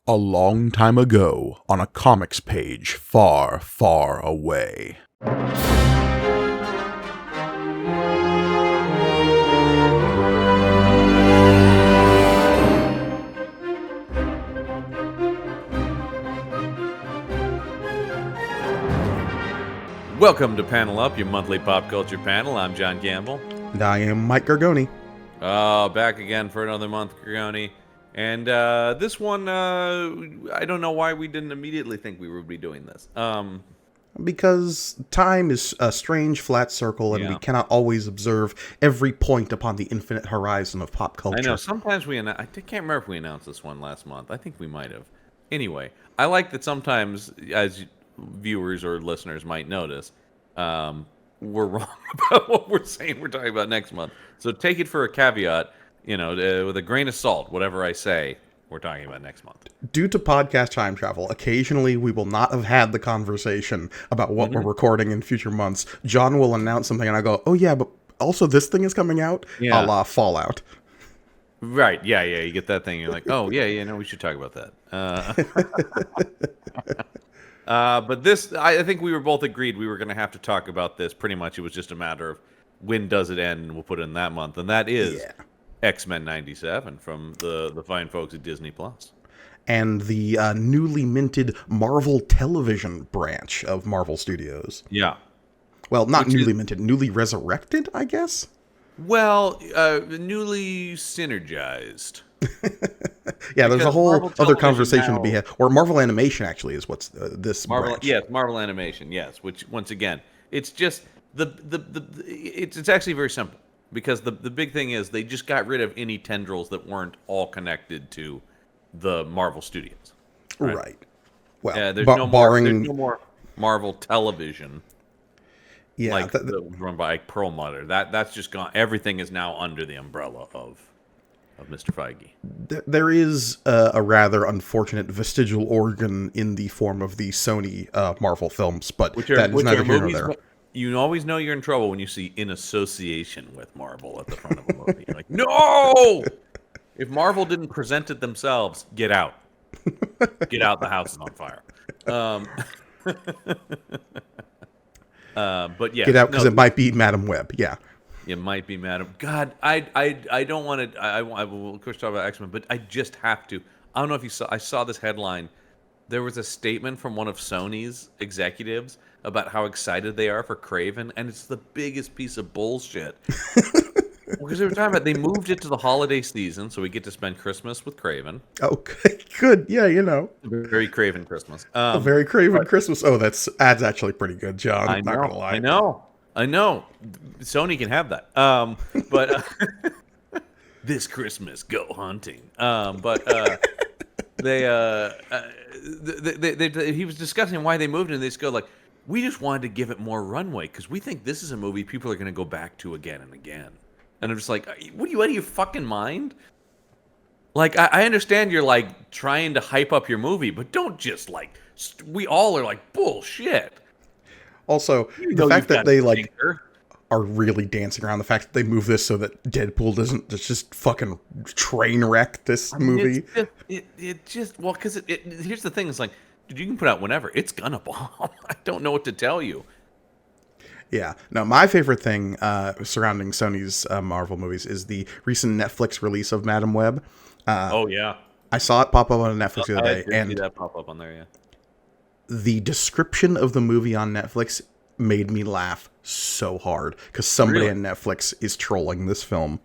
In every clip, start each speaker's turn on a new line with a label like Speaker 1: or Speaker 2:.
Speaker 1: A long time ago, on a comics page far, far away.
Speaker 2: Welcome to Panel Up, your monthly pop culture panel. I'm John Campbell.
Speaker 1: And I am Mike Gargoni.
Speaker 2: Back again for another month, Gargoni. And this one, I don't know why we didn't immediately think we would be doing this.
Speaker 1: Because time is a strange flat circle, and we cannot always observe every point upon the infinite horizon of pop culture.
Speaker 2: I know, sometimes I can't remember if we announced this one last month. I think we might have. Anyway, I like that sometimes, as viewers or listeners might notice, we're wrong about what we're saying we're talking about next month. So take it for a caveat, with a grain of salt. Whatever I say, we're talking about next month.
Speaker 1: Due to podcast time travel, occasionally we will not have had the conversation about what we're recording in future months. John will announce something, and I go, oh yeah, but also this thing is coming out, a la Fallout.
Speaker 2: Right, yeah, you get that thing, you're like, oh, yeah, we should talk about that. But this, I think we were both agreed we were going to have to talk about this. Pretty much it was just a matter of when does it end, and we'll put it in that month. And that is X-Men 97 from the fine folks at Disney+.
Speaker 1: And the newly minted Marvel Television branch of Marvel Studios.
Speaker 2: Yeah.
Speaker 1: Well, not newly minted, newly resurrected, I guess?
Speaker 2: Well, newly synergized.
Speaker 1: Yeah, there's a whole other conversation to be had. Or Marvel Animation, actually, is what's this
Speaker 2: Marvel.
Speaker 1: branch.
Speaker 2: Yes, Marvel Animation, yes. Which, once again, it's just it's actually very simple. Because the big thing is they just got rid of any tendrils that weren't all connected to the Marvel Studios.
Speaker 1: Right. Well,
Speaker 2: there's no more Marvel Television.
Speaker 1: Yeah,
Speaker 2: like run by Pearl Mutter. That's just gone. Everything is now under the umbrella of Mr. Feige.
Speaker 1: There is a rather unfortunate vestigial organ in the form of the Sony Marvel films, but that is neither here nor there.
Speaker 2: You always know you're in trouble when you see "in association with Marvel" at the front of a movie. You're like, no! If Marvel didn't present it themselves, get out. Get out, the house is on fire. But yeah,
Speaker 1: get out because it might be Madam Web. Yeah,
Speaker 2: it might be Madam. God, I don't want to. I will of course talk about X-Men, but I just have to. I don't know if you saw. I saw this headline. There was a statement from one of Sony's executives about how excited they are for Kraven, and it's the biggest piece of bullshit. Because they were talking about they moved it to the holiday season, so we get to spend Christmas with Kraven.
Speaker 1: Okay, good. Yeah,
Speaker 2: very Kraven Christmas.
Speaker 1: A very Kraven Christmas. Oh, that's actually pretty good, John. I'm not gonna lie.
Speaker 2: I know. Sony can have that. But this Christmas, go hunting. He was discussing why they moved it, and they just go like, we just wanted to give it more runway because we think this is a movie people are going to go back to again and again. And I'm just like, what are you out of your fucking mind? Like, I understand you're like trying to hype up your movie, but don't just like, we all are like, bullshit.
Speaker 1: Also, the fact that they like are really dancing around the fact that they move this so that Deadpool doesn't just fucking train wreck this movie.
Speaker 2: Because here's the thing, it's like, dude, you can put out whenever. It's gonna bomb. I don't know what to tell you.
Speaker 1: Yeah. No, my favorite thing surrounding Sony's Marvel movies is the recent Netflix release of Madam Web.
Speaker 2: Oh, yeah.
Speaker 1: I saw it pop up on Netflix the other day.
Speaker 2: I did see that pop up on there, yeah.
Speaker 1: The description of the movie on Netflix made me laugh so hard because somebody on Netflix is trolling this film.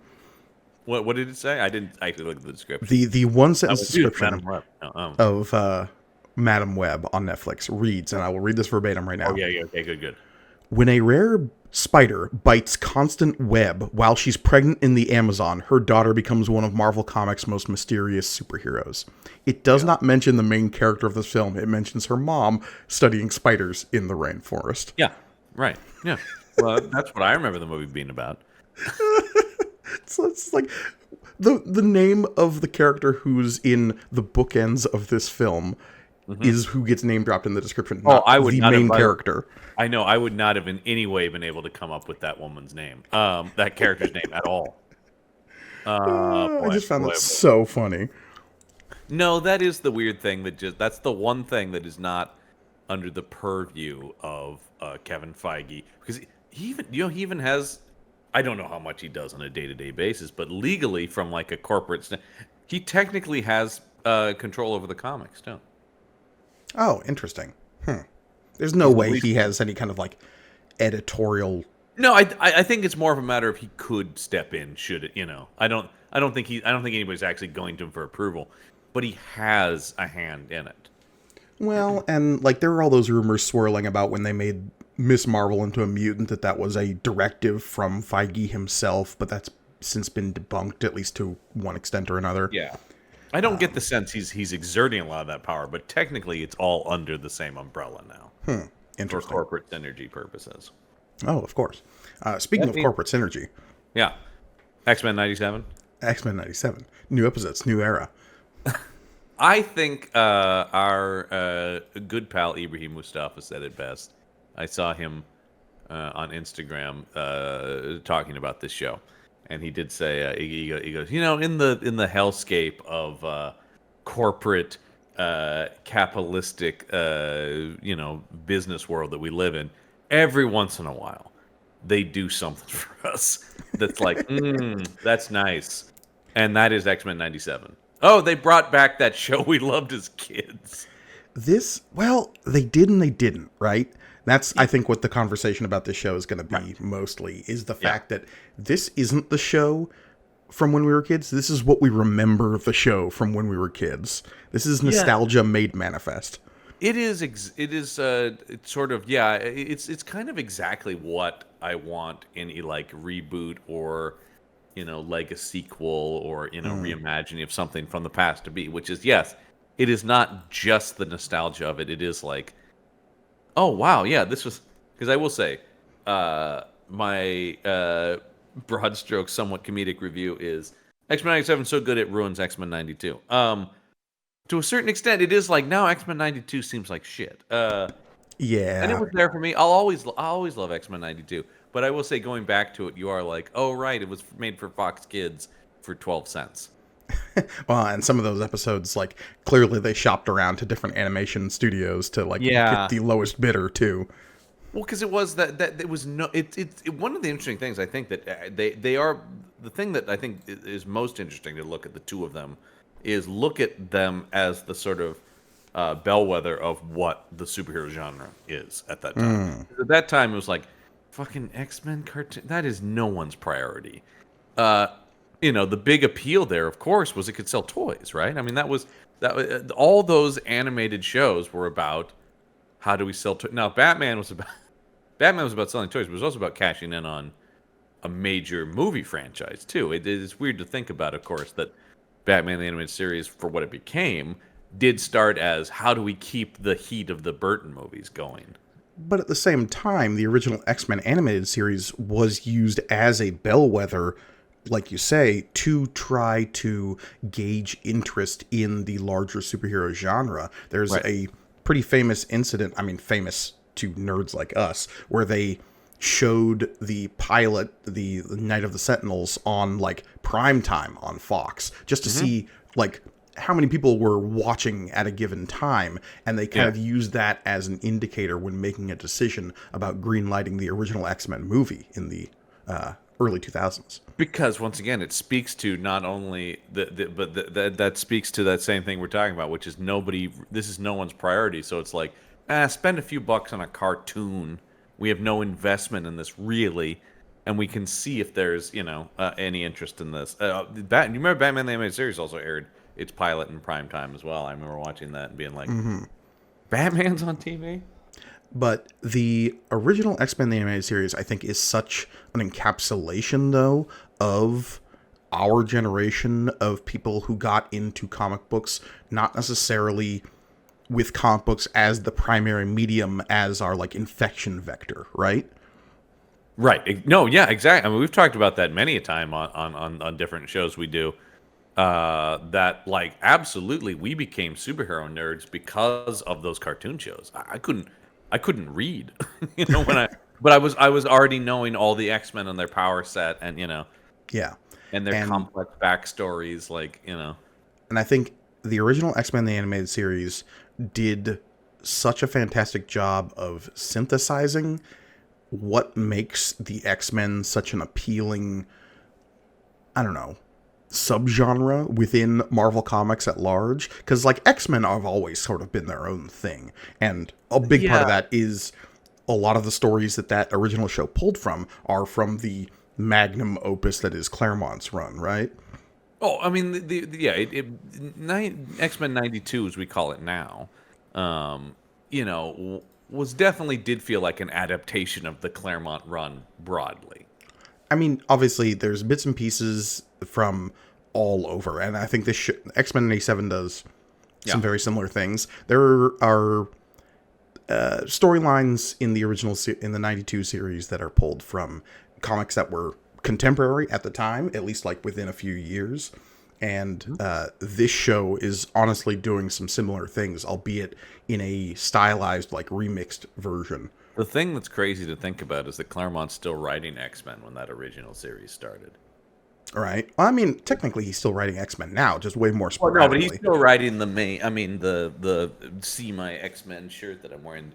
Speaker 2: What did it say? I didn't actually look at the description.
Speaker 1: The one sentence description of Madam Web on Netflix reads, and I will read this verbatim right now.
Speaker 2: Oh, yeah, okay, good.
Speaker 1: When a rare spider bites constant web while she's pregnant in the Amazon, her daughter becomes one of Marvel Comics' most mysterious superheroes. It does not mention the main character of this film. It mentions her mom studying spiders in the rainforest.
Speaker 2: Yeah, right. Yeah. Well, that's what I remember the movie being about.
Speaker 1: So it's like the name of the character who's in the bookends of this film is who gets name dropped in the description. Not the main character.
Speaker 2: I know. I would not have in any way been able to come up with that woman's name, that character's name at all.
Speaker 1: I just found that so funny.
Speaker 2: No, that is the weird thing that's the one thing that is not under the purview of Kevin Feige, because he even has, I don't know how much he does on a day-to-day basis, but legally from like a corporate he technically has control over the comics too.
Speaker 1: Oh, interesting. There's no
Speaker 2: He's the
Speaker 1: way
Speaker 2: least.
Speaker 1: he has any kind of like editorial.
Speaker 2: No, I think it's more of a matter of he could step in should it, I don't think anybody's actually going to him for approval, but he has a hand in it.
Speaker 1: Well, and like there were all those rumors swirling about when they made Miss Marvel into a mutant that was a directive from Feige himself, but that's since been debunked at least to one extent or another.
Speaker 2: Yeah. I don't get the sense he's exerting a lot of that power, but technically it's all under the same umbrella now for
Speaker 1: Interesting.
Speaker 2: corporate synergy purposes.
Speaker 1: Oh, of course. Speaking of
Speaker 2: Yeah.
Speaker 1: corporate synergy,
Speaker 2: Yeah. X-Men 97.
Speaker 1: X-Men 97, new episodes, new era.
Speaker 2: I think our good pal Ibrahim Mustafa said it best. I saw him on Instagram talking about this show, and he did say he goes, in the hellscape of corporate capitalistic business world that we live in, every once in a while they do something for us that's like, that's nice, and that is X-Men 97. Oh, they brought back that show we loved as kids.
Speaker 1: They did and they didn't, right? That's, I think, what the conversation about this show is going to be mostly, is the fact that this isn't the show from when we were kids. This is what we remember the show from when we were kids. This is nostalgia made manifest.
Speaker 2: It is. It's sort of. Yeah. It's kind of exactly what I want in a like reboot or, like a sequel or reimagining of something from the past to be. Which is, yes, it is not just the nostalgia of it. It is like, oh wow, yeah, this was, because I will say, my broad stroke, somewhat comedic review is X-Men 97 so good it ruins X-Men 92. To a certain extent, it is like now X-Men 92 seems like shit. And it was there for me. I'll always love X-Men 92. But I will say, going back to it, you are like, oh right, it was made for Fox Kids for 12 cents.
Speaker 1: Well, and some of those episodes, like, clearly they shopped around to different animation studios to like get the lowest bidder too.
Speaker 2: Well, because it was that it was no. One of the interesting things I think that they are, the thing that I think is most interesting to look at the two of them is look at them as the sort of bellwether of what the superhero genre is at that time. At that time, it was like fucking X-Men cartoon. That is no one's priority. The big appeal there, of course, was it could sell toys, right? I mean, all those animated shows were about how do we sell toys. Now, Batman was about selling toys, but it was also about cashing in on a major movie franchise too. It is weird to think about, of course, that Batman the Animated Series, for what it became, did start as how do we keep the heat of the Burton movies going.
Speaker 1: But at the same time, the original X-Men animated series was used as a bellwether, like you say, to try to gauge interest in the larger superhero genre. There's a pretty famous incident, I mean, famous to nerds like us, where they showed the pilot, the Night of the Sentinels, on like prime time on Fox, just to see like how many people were watching at a given time, and they kind of used that as an indicator when making a decision about greenlighting the original X-Men movie in the early 2000s.
Speaker 2: Because once again, it speaks to not only that speaks to that same thing we're talking about, which is this is no one's priority. So it's like, spend a few bucks on a cartoon. We have no investment in this really, and we can see if there's any interest in this. You remember Batman the Animated Series also aired its pilot in prime time as well. I remember watching that and being like, Batman's on TV.
Speaker 1: But the original X-Men the Animated Series, I think, is such an encapsulation, though, of our generation of people who got into comic books, not necessarily with comic books as the primary medium, as our, like, infection vector, right?
Speaker 2: Right. No, yeah, exactly. I mean, we've talked about that many a time on different shows we do. That, like, absolutely, we became superhero nerds because of those cartoon shows. I couldn't read, but I was already knowing all the X-Men and their power set, and and their complex backstories, and
Speaker 1: I think the original X-Men the Animated Series did such a fantastic job of synthesizing what makes the X-Men such an appealing, I don't know, subgenre within Marvel Comics at large. Because, like, X-Men have always sort of been their own thing. And a big part of that is a lot of the stories that original show pulled from are from the magnum opus that is Claremont's run, right?
Speaker 2: Oh, I mean, X-Men 92, as we call it now, was definitely did feel like an adaptation of the Claremont run broadly.
Speaker 1: I mean, obviously, there's bits and pieces from all over, and I think this X-Men 87 does some very similar things. There are storylines in the original in the 92 series that are pulled from comics that were contemporary at the time, at least like within a few years. And this show is honestly doing some similar things, albeit in a stylized, like, remixed version.
Speaker 2: The thing that's crazy to think about is that Claremont's still writing X-Men when that original series started.
Speaker 1: All right. Well, I mean, technically, he's still writing X-Men now, just way more sporadically.
Speaker 2: No, but he's still writing the main. I mean, the See My X-Men shirt that I'm wearing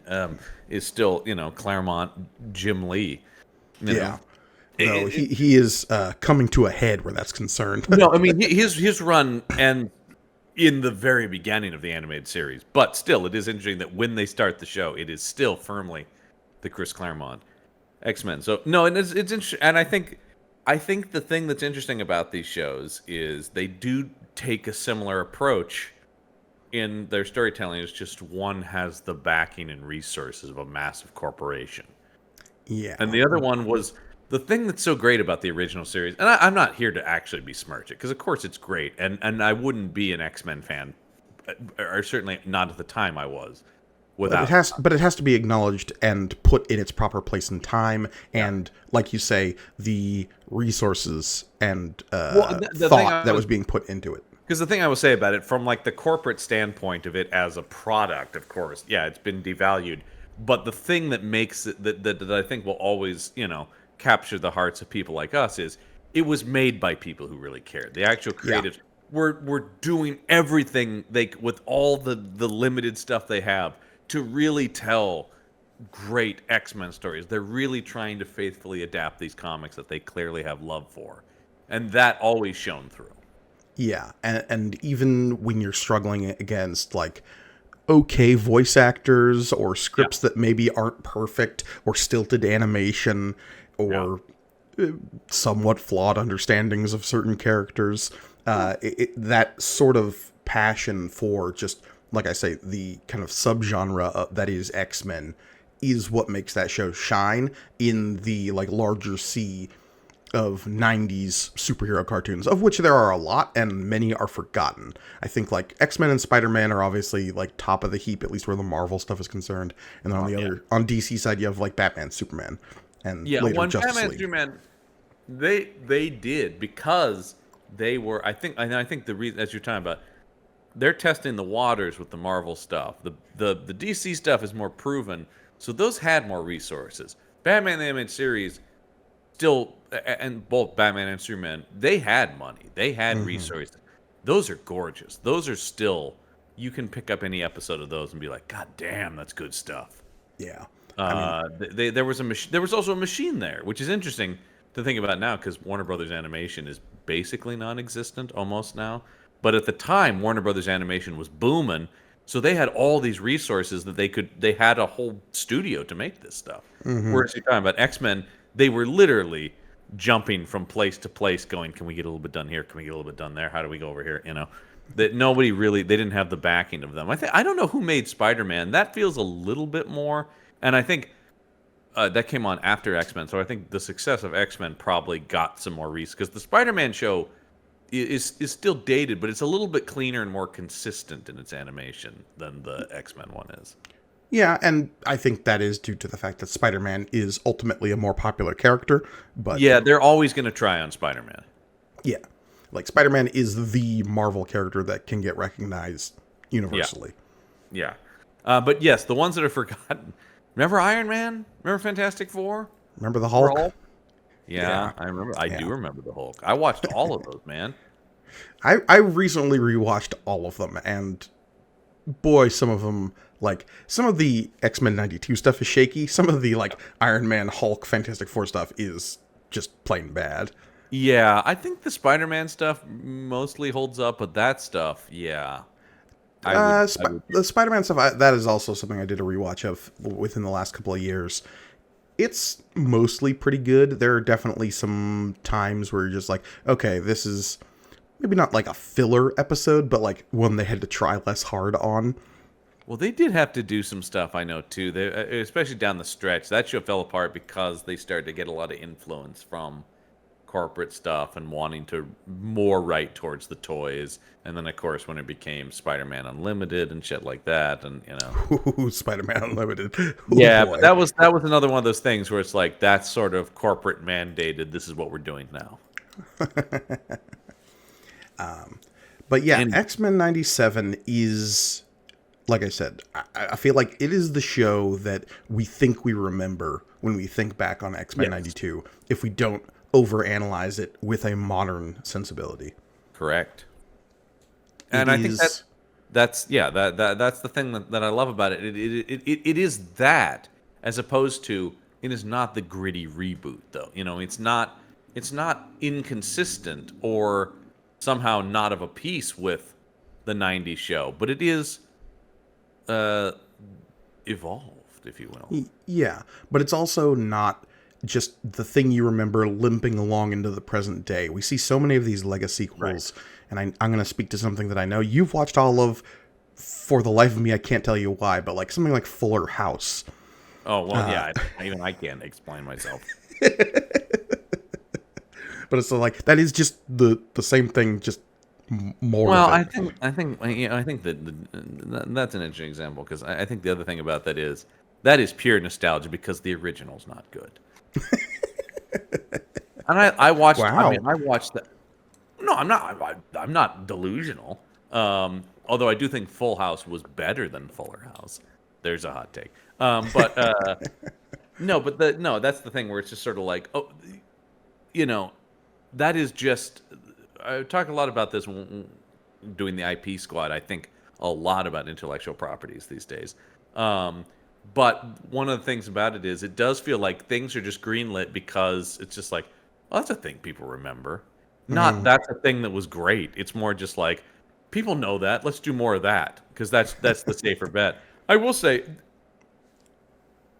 Speaker 2: is still, Claremont, Jim Lee.
Speaker 1: Yeah. No, he is coming to a head where that's concerned.
Speaker 2: No, I mean, his run and in the very beginning of the animated series, but still, it is interesting that when they start the show, it is still firmly the Chris Claremont X-Men. So no, and it's interesting, and I think the thing that's interesting about these shows is they do take a similar approach in their storytelling. It's just one has the backing and resources of a massive corporation.
Speaker 1: Yeah.
Speaker 2: And the other one was the thing that's so great about the original series, and I'm not here to actually besmirch it, because of course it's great, and I wouldn't be an X-Men fan, or certainly not at the time I was. Without
Speaker 1: but it has to be acknowledged and put in its proper place and time, and like you say, the resources and thought that was being put into it.
Speaker 2: Because the thing I will say about it, from like the corporate standpoint of it as a product, of course, yeah, it's been devalued. But the thing that makes it that I think will always, capture the hearts of people like us is it was made by people who really cared. The actual creatives were doing everything with all the limited stuff they have to really tell great X-Men stories. They're really trying to faithfully adapt these comics that they clearly have love for. And that always shone through.
Speaker 1: Yeah, and even when you're struggling against, like, okay voice actors or scripts that maybe aren't perfect or stilted animation or somewhat flawed understandings of certain characters, that sort of passion for just, like I say, the kind of subgenre that is X-Men is what makes that show shine in the, like, larger sea of 90s superhero cartoons, of which there are a lot, and many are forgotten. I think, like, X-Men and Spider-Man are obviously, like, top of the heap, at least where the Marvel stuff is concerned. And then on DC side, you have, like, Batman, Superman, and later Justice
Speaker 2: Batman,
Speaker 1: League.
Speaker 2: Superman, they did, because they were, I think the reason, as you're talking about, they're testing the waters with the Marvel stuff. The DC stuff is more proven, so those had more resources. Batman the Animated Series still, and both Batman and Superman, they had money. They had resources. Those are gorgeous. Those are still, you can pick up any episode of those and be like, God damn, that's good stuff.
Speaker 1: Yeah.
Speaker 2: There was also a machine there, which is interesting to think about now, because Warner Brothers Animation is basically non-existent almost now. But at the time, Warner Brothers Animation was booming, so they had all these resources that they had a whole studio to make this stuff. Whereas you're talking about X-Men, they were literally jumping from place to place, going, "Can we get a little bit done here? Can we get a little bit done there? How do we go over here?" That nobody really, they didn't have the backing of them. I don't know who made Spider-Man. That feels a little bit more, and I think that came on after X-Men. So I think the success of X-Men probably got some more reasons, because the Spider-Man show is still dated, but it's a little bit cleaner and more consistent in its animation than the X-Men one is.
Speaker 1: Yeah, and I think that is due to the fact that Spider-Man is ultimately a more popular character. But
Speaker 2: yeah, they're always going to try on Spider-Man.
Speaker 1: Yeah, like, Spider-Man is the Marvel character that can get recognized universally.
Speaker 2: Yeah. But yes, the ones that are forgotten. Remember Iron Man? Remember Fantastic Four?
Speaker 1: Remember the Hulk?
Speaker 2: Yeah, I remember. I do remember the Hulk. I watched all of those, man.
Speaker 1: I recently rewatched all of them, and boy, some of them, like, some of the X-Men 92 stuff is shaky. Some of the, like, Iron Man, Hulk, Fantastic Four stuff is just plain bad.
Speaker 2: Yeah, I think the Spider-Man stuff mostly holds up, but that stuff, yeah, I would.
Speaker 1: The Spider-Man stuff, that is also something I did a rewatch of within the last couple of years. It's mostly pretty good. There are definitely some times where you're just like, okay, this is maybe not like a filler episode, but like one they had to try less hard on.
Speaker 2: Well, they did have to do some stuff, I know too. They, especially down the stretch, that show fell apart because they started to get a lot of influence from corporate stuff and wanting to more right towards the toys. And then, of course, when it became Spider-Man Unlimited and shit like that, and
Speaker 1: Ooh, Spider-Man Unlimited. Ooh,
Speaker 2: yeah,
Speaker 1: boy.
Speaker 2: but that was another one of those things where it's like that's sort of corporate mandated. This is what we're doing now.
Speaker 1: But yeah,
Speaker 2: And
Speaker 1: X-Men 97 is, like I said, I feel like it is the show that we think we remember when we think back on X-Men
Speaker 2: yes,
Speaker 1: 92, if we don't overanalyze it with a modern sensibility.
Speaker 2: correct.
Speaker 1: It
Speaker 2: And I think
Speaker 1: is,
Speaker 2: that's the thing that I love about it. It is that, as opposed to, it is not the gritty reboot though. It's not inconsistent or somehow not of a piece with the 90s show, but it is uh evolved, if you will.
Speaker 1: yeah, but it's also not just the thing you remember limping along into the present day. We see so many of these legacy
Speaker 2: Right.
Speaker 1: sequels, and I'm going to speak to something that I know you've watched all of. For the life of me, I can't tell you why, but like something like Fuller House.
Speaker 2: Oh, well, yeah, even I can't explain myself.
Speaker 1: But it's like that is just the same thing, just more
Speaker 2: Well,
Speaker 1: of
Speaker 2: I
Speaker 1: it.
Speaker 2: think I think I think that's an interesting example because I think the other thing about that is pure nostalgia because the original's not good. And I watched. I
Speaker 1: Wow.
Speaker 2: mean, I watched that. No, I'm not delusional. Although I do think Full House was better than Fuller House. There's a hot take. But no, no, that's the thing where it's just sort of like, oh, you know, that is just. I talk a lot about this doing the IP squad. I think a lot about intellectual properties these days. But one of the things about it is it does feel like things are just greenlit because it's just like, well, that's a thing people remember. Not that's a thing that was great. It's more just like people know that. Let's do more of that because that's the safer bet. I will say,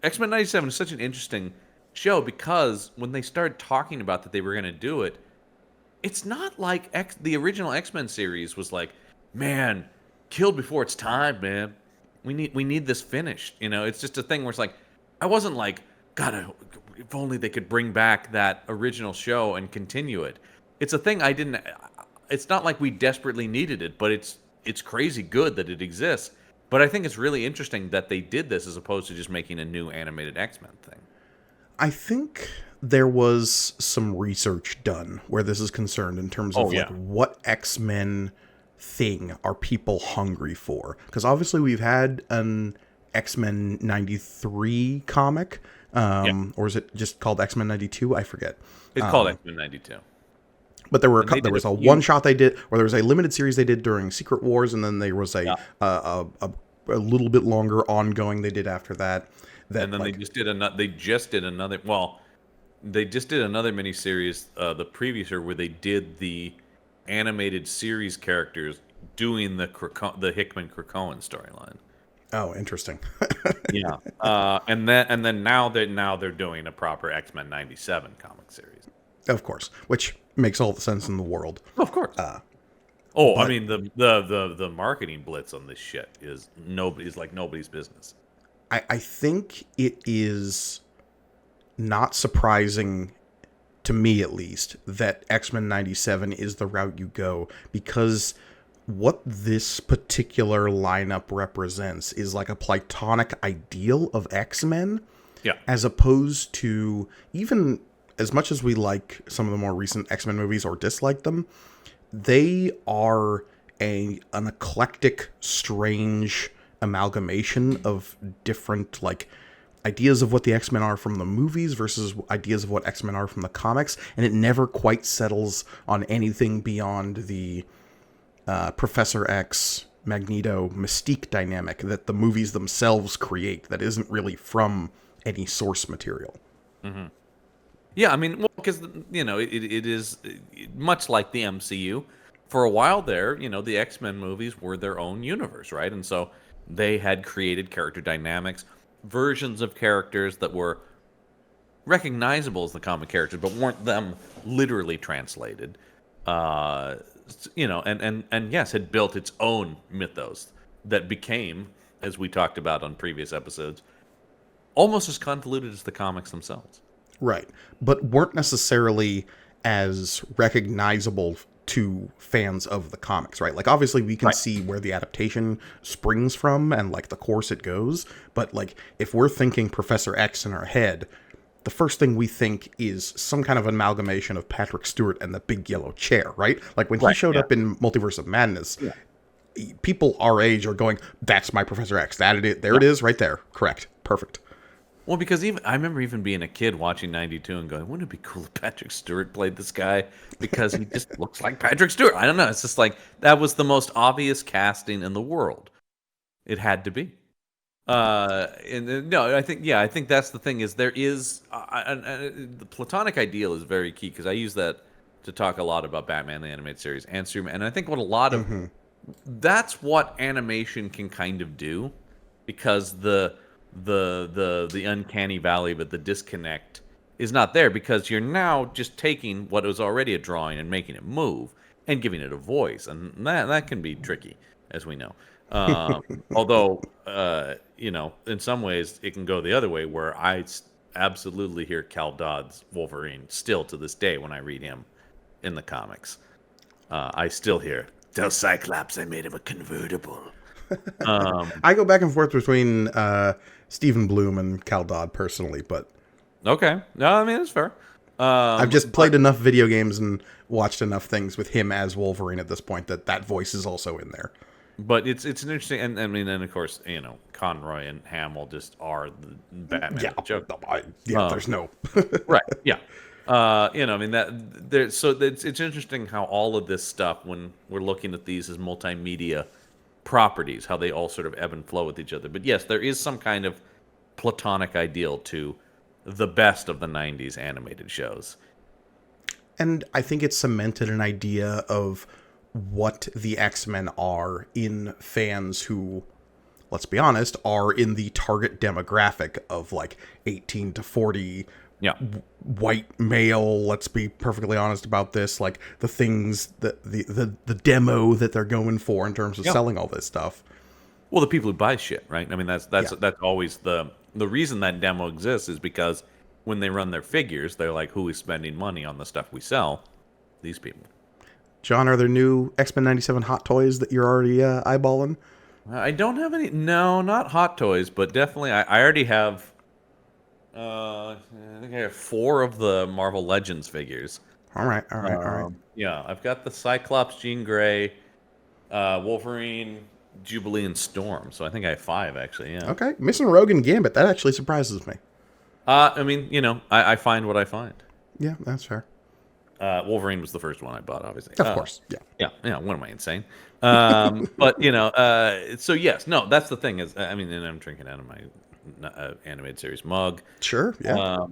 Speaker 2: X-Men 97 is such an interesting show because when they started talking about that they were going to do it, it's not like the original X-Men series was like, man, killed before it's time, man. We need this finished. It's just a thing where it's like, I wasn't like, God, if only they could bring back that original show and continue it. It's a thing I didn't. It's not like we desperately needed it, but it's crazy good that it exists. But I think it's really interesting that they did this as opposed to just making a new animated X-Men thing.
Speaker 1: I think there was some research done where this is concerned in terms of
Speaker 2: Oh
Speaker 1: like
Speaker 2: yeah,
Speaker 1: what X-Men thing are people hungry for? Because obviously we've had an X-Men 93 comic,
Speaker 2: yeah.
Speaker 1: or is it just called X-Men 92? I forget.
Speaker 2: It's called X-Men 92,
Speaker 1: But there were
Speaker 2: and they
Speaker 1: there
Speaker 2: did a
Speaker 1: was a
Speaker 2: few.
Speaker 1: one shot they did, or there was a limited series they did during Secret Wars, and then there was
Speaker 2: Yeah.
Speaker 1: a little bit longer ongoing they did after that.
Speaker 2: And
Speaker 1: That
Speaker 2: then they
Speaker 1: like
Speaker 2: just did another. They just did another. Well, they just did another miniseries the previous year where they did the animated series characters doing the Hickman Krakoan storyline.
Speaker 1: oh, interesting.
Speaker 2: Yeah. And then now they're doing a proper X-Men 97 comic series.
Speaker 1: Of course, which makes all the sense in the world.
Speaker 2: Of course. I
Speaker 1: But
Speaker 2: mean the marketing blitz on this shit is like nobody's business.
Speaker 1: I think it is not surprising, to me at least, that X-Men 97 is the route you go, because what this particular lineup represents is like a platonic ideal of X-Men,
Speaker 2: Yeah.
Speaker 1: as opposed to, even as much as we like some of the more recent X-Men movies or dislike them, they are an eclectic, strange amalgamation of different, like, ideas of what the X-Men are from the movies versus ideas of what X-Men are from the comics, and it never quite settles on anything beyond the Professor X, Magneto, Mystique dynamic that the movies themselves create that isn't really from any source material.
Speaker 2: Mm-hmm. Yeah, I mean, well, because it is much like the MCU. For a while there, the X-Men movies were their own universe, right? And so they had created character dynamics, versions of characters that were recognizable as the comic characters, but weren't them literally translated. And yes, had built its own mythos that became, as we talked about on previous episodes, almost as convoluted as the comics themselves.
Speaker 1: Right. But weren't necessarily as recognizable to fans of the comics, right? Like, obviously we can see where the adaptation springs from and like the course it goes, but like if we're thinking Professor X in our head, the first thing we think is some kind of amalgamation of Patrick Stewart and the big yellow chair, right? Like when he showed up in Multiverse of Madness, people our age are going, that's my Professor X. There it is right there. Correct. Perfect.
Speaker 2: Well, because I remember even being a kid watching 92 and going, wouldn't it be cool if Patrick Stewart played this guy? Because he just looks like Patrick Stewart. I don't know. It's just like, that was the most obvious casting in the world. It had to be. No, I think that's the thing is there is, the platonic ideal is very key because I use that to talk a lot about Batman, the animated series, and Superman. And I think what a lot of, that's what animation can kind of do because the uncanny valley, but the disconnect is not there because you're now just taking what was already a drawing and making it move and giving it a voice, and that can be tricky, as we know. Although, in some ways it can go the other way, where I absolutely hear Cal Dodd's Wolverine still to this day when I read him in the comics. I still hear, "Tell Cyclops I made him a convertible."
Speaker 1: I go back and forth between Stephen Bloom and Cal Dodd personally, but
Speaker 2: okay, no, I mean it's fair.
Speaker 1: I've just played enough video games and watched enough things with him as Wolverine at this point that voice is also in there.
Speaker 2: But it's an interesting, and I mean, and of course, Conroy and Hamill just are the Batman.
Speaker 1: Yeah,
Speaker 2: Joke.
Speaker 1: there's no
Speaker 2: right. Yeah. I mean that there. So it's interesting how all of this stuff, when we're looking at these as multimedia properties, how they all sort of ebb and flow with each other. But yes, there is some kind of platonic ideal to the best of the 90s animated shows.
Speaker 1: And I think it cemented an idea of what the X-Men are in fans who, let's be honest, are in the target demographic of like 18 to 40 white male. Let's be perfectly honest about this. Like the things that the demo that they're going for in terms of selling all this stuff.
Speaker 2: Well, the people who buy shit, right? I mean, that's always the reason that demo exists is because when they run their figures, they're like, who is spending money on the stuff we sell? These people.
Speaker 1: John, are there new X-Men 97 Hot Toys that you're already eyeballing?
Speaker 2: I don't have any. No, not Hot Toys, but definitely I already have. I think I have 4 of the Marvel Legends figures.
Speaker 1: All right.
Speaker 2: Yeah, I've got the Cyclops, Jean Grey, Wolverine, Jubilee, and Storm. So I think I have 5 actually. Yeah.
Speaker 1: Okay, missing Rogue and Gambit. That actually surprises me.
Speaker 2: I mean, I find what I find.
Speaker 1: Yeah, that's fair.
Speaker 2: Wolverine was the first one I bought, obviously.
Speaker 1: Of course,
Speaker 2: yeah. What am I insane? But so yes, no, that's the thing is, I mean, and I'm drinking out of my animated series mug.
Speaker 1: Sure, yeah.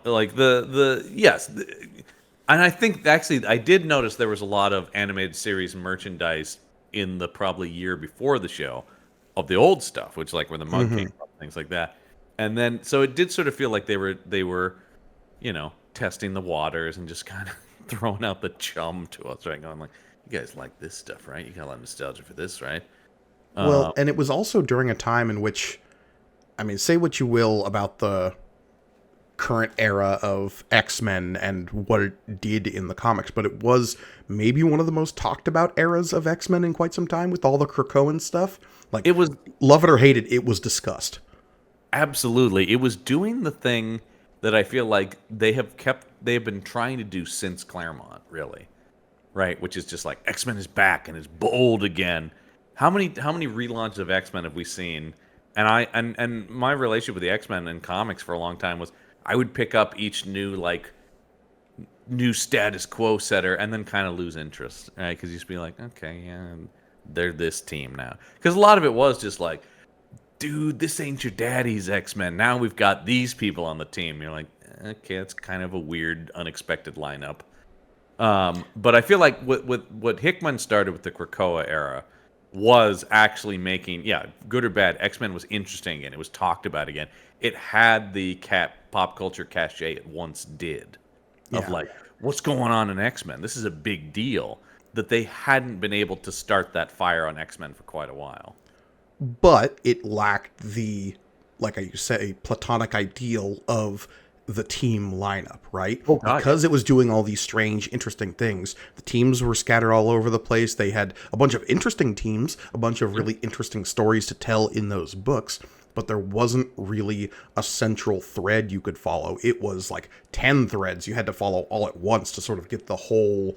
Speaker 2: Like yes, and I think actually I did notice there was a lot of animated series merchandise in the probably year before the show of the old stuff, which like where the mug came from, things like that. And then so it did sort of feel like they were, testing the waters and just kind of throwing out the chum to us, right? Going like, you guys like this stuff, right? You got a lot of nostalgia for this, right?
Speaker 1: Well, and it was also during a time in which, I mean, say what you will about the current era of X-Men and what it did in the comics, but it was maybe one of the most talked about eras of X-Men in quite some time with all the Krakoan stuff. Like,
Speaker 2: it was,
Speaker 1: love it or hate it, it was discussed.
Speaker 2: Absolutely. It was doing the thing that I feel like they have been trying to do since Claremont, really. Right? Which is just like, X-Men is back and is bold again. How many relaunches of X-Men have we seen And my relationship with the X-Men and comics for a long time was I would pick up each new status quo setter and then kind of lose interest, right? Because you just be like, okay, yeah, they're this team now. Because a lot of it was just like, dude, this ain't your daddy's X-Men. Now we've got these people on the team. You're like, okay, that's kind of a weird, unexpected lineup. But I feel like what Hickman started with the Krakoa era was actually making, yeah, good or bad, X-Men was interesting again. It was talked about again. It had the pop culture cachet it once did. Of like, what's going on in X-Men? This is a big deal that they hadn't been able to start that fire on X-Men for quite a while.
Speaker 1: But it lacked the, like I say, platonic ideal of the team lineup, right?
Speaker 2: Oh, God,
Speaker 1: because it was doing all these strange, interesting things. The teams were scattered all over the place. They had a bunch of interesting teams, a bunch of really interesting stories to tell in those books, but there wasn't really a central thread you could follow. It was like 10 threads you had to follow all at once to sort of get the whole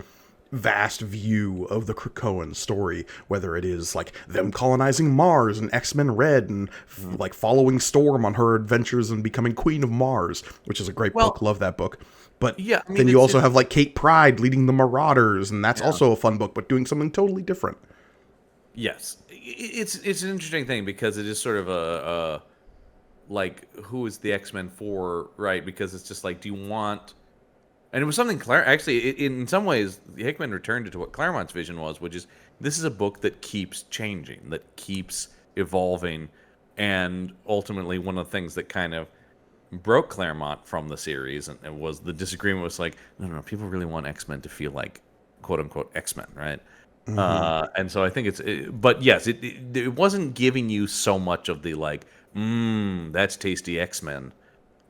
Speaker 1: vast view of the Krakoan story, whether it is like them colonizing Mars and X-Men Red and like following Storm on her adventures and becoming Queen of Mars, which is a great book. Love that book. But
Speaker 2: yeah, I mean,
Speaker 1: then you also have like Kate Pryde leading the Marauders, and that's also a fun book, but doing something totally different.
Speaker 2: Yes, it's an interesting thing because it is sort of a like, who is the X-Men for, right? Because it's just like, do you want... And it was something in some ways, Hickman returned to what Claremont's vision was, which is this is a book that keeps changing, that keeps evolving, and ultimately one of the things that kind of broke Claremont from the series and was the disagreement was like, no, people really want X-Men to feel like quote unquote X-Men, right? And so I think but yes, it wasn't giving you so much of the like, that's tasty X-Men.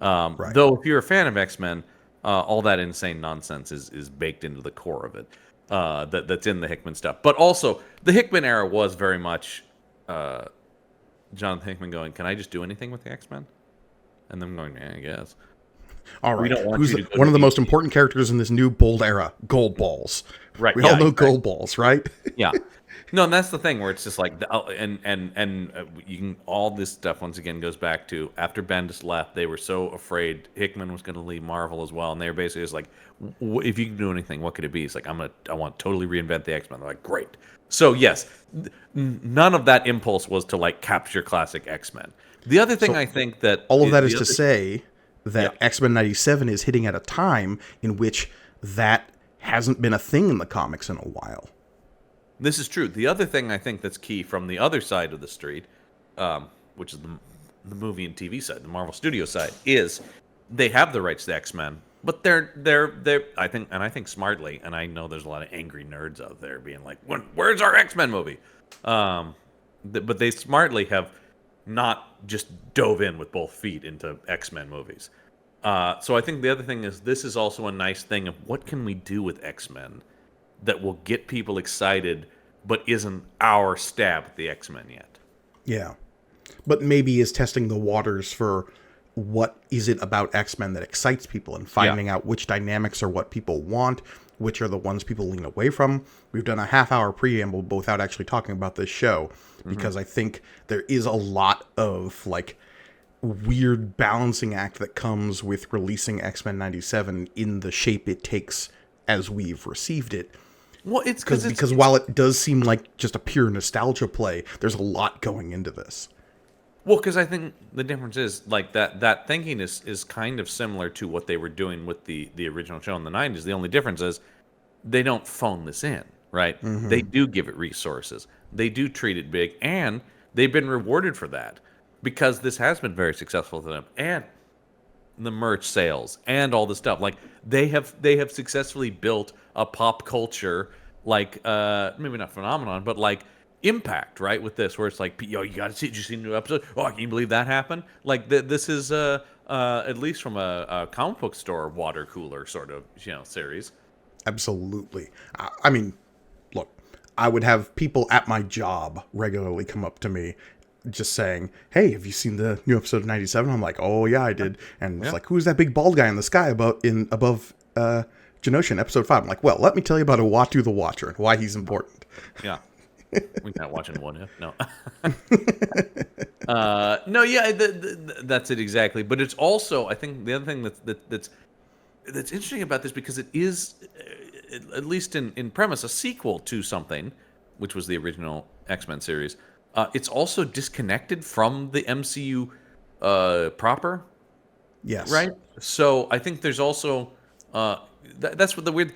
Speaker 1: Right.
Speaker 2: Though if you're a fan of X-Men, all that insane nonsense is baked into the core of it. That's in the Hickman stuff. But also, the Hickman era was very much Jonathan Hickman going, can I just do anything with the X-Men? And them going, yeah, I guess.
Speaker 1: All right.
Speaker 2: We don't want
Speaker 1: Who's
Speaker 2: you to go
Speaker 1: one
Speaker 2: to
Speaker 1: of the
Speaker 2: DC.
Speaker 1: most important characters in this new bold era? Gold Balls.
Speaker 2: Right.
Speaker 1: We all know Gold Balls, right?
Speaker 2: Yeah. No, and that's the thing where it's just like, you can, all this stuff once again goes back to after Bendis left, they were so afraid Hickman was going to leave Marvel as well, and they were basically just like, if you can do anything, what could it be? It's like, I want to totally reinvent the X-Men. They're like, great. So yes, none of that impulse was to like capture classic X-Men. The other thing I think that
Speaker 1: all of that is to say that X-Men 97 is hitting at a time in which that hasn't been a thing in the comics in a while.
Speaker 2: This is true. The other thing I think that's key from the other side of the street, which is the movie and TV side, the Marvel Studio side, is they have the rights to X-Men, but they're I think smartly, and I know there's a lot of angry nerds out there being like, where's our X-Men movie? But they smartly have not just dove in with both feet into X-Men movies. So I think the other thing is this is also a nice thing of what can we do with X-Men that will get people excited, but isn't our stab at the X-Men yet.
Speaker 1: Yeah. But maybe is testing the waters for what is it about X-Men that excites people and finding out which dynamics are what people want, which are the ones people lean away from. We've done a half-hour preamble without actually talking about this show because I think there is a lot of like weird balancing act that comes with releasing X-Men 97 in the shape it takes as we've received it.
Speaker 2: Well, it's
Speaker 1: because while it does seem like just a pure nostalgia play, there's a lot going into this.
Speaker 2: Well, because I think the difference is like that thinking is kind of similar to what they were doing with the original show in the 90s. The only difference is they don't phone this in, right? They do give it resources. They do treat it big, and they've been rewarded for that because this has been very successful for them. And the merch sales and all the stuff, like they have successfully built a pop culture like maybe not phenomenon, but like impact, right? With this, where it's like, yo, you got to see, did you see the new episode? Oh, can you believe that happened? Like this is at least from a comic book store water cooler sort of series.
Speaker 1: Absolutely. I mean, look, I would have people at my job regularly come up to me just saying, hey, have you seen the new episode of 97? I'm like, oh yeah, I did. And it's like, who's that big bald guy in the sky above Genosha in episode 5? I'm like, well, let me tell you about Uatu the Watcher and why he's important.
Speaker 2: Yeah. We're not watching What If. No. No, yeah, that's it exactly. But it's also, I think, the other thing that's interesting about this, because it is, at least in premise, a sequel to something, which was the original X-Men series. It's also disconnected from the MCU proper,
Speaker 1: Yes.
Speaker 2: right? So I think there's also that's what the weird.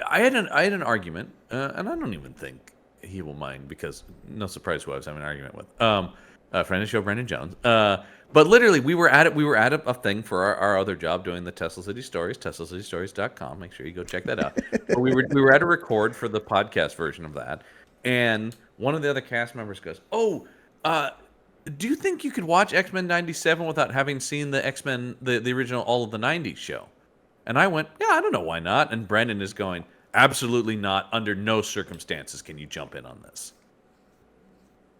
Speaker 2: I had an argument, and I don't even think he will mind, because no surprise who I was having an argument with. Friend of the show, Brendan Jones. But literally, we were at a thing for our other job, doing the Tesla City Stories, TeslaCityStories.com. Make sure you go check that out. But we were at a record for the podcast version of that, and one of the other cast members goes, "Oh, do you think you could watch X-Men '97 without having seen the X-Men, the original, all of the '90s show?" And I went, "Yeah, I don't know why not." And Brendan is going, "Absolutely not. Under no circumstances can you jump in on this."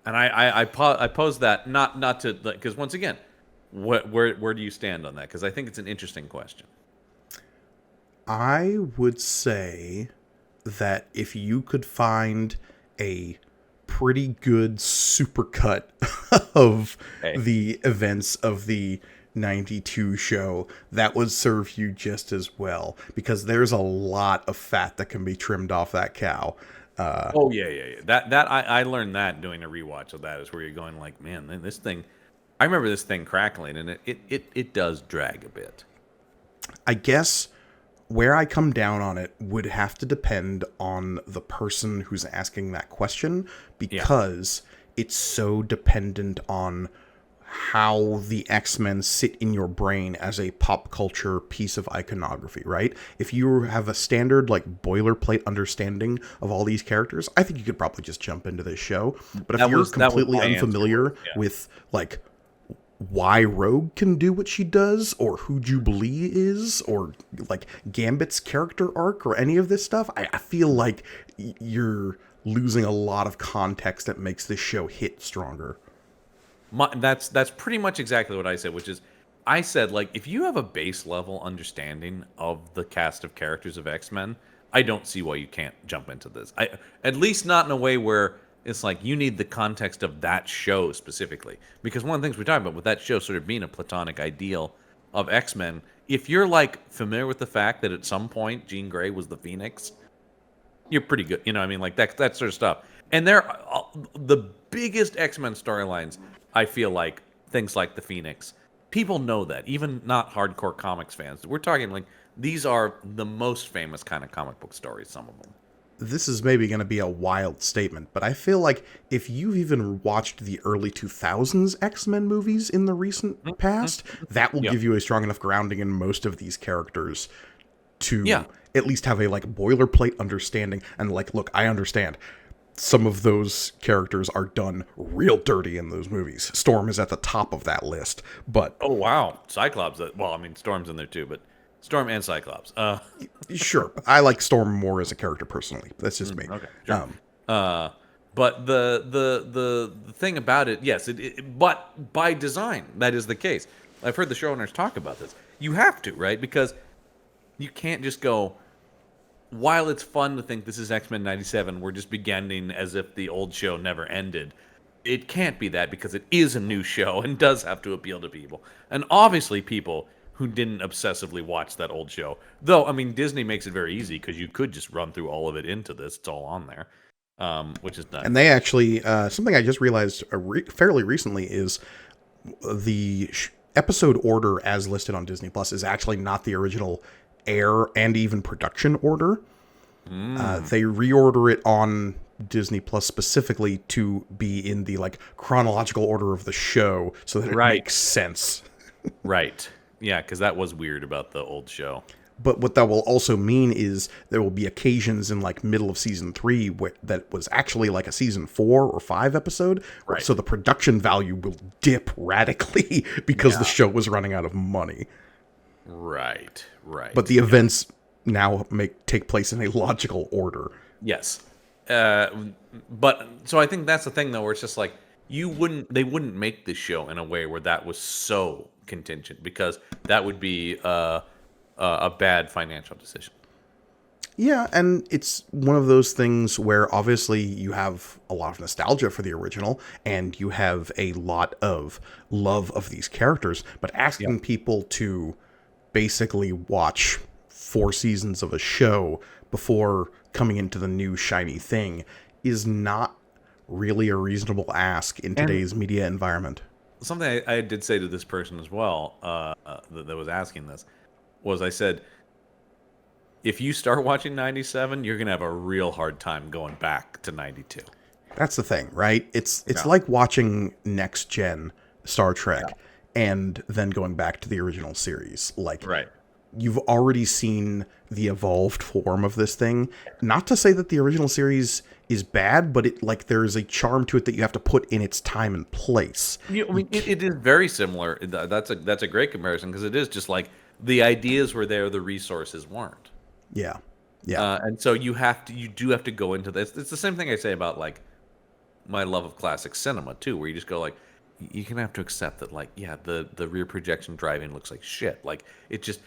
Speaker 2: And I posed that, not to, because once again, where do you stand on that? Because I think it's an interesting question.
Speaker 1: I would say that if you could find a pretty good supercut of
Speaker 2: Hey,
Speaker 1: the events of the 92 show, that would serve you just as well, because there's a lot of fat that can be trimmed off that cow.
Speaker 2: oh yeah. That I learned that doing a rewatch of that, is where you're going like, man, this thing. I remember this thing crackling, and it does drag a bit.
Speaker 1: I guess where I come down on it would have to depend on the person who's asking that question,
Speaker 2: Yeah.
Speaker 1: because it's so dependent on how the X-Men sit in your brain as a pop culture piece of iconography, right? If you have a standard, like, boilerplate understanding of all these characters, I think you could probably just jump into this show. But if you're
Speaker 2: That was
Speaker 1: completely
Speaker 2: my answer.
Speaker 1: unfamiliar
Speaker 2: Yeah.
Speaker 1: with, like, why Rogue can do what she does, or who Jubilee is, or like Gambit's character arc, or any of this stuff, I feel like you're losing a lot of context that makes this show hit stronger.
Speaker 2: That's pretty much exactly what I said, which is, I said, like, if you have a base level understanding of the cast of characters of X-Men, I don't see why you can't jump into this. At least not in a way where it's like you need the context of that show specifically. Because one of the things we talked about with that show sort of being a platonic ideal of X-Men, if you're like familiar with the fact that at some point Jean Grey was the Phoenix, you're pretty good. You know what I mean? Like that sort of stuff. And the biggest X-Men storylines, I feel like, things like the Phoenix. People know that, even not hardcore comics fans. We're talking like these are the most famous kind of comic book stories, some of them.
Speaker 1: This is maybe going to be a wild statement, but I feel like if you've even watched the early 2000s X-Men movies in the recent past, that will
Speaker 2: Yeah.
Speaker 1: give you a strong enough grounding in most of these characters to
Speaker 2: Yeah.
Speaker 1: at least have a, like, boilerplate understanding. And, like, look, I understand some of those characters are done real dirty in those movies. Storm is at the top of that list, but
Speaker 2: Oh wow, Cyclops. Well, I mean, Storm's in there too, but Storm and Cyclops.
Speaker 1: sure, I like Storm more as a character personally. That's just me.
Speaker 2: Okay, sure. But the thing about it, yes, but by design, that is the case. I've heard the showrunners talk about this. You have to, right? Because you can't just go. While it's fun to think this is X-Men '97, we're just beginning as if the old show never ended. It can't be that, because it is a new show and does have to appeal to people. And obviously people who didn't obsessively watch that old show. Though, I mean, Disney makes it very easy, because you could just run through all of it into this. It's all on there, which is nice.
Speaker 1: And they actually, something I just realized fairly recently is the episode order as listed on Disney Plus is actually not the original air and even production order. They reorder it on Disney Plus specifically to be in the, like, chronological order of the show, so that it
Speaker 2: Right.
Speaker 1: makes sense.
Speaker 2: Right. Yeah, because that was weird about the old show.
Speaker 1: But what that will also mean is there will be occasions in, like, middle of season 3 that was actually like a season 4 or 5 episode.
Speaker 2: Right.
Speaker 1: So the production value will dip radically because the
Speaker 2: Yeah.
Speaker 1: show was running out of money.
Speaker 2: Right.
Speaker 1: But the events now take place in a logical order.
Speaker 2: Yes. But so I think that's the thing, though, where it's just like they wouldn't make this show in a way where that was so contingent, because that would be a bad financial decision.
Speaker 1: Yeah, and it's one of those things where obviously you have a lot of nostalgia for the original and you have a lot of love of these characters, but
Speaker 2: Yeah.
Speaker 1: asking people to basically watch 4 seasons of a show before coming into the new shiny thing is not really a reasonable ask in
Speaker 2: And
Speaker 1: today's media environment.
Speaker 2: something I did say to this person as well, that was asking this, was I said, if you start watching 97, you're going to have a real hard time going back to 92.
Speaker 1: That's the thing, right? It's
Speaker 2: Yeah.
Speaker 1: like watching next gen Star
Speaker 2: Yeah.
Speaker 1: Trek and then going back to the original series. Like
Speaker 2: Right.
Speaker 1: you've already seen the evolved form of this thing. Not to say that the original series is bad, but it like there's a charm to it that you have to put in its time and place.
Speaker 2: I mean, it is very similar. That's a great comparison because it is just like the ideas were there, the resources weren't.
Speaker 1: Yeah. Yeah.
Speaker 2: And so you do have to go into this. It's the same thing I say about like my love of classic cinema too, where you just go like, you can have to accept that like, yeah, the rear projection driving looks like shit. Like it just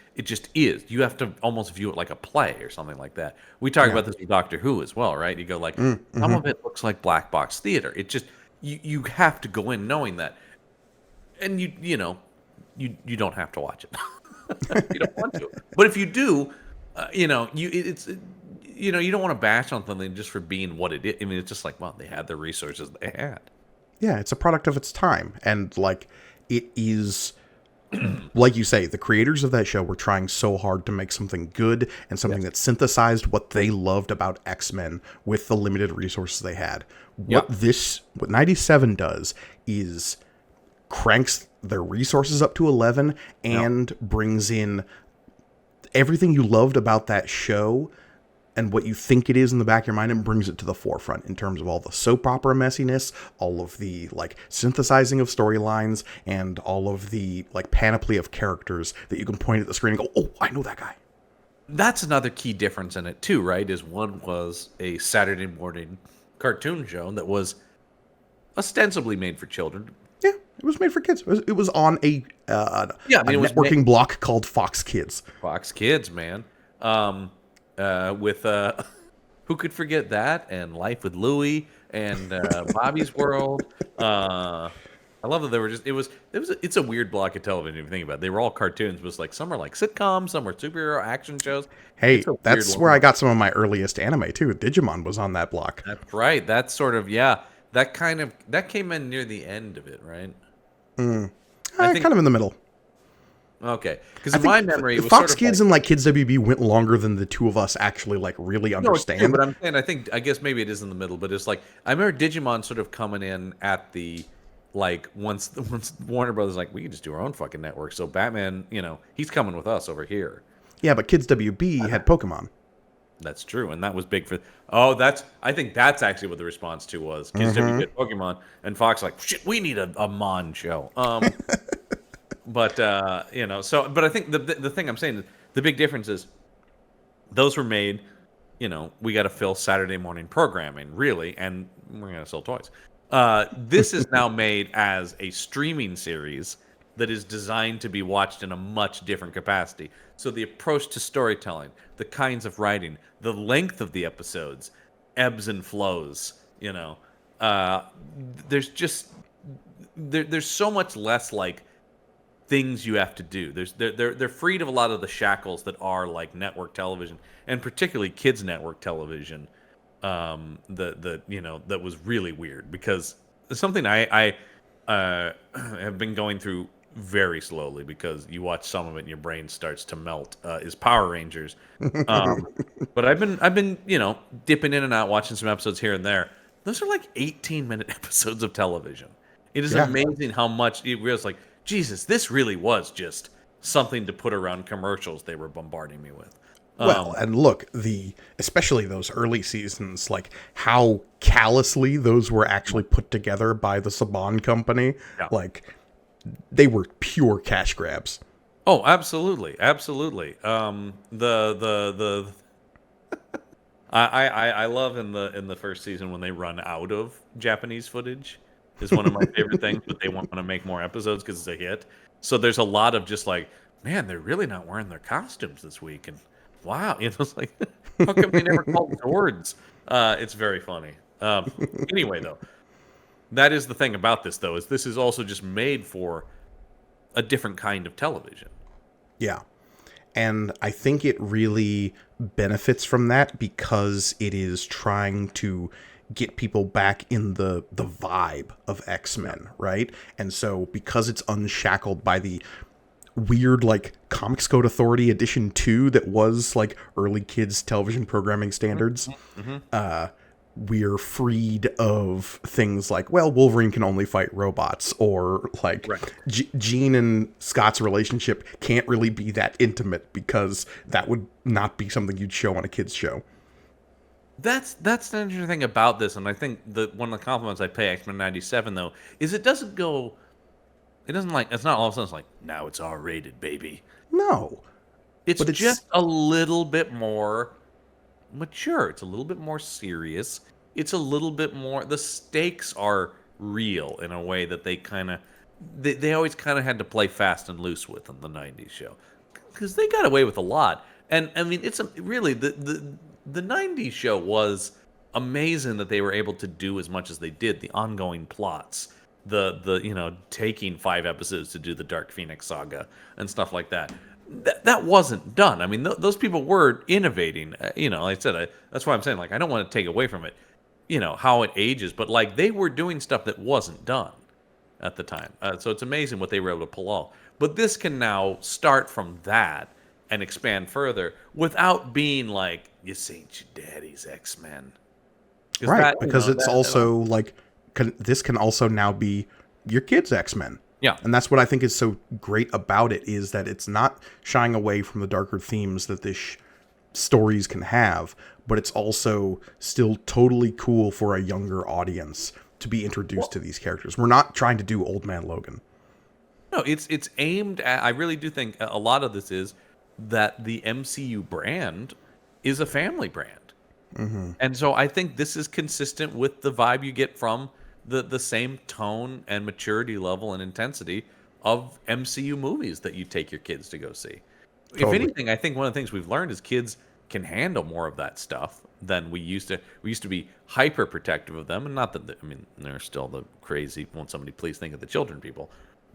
Speaker 2: is. You have to almost view it like a play or something like that. We talk
Speaker 1: Yeah.
Speaker 2: about this with Doctor Who as well, right? You go like, some of it looks like black box theater. It just you have to go in knowing that, and you don't have to watch it. You don't want to, but if you do, you don't want to bash on something just for being what it is. I mean, it's just like, well, they had the resources they had.
Speaker 1: Yeah, it's a product of its time. And like it is like you say, the creators of that show were trying so hard to make something good and something that synthesized what they loved about X-Men with the limited resources they had. What 97 does is cranks their resources up to 11 and brings in everything you loved about that show and what you think it is in the back of your mind and brings it to the forefront in terms of all the soap opera messiness, all of the like synthesizing of storylines, and all of the like panoply of characters that you can point at the screen and go, oh, I know that guy.
Speaker 2: That's another key difference in it too, right? Is one was a Saturday morning cartoon show that was ostensibly made for children.
Speaker 1: Yeah, it was made for kids. It was on a
Speaker 2: It was
Speaker 1: networking block called Fox Kids.
Speaker 2: Fox Kids, man. With who could forget that, and Life with Louie, and Bobby's World. I love that they were just it's a weird block of television if you think about it. They were all cartoons, but it's like some are like sitcoms, some were superhero action shows.
Speaker 1: Hey,
Speaker 2: It's a
Speaker 1: that's
Speaker 2: weird
Speaker 1: where I
Speaker 2: one.
Speaker 1: got some of my earliest anime too. Digimon was on that block.
Speaker 2: That's right. That's sort of that came in near the end of it, right? I think
Speaker 1: Kind of in the middle.
Speaker 2: okay, because
Speaker 1: I
Speaker 2: in my
Speaker 1: think
Speaker 2: memory, it was
Speaker 1: Fox
Speaker 2: sort of
Speaker 1: Kids
Speaker 2: like,
Speaker 1: and like Kids WB went longer than the two of us actually like really
Speaker 2: no, it's true,
Speaker 1: understand.
Speaker 2: but I'm saying I guess maybe it is in the middle, but it's like I remember Digimon sort of coming in at the like once Warner Brothers like we can just do our own fucking network. So Batman, he's coming with us over here.
Speaker 1: Yeah, but Kids WB had Pokemon.
Speaker 2: That's true, and that was big for. I think that's actually what the response to was. Kids W get Pokemon, and Fox like shit. We need a Mon show. But but I think the thing I'm saying is the big difference is those were made. We got to fill Saturday morning programming really, and we're gonna sell toys. This is now made as a streaming series that is designed to be watched in a much different capacity. So the approach to storytelling, the kinds of writing, the length of the episodes, ebbs and flows. There's just there's so much less like things you have to do. They're freed of a lot of the shackles that are like network television, and particularly kids network television. That was really weird because it's something I have been going through very slowly because you watch some of it and your brain starts to melt. Is Power Rangers, but I've been dipping in and out watching some episodes here and there. Those are like 18-minute episodes of television. It is amazing how much it was like. Jesus, this really was just something to put around commercials they were bombarding me with.
Speaker 1: Well, and look, especially those early seasons, like how callously those were actually put together by the Saban company.
Speaker 2: Yeah.
Speaker 1: Like they were pure cash grabs.
Speaker 2: Oh, absolutely, absolutely. The I love in the first season when they run out of Japanese footage is one of my favorite things, but they want to make more episodes because it's a hit. So there's a lot of just like, man, they're really not wearing their costumes this week, and wow, it's like How come they never called Zords? It's very funny. Anyway, though, that is the thing about this, though, is this is also just made for a different kind of television.
Speaker 1: Yeah. And I think it really benefits from that because it is trying to get people back in the vibe of X-Men, right? And so because it's unshackled by the weird like Comics Code Authority edition 2 that was like early kids television programming standards, we're freed of things like, well, Wolverine can only fight robots, or like
Speaker 2: Right.
Speaker 1: Jean and Scott's relationship can't really be that intimate because that would not be something you'd show on a kids show.
Speaker 2: That's the interesting thing about this, and I think one of the compliments I pay X-Men '97 though is it doesn't go. It doesn't like it's not all of a sudden it's like now it's R-rated, baby.
Speaker 1: No,
Speaker 2: It's
Speaker 1: but it's
Speaker 2: just a little bit more mature. It's a little bit more serious. It's a little bit more. The stakes are real in a way that they always kind of had to play fast and loose with in the '90s show because they got away with a lot. And I mean, really the '90s show was amazing that they were able to do as much as they did. The ongoing plots, the taking 5 episodes to do the Dark Phoenix saga and stuff like that. That wasn't done. I mean, those people were innovating. Like I said, that's why I'm saying, like, I don't want to take away from it, how it ages, but like they were doing stuff that wasn't done at the time. So it's amazing what they were able to pull off. But this can now start from that and expand further without being like, "This ain't your daddy's X-Men."
Speaker 1: right because it's also like this can also now be your kids' X-Men.
Speaker 2: Yeah.
Speaker 1: And that's what I think is so great about it, is that it's not shying away from the darker themes that this stories can have, but it's also still totally cool for a younger audience to be introduced to these characters. We're not trying to do Old Man Logan.
Speaker 2: No, it's aimed at. I really do think a lot of this is that the MCU brand is a family brand. And so I think this is consistent with the vibe you get from the same tone and maturity level and intensity of MCU movies that you take your kids to go see. If
Speaker 1: Totally.
Speaker 2: anything, I think one of the things we've learned is kids can handle more of that stuff than we used to. We used to be hyper protective of them, and not that I mean they're still the crazy. Won't somebody please think of the children people?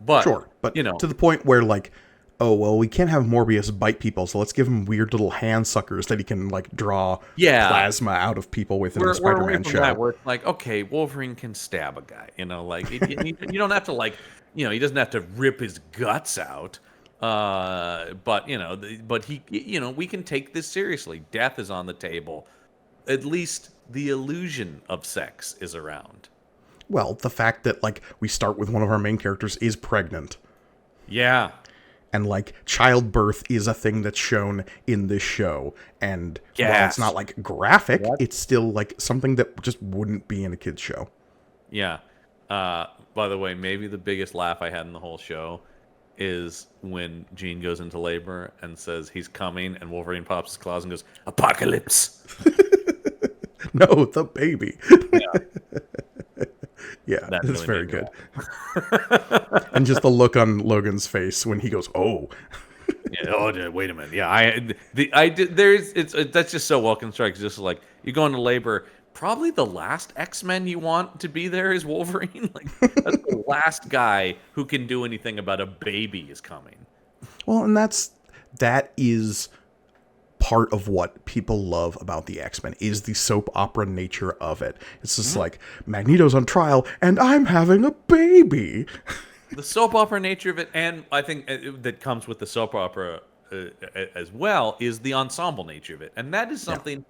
Speaker 2: But
Speaker 1: Sure, but to the point where like, oh well, we can't have Morbius bite people, so let's give him weird little hand suckers that he can like draw plasma out of people with in the
Speaker 2: we're away
Speaker 1: Spider-Man
Speaker 2: from
Speaker 1: show.
Speaker 2: that, where it's like, okay, Wolverine can stab a guy, like you don't have to like, he doesn't have to rip his guts out, but but he, we can take this seriously. Death is on the table. At least the illusion of sex is around.
Speaker 1: Well, the fact that like we start with one of our main characters is pregnant.
Speaker 2: Yeah.
Speaker 1: And like childbirth is a thing that's shown in this show, and while it's not like graphic, it's still like something that just wouldn't be in a kid's show.
Speaker 2: Yeah. By the way, maybe the biggest laugh I had in the whole show is when Jean goes into labor and says he's coming, and Wolverine pops his claws and goes, "Apocalypse."
Speaker 1: No, the baby.
Speaker 2: Yeah,
Speaker 1: yeah,
Speaker 2: that
Speaker 1: it's
Speaker 2: really
Speaker 1: very
Speaker 2: made me
Speaker 1: good. And just the look on Logan's face when he goes, "Oh."
Speaker 2: Yeah, oh, wait a minute. Yeah, that's just so well constructed. Just like you go into labor, probably the last X-Men you want to be there is Wolverine. Like that's the last guy who can do anything about a baby is coming.
Speaker 1: Well, and that is part of what people love about the X-Men, is the soap opera nature of it. It's just like, Magneto's on trial and I'm having a baby.
Speaker 2: The soap opera nature of it, and I think that comes with the soap opera as well, is the ensemble nature of it, and that is something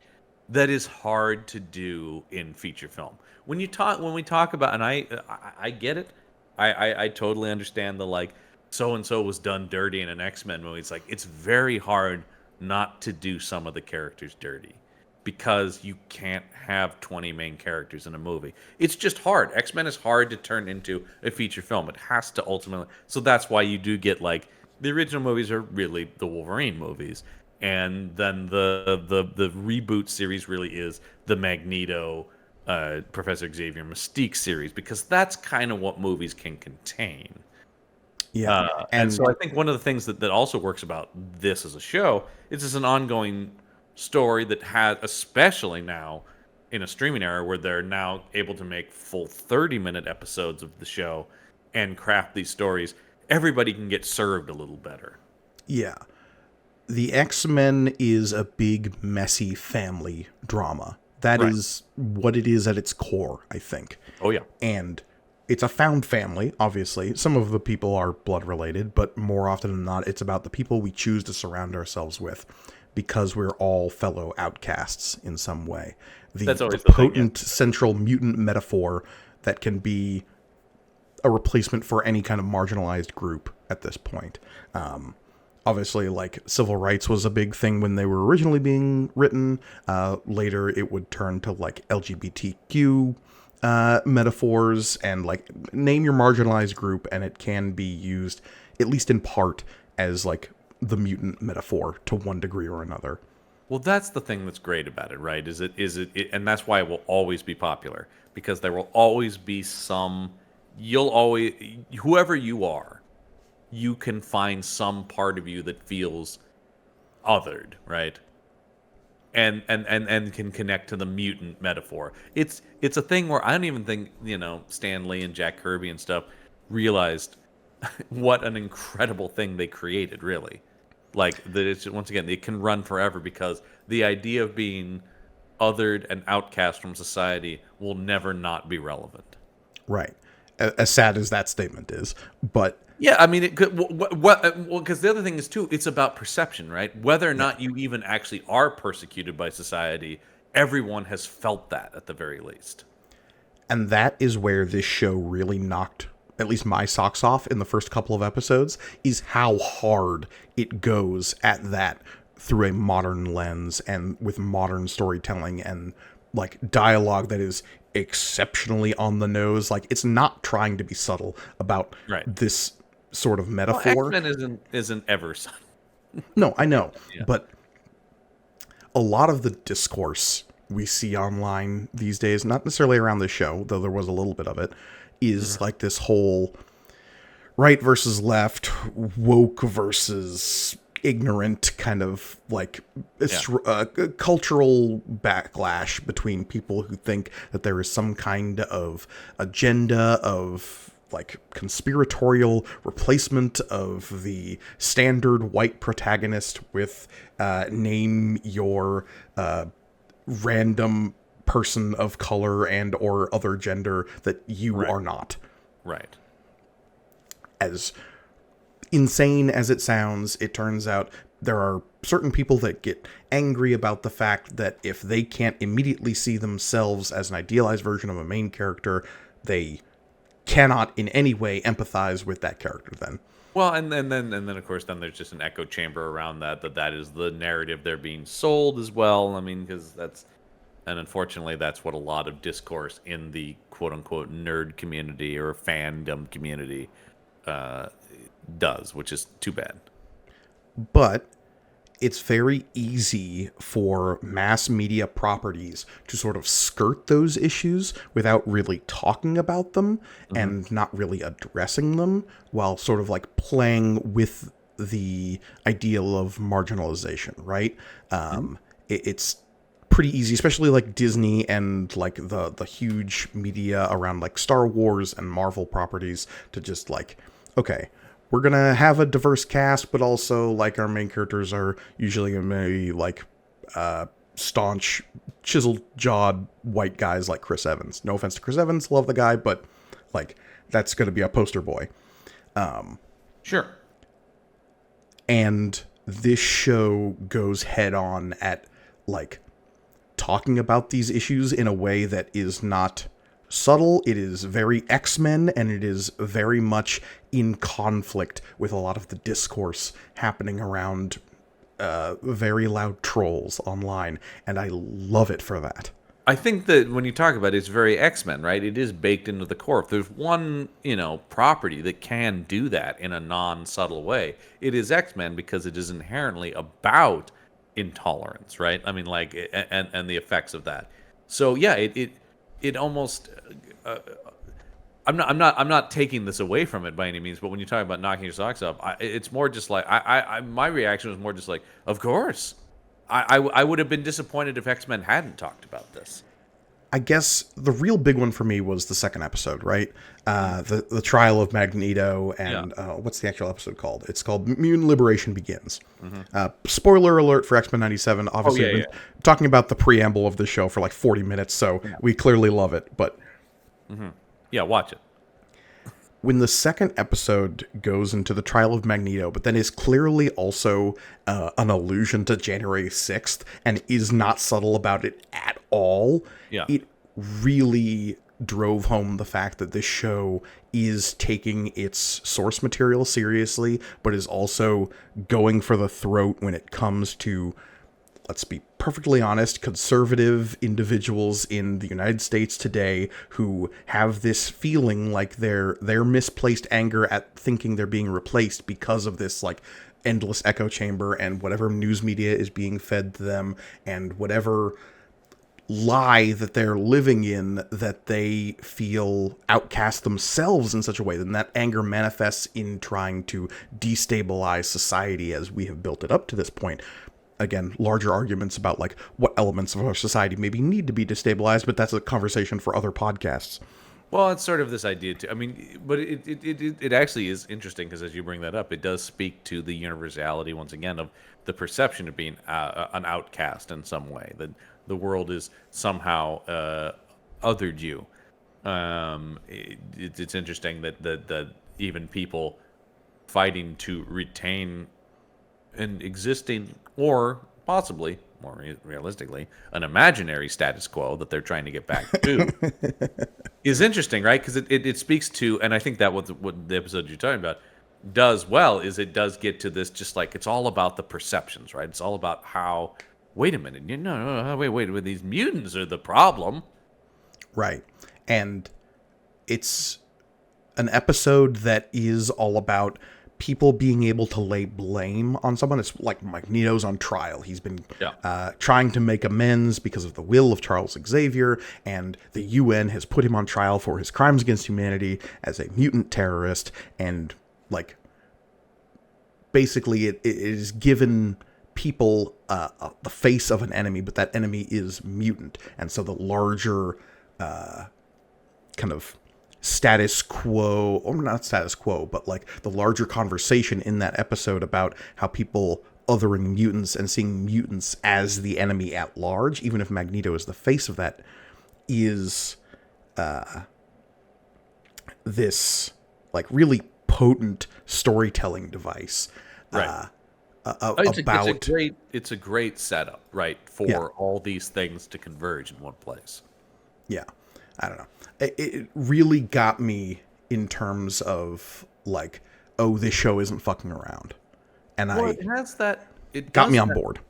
Speaker 2: that is hard to do in feature film. When we talk about, and I get it, I totally understand the like so and so was done dirty in an X-Men movie. It's like it's very hard not to do some of the characters dirty, because you can't have 20 main characters in a movie. It's just hard. X-Men is hard to turn into a feature film. It has to ultimately. So that's why you do get like the original movies are really the Wolverine movies, and then the reboot series really is the Magneto, Professor Xavier Mystique series, because that's kind of what movies can contain.
Speaker 1: Yeah,
Speaker 2: and so I think one of the things that also works about this as a show is it's an ongoing story that has, especially now in a streaming era where they're now able to make full 30-minute episodes of the show and craft these stories, everybody can get served a little better.
Speaker 1: Yeah. The X-Men is a big, messy family drama. That
Speaker 2: Right.
Speaker 1: is what it is at its core, I think.
Speaker 2: Oh, yeah.
Speaker 1: And it's a found family, obviously. Some of the people are blood related, but more often than not, it's about the people we choose to surround ourselves with because we're all fellow outcasts in some way.
Speaker 2: That's
Speaker 1: The
Speaker 2: always the thing, yeah.
Speaker 1: potent central mutant metaphor that can be a replacement for any kind of marginalized group at this point. Obviously, like, civil rights was a big thing when they were originally being written. Later, it would turn to, like, LGBTQ metaphors and, like, name your marginalized group, and it can be used, at least in part, as, like, the mutant metaphor to one degree or another.
Speaker 2: Well, that's the thing that's great about it, right? And that's why it will always be popular, because there will always be whoever you are, you can find some part of you that feels othered, right? And can connect to the mutant metaphor. It's a thing where I don't even think, Stan Lee and Jack Kirby and stuff realized what an incredible thing they created, really. Like, that it's, once again, it can run forever because the idea of being othered and outcast from society will never not be relevant.
Speaker 1: Right. As sad as that statement is. But
Speaker 2: Yeah, I mean, it could. Well, because the other thing is too, it's about perception, right? Whether or not you even actually are persecuted by society, everyone has felt that at the very least.
Speaker 1: And that is where this show really knocked at least my socks off in the first couple of episodes, is how hard it goes at that through a modern lens and with modern storytelling and, like, dialogue that is exceptionally on the nose. Like, it's not trying to be subtle about
Speaker 2: Right.
Speaker 1: this sort of
Speaker 2: Well,
Speaker 1: metaphor.
Speaker 2: X-Men isn't ever subtle.
Speaker 1: No, I know.
Speaker 2: Yeah.
Speaker 1: But a lot of the discourse we see online these days, not necessarily around this show, though there was a little bit of it, is like this whole right versus left, woke versus ignorant kind of, like, cultural backlash between people who think that there is some kind of agenda of, like, conspiratorial replacement of the standard white protagonist with name your random person of color and or other gender that you
Speaker 2: Right.
Speaker 1: are not.
Speaker 2: Right.
Speaker 1: As insane as it sounds, it turns out there are certain people that get angry about the fact that if they can't immediately see themselves as an idealized version of a main character, they cannot in any way empathize with that character then.
Speaker 2: Well, and then of course then there's just an echo chamber around that is the narrative they're being sold as well. I mean, because unfortunately that's what a lot of discourse in the quote unquote nerd community or fandom community does, which is too bad.
Speaker 1: But it's very easy for mass media properties to sort of skirt those issues without really talking about them and not really addressing them, while sort of like playing with the ideal of marginalization, right? It's pretty easy, especially like Disney and like the huge media around like Star Wars and Marvel properties, to just like, okay, we're gonna have a diverse cast, but also, like, our main characters are usually gonna be like staunch, chiseled-jawed white guys like Chris Evans. No offense to Chris Evans, love the guy, but like, that's gonna be a poster boy.
Speaker 2: Sure.
Speaker 1: And this show goes head on at, like, talking about these issues in a way that is not subtle. It is very X-Men, and it is very much in conflict with a lot of the discourse happening around very loud trolls online, and I love it for that.
Speaker 2: I think that when you talk about it, it's very X-Men, right? It is baked into the core. If there's one, property that can do that in a non-subtle way, it is X-Men, because it is inherently about intolerance, right? I mean, like, and the effects of that. So yeah, it almost. I'm not taking this away from it by any means, but when you talk about knocking your socks off, it's more just like my reaction was more just like, of course, I would have been disappointed if X-Men hadn't talked about this.
Speaker 1: I guess the real big one for me was the second episode, right? The trial of Magneto, and what's the actual episode called? It's called Mutant Liberation Begins. Spoiler alert for X-Men 97. Obviously, we've been talking about the preamble of the show for like 40 minutes, so we clearly love it. But
Speaker 2: yeah, watch it.
Speaker 1: When the second episode goes into the trial of Magneto, but then is clearly also an allusion to January 6th and is not subtle about it at all, it really drove home the fact that this show is taking its source material seriously, but is also going for the throat when it comes to, let's be perfectly honest, conservative individuals in the United States today who have this feeling like their misplaced anger at thinking they're being replaced because of this like endless echo chamber and whatever news media is being fed to them and whatever lie that they're living in, that they feel outcast themselves in such a way that anger manifests in trying to destabilize society as we have built it up to this point. Again, larger arguments about like what elements of our society maybe need to be destabilized, but that's a conversation for other podcasts.
Speaker 2: Well, it's sort of this idea too. I mean, but it actually is interesting because as you bring that up, it does speak to the universality once again of the perception of being an outcast in some way. That the world is somehow othered you. It's interesting that even people fighting to retain an existing or possibly, more realistically, an imaginary status quo that they're trying to get back to is interesting, right? Because it speaks to, and I think that what the episode you're talking about does well is it does get to this, just like it's all about the perceptions, right? It's all about how, wait a minute, wait, these mutants are the problem.
Speaker 1: Right. And it's an episode that is all about people being able to lay blame on someone. It's like Magneto's on trial. He's been trying to make amends because of the will of Charles Xavier, and the UN has put him on trial for his crimes against humanity as a mutant terrorist, and like basically it is given people the face of an enemy, but that enemy is mutant, and so the larger kind of status quo, or not status quo, but like the larger conversation in that episode about how people othering mutants and seeing mutants as the enemy at large, even if Magneto is the face of that, is this like really potent storytelling device.
Speaker 2: Right. It's a great setup, right, for all these things to converge in one place.
Speaker 1: Yeah. I don't know. It really got me in terms of like, oh, this show isn't fucking around, and
Speaker 2: it has that. It
Speaker 1: got me on board.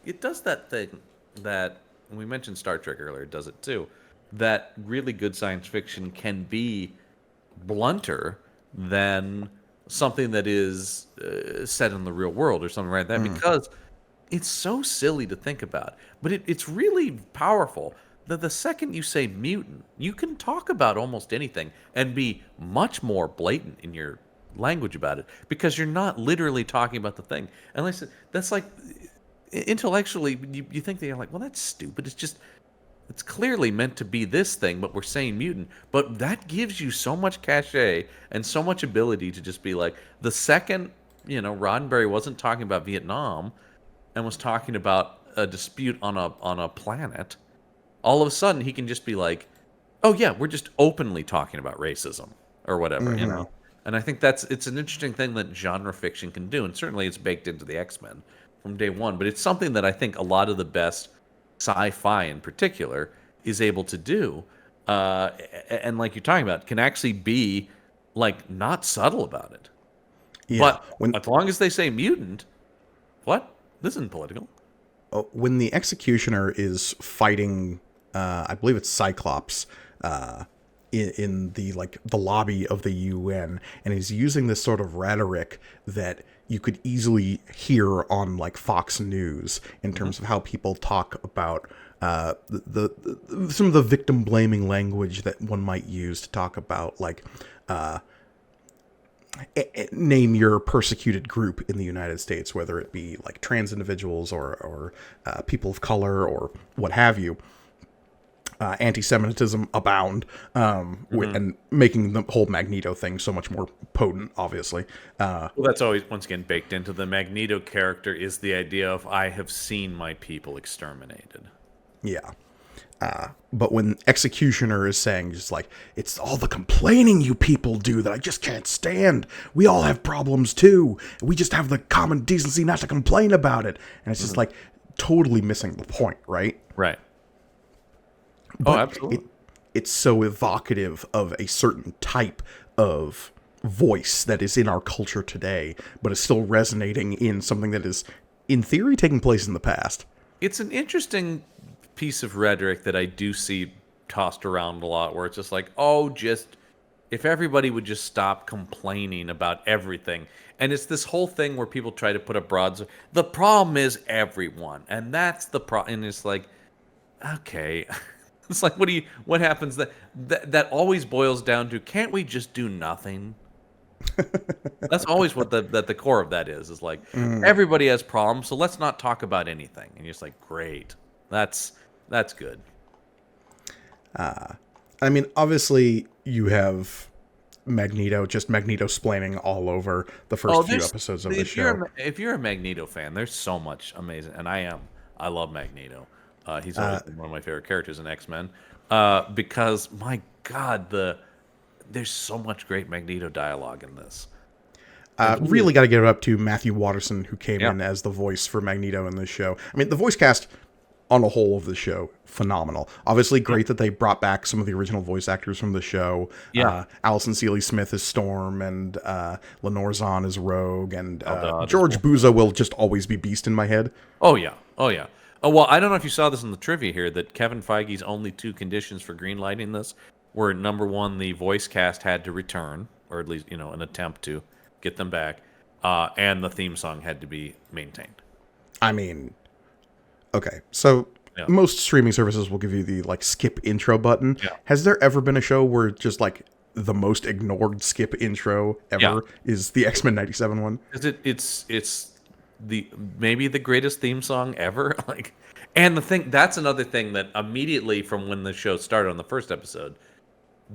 Speaker 2: It does that thing that, and we mentioned Star Trek earlier. It does it too. That really good science fiction can be blunter than something that is set in the real world or something like that, because it's so silly to think about, but it's really powerful. The second you say mutant, you can talk about almost anything and be much more blatant in your language about it, because you're not literally talking about the thing. And like I said, that's like, intellectually, you think that you're like, well, that's stupid. It's clearly meant to be this thing, but we're saying mutant. But that gives you so much cachet and so much ability to just be like, the second, Roddenberry wasn't talking about Vietnam and was talking about a dispute on a planet, all of a sudden he can just be like, oh yeah, we're just openly talking about racism or whatever, And I think it's an interesting thing that genre fiction can do, and certainly it's baked into the X-Men from day one. But it's something that I think a lot of the best sci-fi, in particular, is able to do, and like you're talking about, can actually be like not subtle about it. Yeah, but as long as they say mutant, what? This isn't political.
Speaker 1: When the Executioner is fighting, I believe it's Cyclops, in the lobby of the UN, and he's using this sort of rhetoric that you could easily hear on like Fox News in terms of how people talk about some of the victim blaming language that one might use to talk about like name your persecuted group in the United States, whether it be like trans individuals or people of color or what have you. Anti-Semitism abound, and making the whole Magneto thing so much more potent, obviously.
Speaker 2: Well, that's always, once again, baked into the Magneto character is the idea of, I have seen my people exterminated.
Speaker 1: Yeah. But when Executioner is saying just like, it's all the complaining you people do that I just can't stand. We all have problems too. We just have the common decency not to complain about it. And it's just like totally missing the point, right?
Speaker 2: Right.
Speaker 1: But
Speaker 2: absolutely.
Speaker 1: It's so evocative of a certain type of voice that is in our culture today, but is still resonating in something that is, in theory, taking place in the past.
Speaker 2: It's an interesting piece of rhetoric that I do see tossed around a lot, where it's just like, oh, just if everybody would just stop complaining about everything. And it's this whole thing where people try to put the problem is everyone, and that's the problem. And it's like, okay. It's like, what happens that always boils down to, can't we just do nothing? That's always what the core of that is like, everybody has problems, so let's not talk about anything. And you're just like, great. That's good.
Speaker 1: I mean, obviously, you have Magneto-splaining all over the first few episodes of the show.
Speaker 2: If you're a Magneto fan, there's so much amazing, and I am. I love Magneto. He's always been one of my favorite characters in X-Men, because my God, there's so much great Magneto dialogue in this.
Speaker 1: Really got to give it up to Matthew Watterson, who came in as the voice for Magneto in this show. I mean, the voice cast on the whole of the show, phenomenal. Obviously, great that they brought back some of the original voice actors from the show. Alison Sealy-Smith is Storm, and Lenore Zahn is Rogue, and George Buza will just always be Beast in my head.
Speaker 2: Oh, yeah. Oh, well, I don't know if you saw this in the trivia here, that Kevin Feige's only 2 conditions for greenlighting this were, number one, the voice cast had to return, or at least, an attempt to get them back, and the theme song had to be maintained.
Speaker 1: I mean, okay, so most streaming services will give you the like skip intro button. Has there ever been a show where just like the most ignored skip intro ever is the X-Men 97 one?
Speaker 2: It's maybe the greatest theme song ever. Like, and that's another thing that immediately from when the show started on the first episode,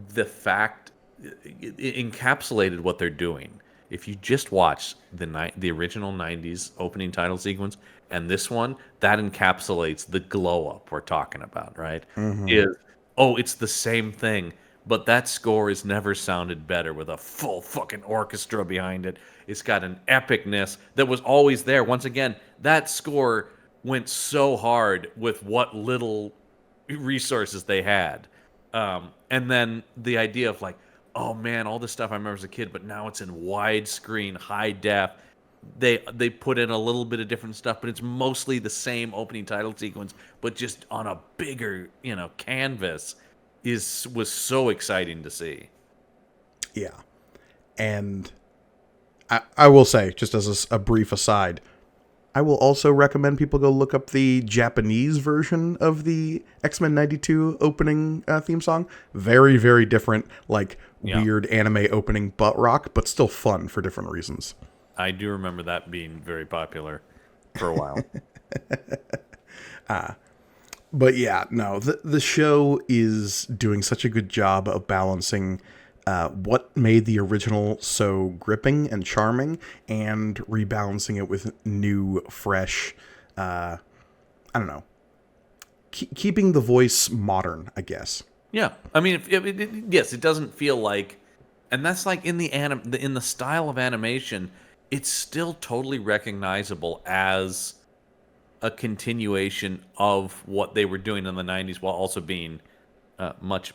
Speaker 2: the fact it encapsulated what they're doing. If you just watch the original 90s opening title sequence and this one, that encapsulates the glow up we're talking about, right? It's the same thing, but that score has never sounded better with a full fucking orchestra behind it. It's got an epicness that was always there. Once again, that score went so hard with what little resources they had. And then the idea of like, oh man, all this stuff I remember as a kid, but now it's in widescreen, high def. They put in a little bit of different stuff, but it's mostly the same opening title sequence, but just on a bigger, canvas. Was so exciting to see.
Speaker 1: Yeah, and I will say, just as a brief aside, I will also recommend people go look up the Japanese version of the X-Men 92 opening theme song. Very, very different, like weird anime opening butt rock, but still fun for different reasons.
Speaker 2: I do remember that being very popular for a while.
Speaker 1: But yeah, no, the show is doing such a good job of balancing what made the original so gripping and charming, and rebalancing it with new, fresh, I don't know, keeping the voice modern, I guess.
Speaker 2: Yeah, I mean, yes, it doesn't feel like, and that's like in the style of animation, it's still totally recognizable as a continuation of what they were doing in the 90s, while also being much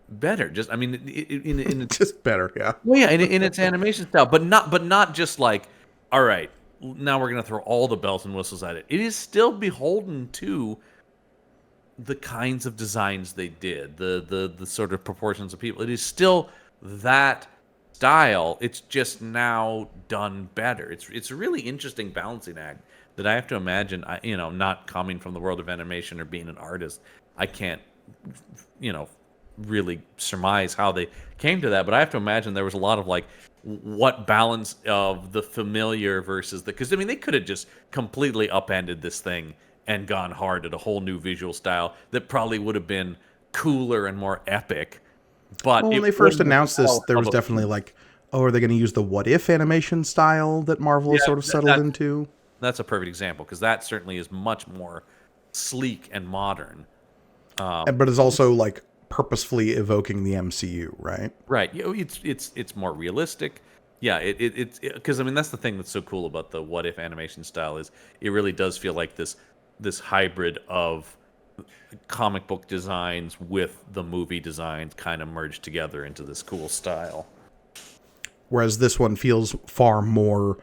Speaker 2: better. Just, I mean, in
Speaker 1: just better, yeah.
Speaker 2: Well, yeah, in its animation style, but not just like, all right, now we're gonna throw all the bells and whistles at it. It is still beholden to the kinds of designs they did, the sort of proportions of people. It is still that style. It's just now done better. It's a really interesting balancing act that I have to imagine. Not coming from the world of animation or being an artist, I can't, really surmise how they came to that. But I have to imagine there was a lot of like what balance of the familiar versus the, because I mean they could have just completely upended this thing and gone hard at a whole new visual style that probably would have been cooler and more epic, but
Speaker 1: Well, when
Speaker 2: it
Speaker 1: they first
Speaker 2: wouldn't
Speaker 1: announced this,
Speaker 2: have
Speaker 1: there
Speaker 2: of
Speaker 1: was
Speaker 2: a
Speaker 1: definitely
Speaker 2: piece.
Speaker 1: like, oh, are they going to use the what if animation style that Marvel has
Speaker 2: Yeah,
Speaker 1: sort of settled into?
Speaker 2: that's a perfect example because that certainly is much more sleek and modern.
Speaker 1: But it's also like purposefully evoking the MCU, right?
Speaker 2: Right. It's more realistic. Yeah, it's because I mean that's the thing that's so cool about the what if animation style is it really does feel like this hybrid of comic book designs with the movie designs kind of merged together into this cool style.
Speaker 1: Whereas this one feels far more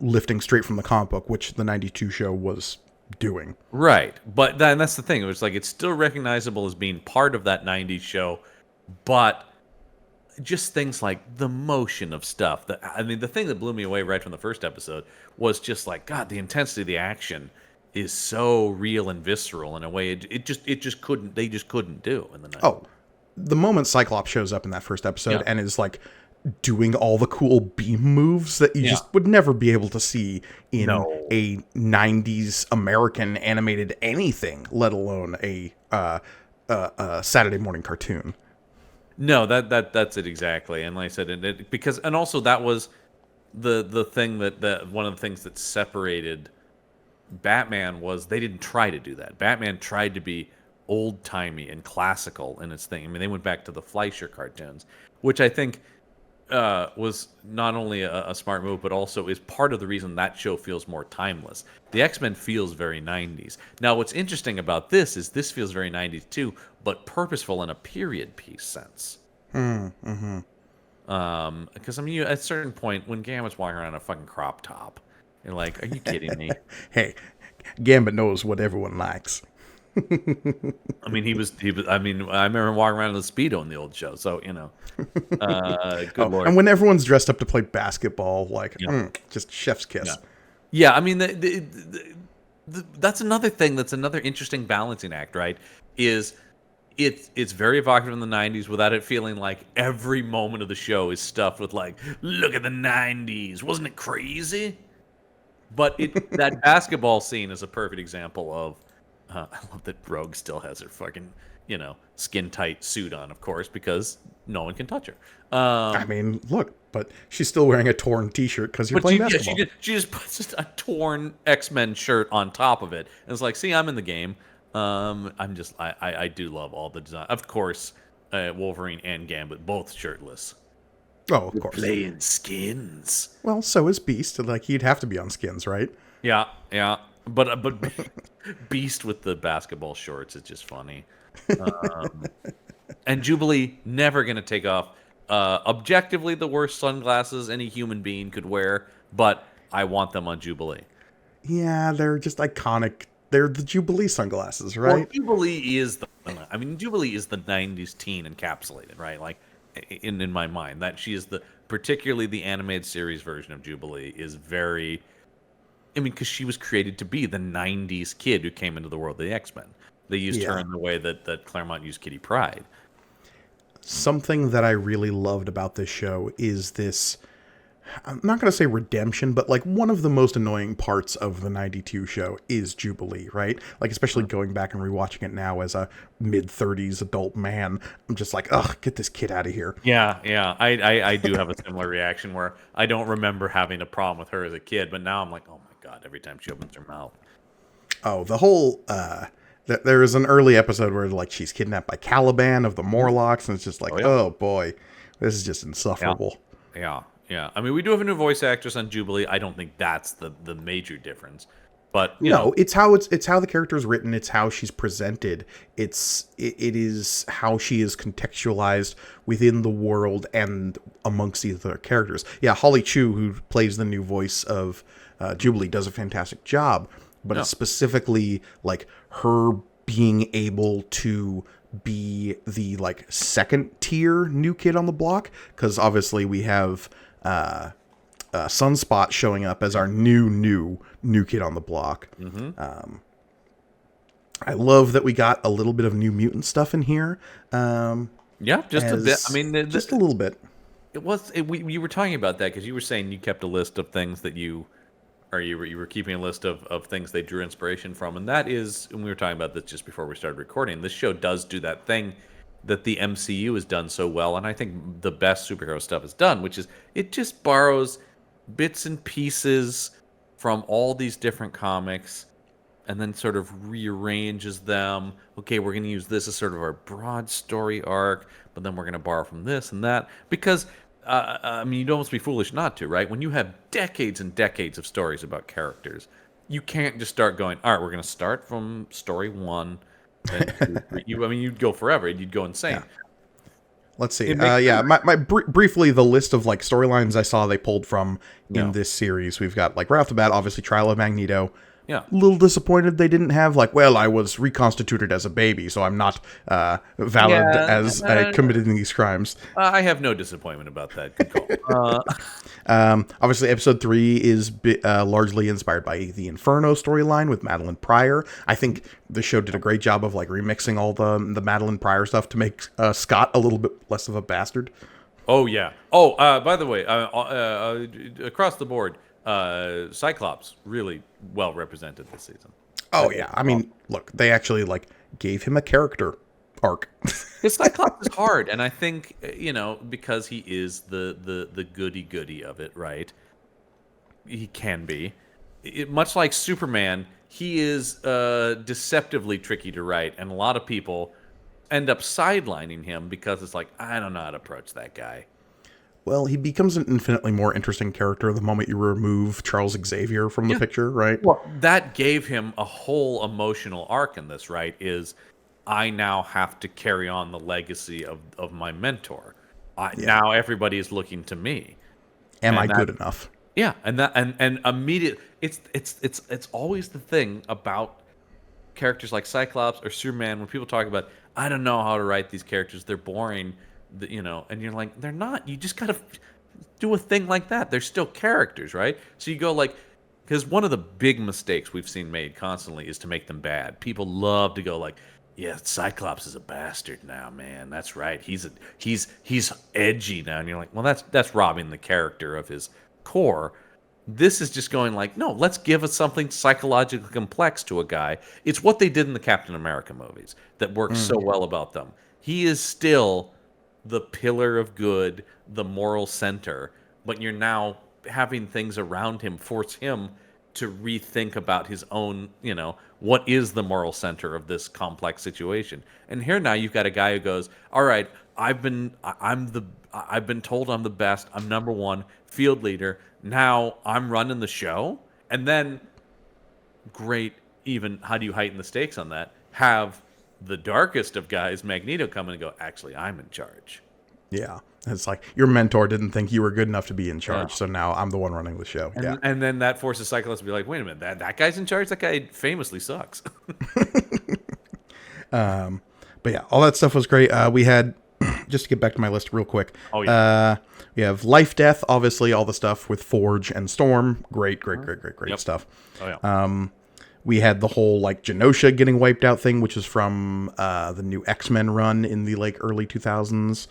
Speaker 1: lifting straight from the comic book, which the 92 show was doing.
Speaker 2: Right. But then that's the thing. It was like it's still recognizable as being part of that 90s show, but just things like the motion of stuff. That I mean, the thing that blew me away right from the first episode was just like, God, the intensity of the action is so real and visceral in a way it just couldn't they just couldn't do in the 90s.
Speaker 1: Oh, the moment Cyclops shows up in that first episode
Speaker 2: Yeah.
Speaker 1: and is like doing all the cool beam moves that you
Speaker 2: Yeah.
Speaker 1: just would never be able to see in
Speaker 2: No.
Speaker 1: a 90s American animated anything, let alone a Saturday morning cartoon.
Speaker 2: No, that's it exactly. And like I said, because and also that was the thing that one of the things that separated Batman was they didn't try to do that. Batman tried to be old timey and classical in its thing. I mean, they went back to the Fleischer cartoons, which I think was not only a smart move, but also is part of the reason that show feels more timeless. The X-Men feels very 90s. Now, what's interesting about this is this feels very 90s too, but purposeful in a period piece sense.
Speaker 1: Mm-hmm.
Speaker 2: Because I mean, at a certain point, when Gambit's walking around in a fucking crop top, you're like, "Are you kidding me?"
Speaker 1: Hey, Gambit knows what everyone likes.
Speaker 2: I mean, he was. I mean, I remember him walking around in the Speedo in the old show. So good
Speaker 1: Oh,
Speaker 2: lord.
Speaker 1: and when everyone's dressed up to play basketball, like,
Speaker 2: Yeah.
Speaker 1: just chef's kiss.
Speaker 2: Yeah. Yeah, I mean, that's another thing. That's another interesting balancing act, right? Is it's very evocative in the '90s without it feeling like every moment of the show is stuffed with like, look at the '90s, wasn't it crazy? But that basketball scene is a perfect example of. I love that Rogue still has her fucking skin tight suit on, of course, because no one can touch her.
Speaker 1: I mean, look, but she's still wearing a torn T-shirt because you're
Speaker 2: But
Speaker 1: playing basketball.
Speaker 2: she just puts a torn X-Men shirt on top of it, and it's like, see, I'm in the game. I do love all the design. Of course, Wolverine and Gambit both shirtless.
Speaker 1: Oh, of course.
Speaker 2: Playing skins.
Speaker 1: Well, so is Beast. Like, he'd have to be on skins, right?
Speaker 2: Yeah, yeah. But Beast with the basketball shorts is just funny. And Jubilee never gonna take off. Objectively, the worst sunglasses any human being could wear, but I want them on Jubilee.
Speaker 1: Yeah, they're just iconic. They're the Jubilee sunglasses,
Speaker 2: Well,
Speaker 1: right?
Speaker 2: Jubilee is Jubilee is the '90s teen encapsulated, right? Like in my mind, that she is particularly the animated series version of Jubilee is very. I mean, because she was created to be the '90s kid who came into the world of the X-Men. They used her
Speaker 1: Yeah.
Speaker 2: in the way that Claremont used Kitty Pryde.
Speaker 1: Something that I really loved about this show is this, I'm not going to say redemption, but like one of the most annoying parts of the 92 show is Jubilee, right? Like, especially going back and rewatching it now as a mid-30s adult man, I'm just like, ugh, get this kid out of here.
Speaker 2: Yeah, yeah. I do have a similar reaction where I don't remember having a problem with her as a kid, but now I'm like, oh my god, every time she opens her mouth.
Speaker 1: Oh, the whole, there is an early episode where like she's kidnapped by Caliban of the Morlocks, and it's just like,
Speaker 2: Oh, yeah.
Speaker 1: oh boy, this is just insufferable.
Speaker 2: Yeah, yeah. I mean, we do have a new voice actress on Jubilee. I don't think that's the major difference. But you know,
Speaker 1: it's how the character is written. It's how she's presented. It is how she is contextualized within the world and amongst the other characters. Yeah, Holly Chu, who plays the new voice of Jubilee, does a fantastic job. But it's specifically like her being able to be the like second tier new kid on the block, because obviously we have Sunspot showing up as our new kid on the block. I love that we got a little bit of New Mutant stuff in here.
Speaker 2: yeah, just a bit. I mean,
Speaker 1: just a little bit.
Speaker 2: You were talking about that because you were saying you kept a list of things that you were keeping a list of things they drew inspiration from, and that is, and we were talking about this just before we started recording. This show does do that thing that the MCU has done so well, and I think the best superhero stuff is done, which is it just borrows bits and pieces from all these different comics and then sort of rearranges them. Okay, we're going to use this as sort of our broad story arc, but then we're going to borrow from this and that. Because, I mean, you'd almost be foolish not to, right? When you have decades and decades of stories about characters, you can't just start going, all right, we're going to start from story one. Then two, three. I mean, you'd go forever. You'd go insane.
Speaker 1: Yeah. Let's see. Briefly, the list of like storylines I saw they pulled from in this series. We've got like right off the bat, obviously Trial of Magneto.
Speaker 2: Yeah.
Speaker 1: A little disappointed they didn't have like, well, I was reconstituted as a baby, so I'm not valid as I committed these crimes.
Speaker 2: I have no disappointment about that. Good call.
Speaker 1: Obviously, episode 3 is largely inspired by the Inferno storyline with Madeline Pryor. I think the show did a great job of like remixing all the Madeline Pryor stuff to make Scott a little bit less of a bastard.
Speaker 2: Oh yeah. Oh, by the way, across the board, Cyclops really well represented this season.
Speaker 1: Oh yeah. I mean, look, they actually like gave him a character arc.
Speaker 2: His Cyclops is hard, and I think because he is the goody of it, right? He can be, much like Superman. He is deceptively tricky to write, and a lot of people end up sidelining him because it's like, I don't know how to approach that guy.
Speaker 1: Well, he becomes an infinitely more interesting character the moment you remove Charles Xavier from the picture, right?
Speaker 2: Well, that gave him a whole emotional arc in this, right? I now have to carry on the legacy of my mentor. Now everybody is looking to me.
Speaker 1: Am I good enough?
Speaker 2: Yeah, and immediate. It's always the thing about characters like Cyclops or Superman when people talk about, I don't know how to write these characters. They're boring, and you're like, they're not. You just gotta do a thing like that. They're still characters, right? So you go like, because one of the big mistakes we've seen made constantly is to make them bad. People love to go like, yeah, Cyclops is a bastard now, man. That's right. He's edgy now, and you're like, well, that's robbing the character of his core. This is just going like, no, let's give us something psychologically complex to a guy. It's what they did in the Captain America movies that works so well about them. He is still the pillar of good, the moral center, but you're now having things around him force him to rethink about his own, what is the moral center of this complex situation. And here now you've got a guy who goes, all right, I've been told I'm the best. I'm number one field leader. Now I'm running the show. And then great, even how do you heighten the stakes on that? Have the darkest of guys, Magneto, come in and go, actually, I'm in charge.
Speaker 1: Yeah. It's like your mentor didn't think you were good enough to be in charge, so now I'm the one running the show.
Speaker 2: And then that forces Cyclops to be like, wait a minute, that guy's in charge? That guy famously sucks.
Speaker 1: But yeah, all that stuff was great. We had, just to get back to my list real quick.
Speaker 2: Oh, yeah.
Speaker 1: We have Life, Death, obviously, all the stuff with Forge and Storm. Great stuff.
Speaker 2: Oh, yeah.
Speaker 1: We had the whole like Genosha getting wiped out thing, which is from the new X-Men run in the like early 2000s.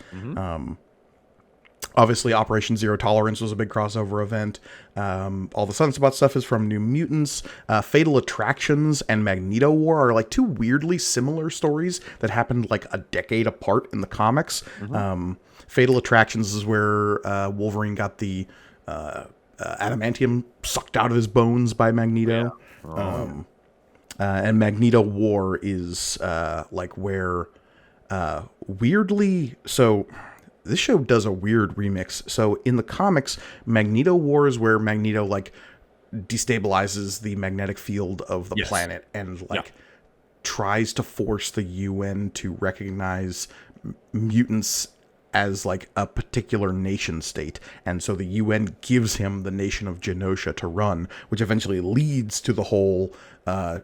Speaker 1: Obviously, Operation Zero Tolerance was a big crossover event. All the Sunspot stuff is from New Mutants. Fatal Attractions and Magneto War are like two weirdly similar stories that happened like a decade apart in the comics. Fatal Attractions is where Wolverine got the adamantium sucked out of his bones by Magneto. And Magneto War is like where weirdly, so this show does a weird remix. So in the comics, Magneto War is where Magneto like destabilizes the magnetic field of the planet and like tries to force the UN to recognize mutants as like a particular nation state. And so the UN gives him the nation of Genosha to run, which eventually leads to the whole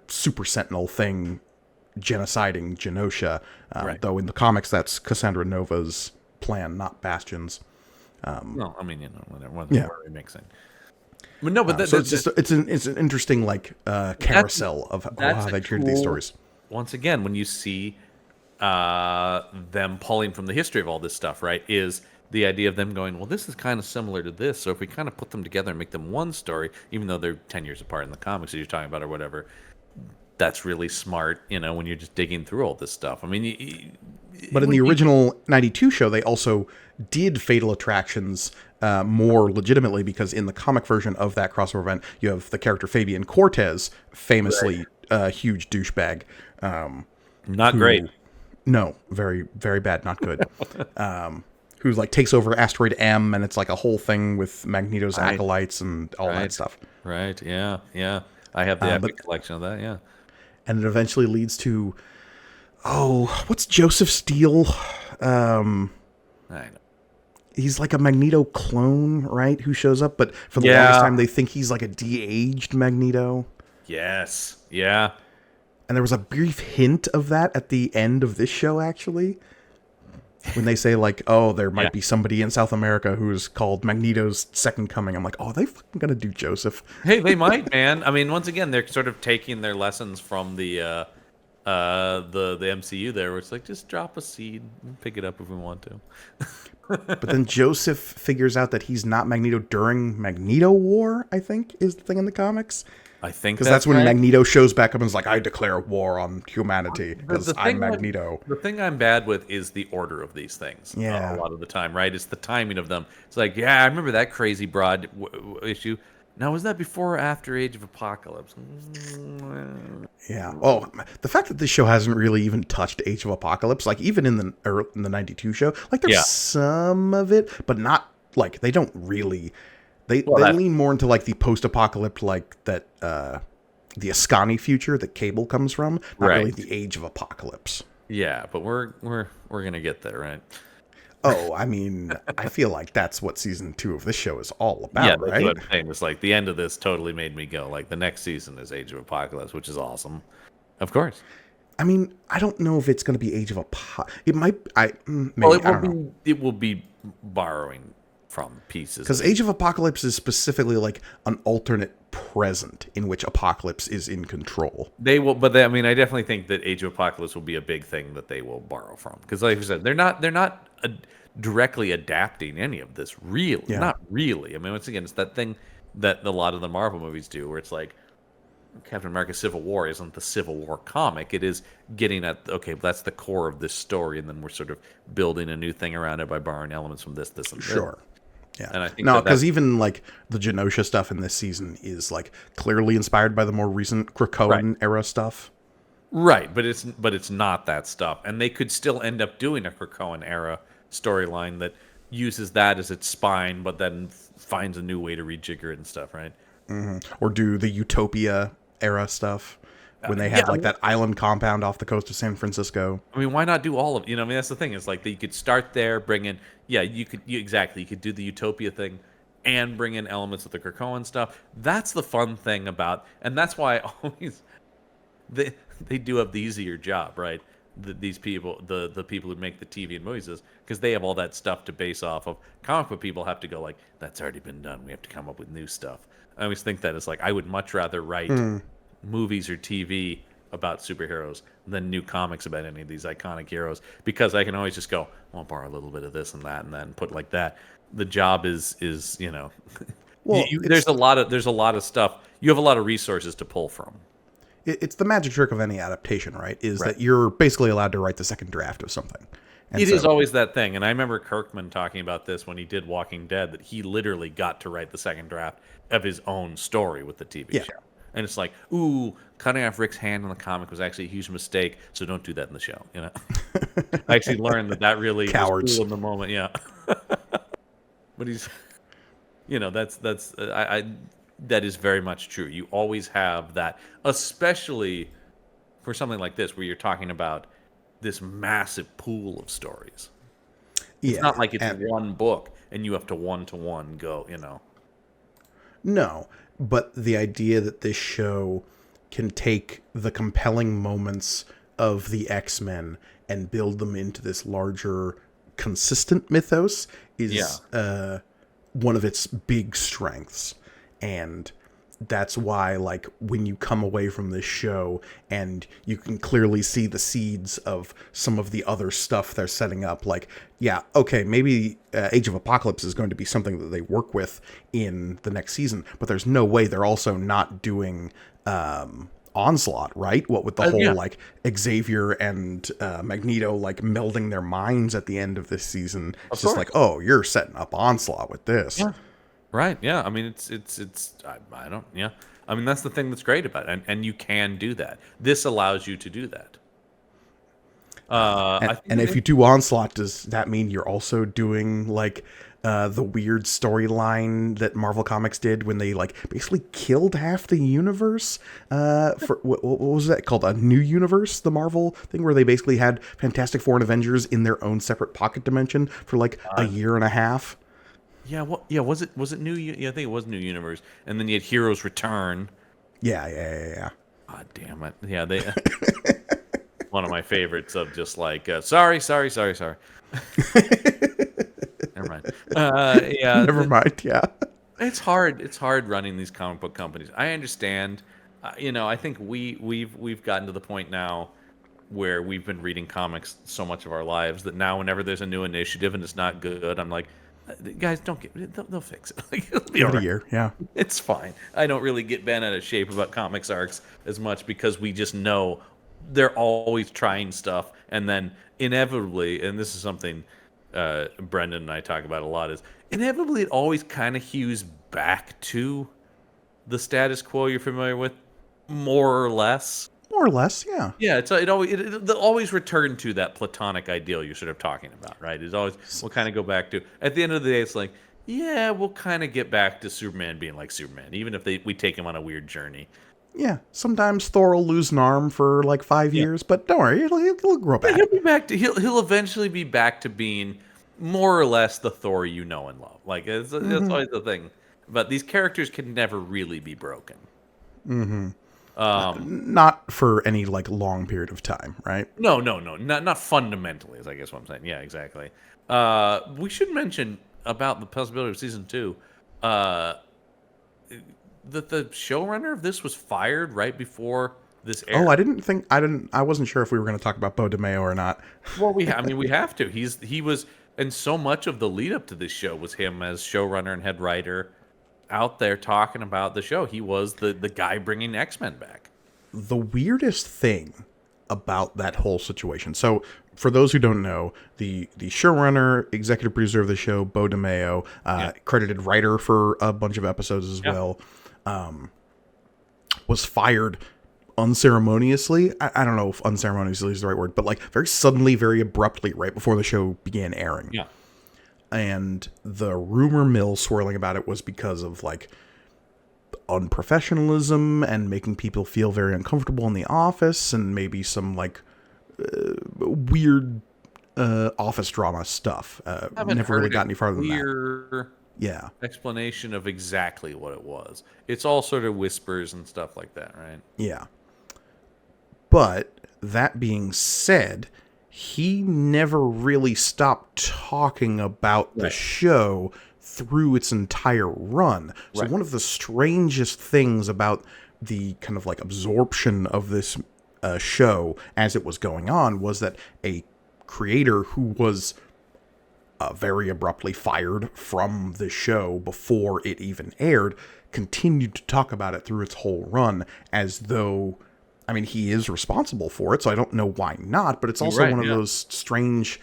Speaker 1: Super Sentinel thing genociding Genosha. Though in the comics, that's Cassandra Nova's plan, not Bastion's.
Speaker 2: Well, I mean, whatever we're remixing. But no, but
Speaker 1: so it's an interesting like carousel of how they treated these stories.
Speaker 2: Once again, when you see them pulling from the history of all this stuff, right, is the idea of them going, well, this is kind of similar to this, so if we kind of put them together and make them one story, even though they're 10 years apart in the comics that you're talking about or whatever, that's really smart, when you're just digging through all this stuff. I mean,
Speaker 1: but in the original 92 show, they also did Fatal Attractions more legitimately, because in the comic version of that crossover event, you have the character Fabian Cortez, famously huge douchebag.
Speaker 2: Not great.
Speaker 1: No, very, very bad, not good. Who like takes over Asteroid M, and it's like a whole thing with Magneto's acolytes and all that stuff.
Speaker 2: Right, yeah. I have the epic collection of that, yeah.
Speaker 1: And it eventually leads to, what's Joseph Steele?
Speaker 2: I know.
Speaker 1: He's like a Magneto clone, right? Who shows up, but for the longest time they think he's like a de-aged Magneto.
Speaker 2: Yes, yeah.
Speaker 1: And there was a brief hint of that at the end of this show, actually, when they say like, there might be somebody in South America who's called Magneto's Second Coming. I'm like, they fucking gonna do Joseph?
Speaker 2: Hey, they might, man. I mean, once again, they're sort of taking their lessons from the MCU there, where it's like, just drop a seed and pick it up if we want to.
Speaker 1: But then Joseph figures out that he's not Magneto during Magneto War, I think, is the thing in the comics.
Speaker 2: I think
Speaker 1: because that's when Magneto shows back up and is like, I declare war on humanity because I'm Magneto.
Speaker 2: The thing I'm bad with is the order of these things.
Speaker 1: Yeah.
Speaker 2: A lot of the time, right? It's the timing of them. It's like, I remember that crazy broad issue. Now, was that before or after Age of Apocalypse?
Speaker 1: Yeah. Oh, the fact that this show hasn't really even touched Age of Apocalypse, like even in the 92 show, like there's some of it, but not like they don't really. They lean more into like the post-apocalypse, like that the Ascani future that Cable comes from, not really the Age of Apocalypse.
Speaker 2: Yeah, but we're gonna get there, right?
Speaker 1: Oh, I mean, I feel like that's what season 2 of this show is all about,
Speaker 2: yeah,
Speaker 1: right?
Speaker 2: That's what I'm saying. It's like the end of this totally made me go, like, the next season is Age of Apocalypse, which is awesome. Of course.
Speaker 1: I mean, I don't know if it's going to be Age of Apocalypse. It might. Maybe,
Speaker 2: it will be borrowing from pieces.
Speaker 1: Because Age of Apocalypse is specifically like an alternate present in which Apocalypse is in control.
Speaker 2: They will, but I mean, I definitely think that Age of Apocalypse will be a big thing that they will borrow from. Because, like I said, they're not directly adapting any of this. Really, not really. I mean, once again, it's that thing that a lot of the Marvel movies do, where it's like Captain America: Civil War isn't the Civil War comic. It is getting at that's the core of this story, and then we're sort of building a new thing around it by borrowing elements from this, and this.
Speaker 1: Sure. Yeah.
Speaker 2: And I think
Speaker 1: because even like the Genosha stuff in this season is like clearly inspired by the more recent Krakoan era stuff.
Speaker 2: Right, but it's not that stuff, and they could still end up doing a Krakoan era storyline that uses that as its spine, but then finds a new way to rejigger it and stuff, right?
Speaker 1: Mm-hmm. Or do the Utopia era stuff when they had like that island compound off the coast of San Francisco.
Speaker 2: I mean, why not do all of it? I mean, that's the thing. It's like you could start there, bring in, you could do the Utopia thing and bring in elements of the Krakoan stuff. That's the fun thing about, and that's why I always they do have the easier job, right? These people, the people who make the TV and movies, because they have all that stuff to base off of. Comic book people have to go like, that's already been done. We have to come up with new stuff. I always think that it's like, I would much rather write movies or TV about superheroes than new comics about any of these iconic heroes, because I can always just go, I'll borrow a little bit of this and that and then put like that. The job is well, there's a lot of stuff. You have a lot of resources to pull from.
Speaker 1: It's the magic trick of any adaptation, right? That you're basically allowed to write the second draft of something.
Speaker 2: And it is always that thing. And I remember Kirkman talking about this when he did Walking Dead, that he literally got to write the second draft of his own story with the TV show. And it's like, ooh, cutting off Rick's hand in the comic was actually a huge mistake, so don't do that in the show. I actually learned that really was cool in the moment. Yeah, but he's, that is very much true. You always have that, especially for something like this, where you're talking about this massive pool of stories. It's not like it's one book and you have to one-to-one go.
Speaker 1: No. But the idea that this show can take the compelling moments of the X-Men and build them into this larger, consistent mythos is one of its big strengths. And that's why, like, when you come away from this show and you can clearly see the seeds of some of the other stuff they're setting up, like, yeah, okay, maybe Age of Apocalypse is going to be something that they work with in the next season, but there's no way they're also not doing Onslaught, right? What with the whole
Speaker 2: Yeah,
Speaker 1: like Xavier and Magneto like melding their minds at the end of this season.
Speaker 2: of
Speaker 1: It's just
Speaker 2: course.
Speaker 1: like, oh, you're setting up Onslaught with this.
Speaker 2: Yeah. Right. Yeah. I mean, it's. I don't. Yeah. I mean, that's the thing that's great about it, and you can do that. This allows you to do that.
Speaker 1: And
Speaker 2: I think
Speaker 1: and
Speaker 2: the
Speaker 1: if you do Onslaught, does that mean you're also doing like the weird storyline that Marvel Comics did when they like basically killed half the universe? For what was that called? A new universe, the Marvel thing, where they basically had Fantastic Four and Avengers in their own separate pocket dimension for like a year and a half.
Speaker 2: yeah. What? Yeah. Was it new? Yeah, I think it was New Universe, and then you had Heroes Return.
Speaker 1: Yeah.
Speaker 2: God damn it. Yeah. They. One of my favorites of just like sorry. Never mind. Yeah.
Speaker 1: Never mind. Yeah.
Speaker 2: It's hard. It's hard running these comic book companies. I understand. I think we've gotten to the point now where we've been reading comics so much of our lives that now whenever there's a new initiative and it's not good, I'm like, guys, don't get. They'll fix it. Like, it'll be
Speaker 1: Give
Speaker 2: all
Speaker 1: it a
Speaker 2: right.
Speaker 1: year. Yeah.
Speaker 2: It's fine. I don't really get bent out of shape about comics arcs as much because we just know they're always trying stuff, and then inevitably, and this is something Brendan and I talk about a lot, is inevitably it always kind of hews back to the status quo you're familiar with, more or less.
Speaker 1: More or less. Yeah.
Speaker 2: Yeah, they'll always return to that platonic ideal you're sort of talking about, right? It's always we'll kind of go back to. At the end of the day, it's like, yeah, we'll kind of get back to Superman being like Superman, even if we take him on a weird journey.
Speaker 1: Yeah, sometimes Thor will lose an arm for like 5 years, but don't worry, he'll grow
Speaker 2: But
Speaker 1: back.
Speaker 2: he'll be back to he'll eventually be back to being more or less the Thor you know and love. Like that's always the thing. But these characters can never really be broken.
Speaker 1: Not for any like long period of time, right?
Speaker 2: No, not fundamentally. Is I guess what I'm saying. Yeah, exactly. We should mention about the possibility of season 2. That the showrunner of this was fired right before this aired.
Speaker 1: Oh, I wasn't sure if we were going to talk about Bo DeMeo or not.
Speaker 2: Well, I mean, we have to. He was, and so much of the lead up to this show was him as showrunner and head writer out there talking about the show. He was the guy bringing X-Men back.
Speaker 1: The weirdest thing about that whole situation. So, for those who don't know, the showrunner, executive producer of the show, Bo DeMeo, credited writer for a bunch of episodes as well, was fired unceremoniously. I don't know if unceremoniously is the right word, but like very suddenly, very abruptly, right before the show began airing.
Speaker 2: Yeah.
Speaker 1: And the rumor mill swirling about it was because of like unprofessionalism and making people feel very uncomfortable in the office, and maybe some like weird office drama stuff. Never really got any farther than that. Yeah.
Speaker 2: Explanation of exactly what it was. It's all sort of whispers and stuff like that, right?
Speaker 1: Yeah. But that being said, he never really stopped talking about the show through its entire run. So one of the strangest things about the kind of like absorption of this show as it was going on was that a creator who was very abruptly fired from the show before it even aired continued to talk about it through its whole run, as though, I mean, he is responsible for it, so I don't know why not, but it's also one of those strange,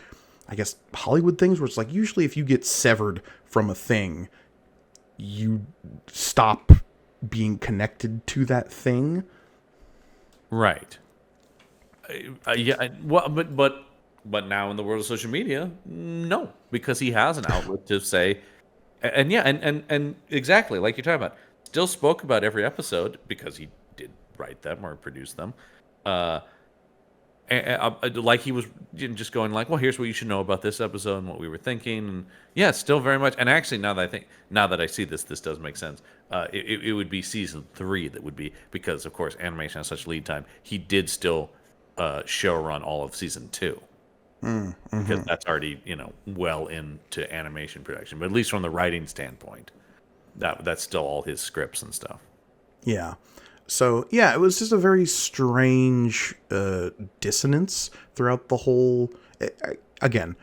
Speaker 1: I guess, Hollywood things where it's like, usually if you get severed from a thing, you stop being connected to that thing.
Speaker 2: Right. But now in the world of social media, no, because he has an outlet to say, and exactly like you're talking about, still spoke about every episode because he did write them or produce them, like he was just going like, well, here's what you should know about this episode and what we were thinking, and yeah, still very much. And actually, now that I see this does make sense. It would be season 3 that would be, because of course animation has such lead time. He did still show run all of season 2. Because that's already well into animation production, but at least from the writing standpoint, that's still all his scripts and stuff.
Speaker 1: Yeah. So yeah, it was just a very strange dissonance throughout the whole. Again,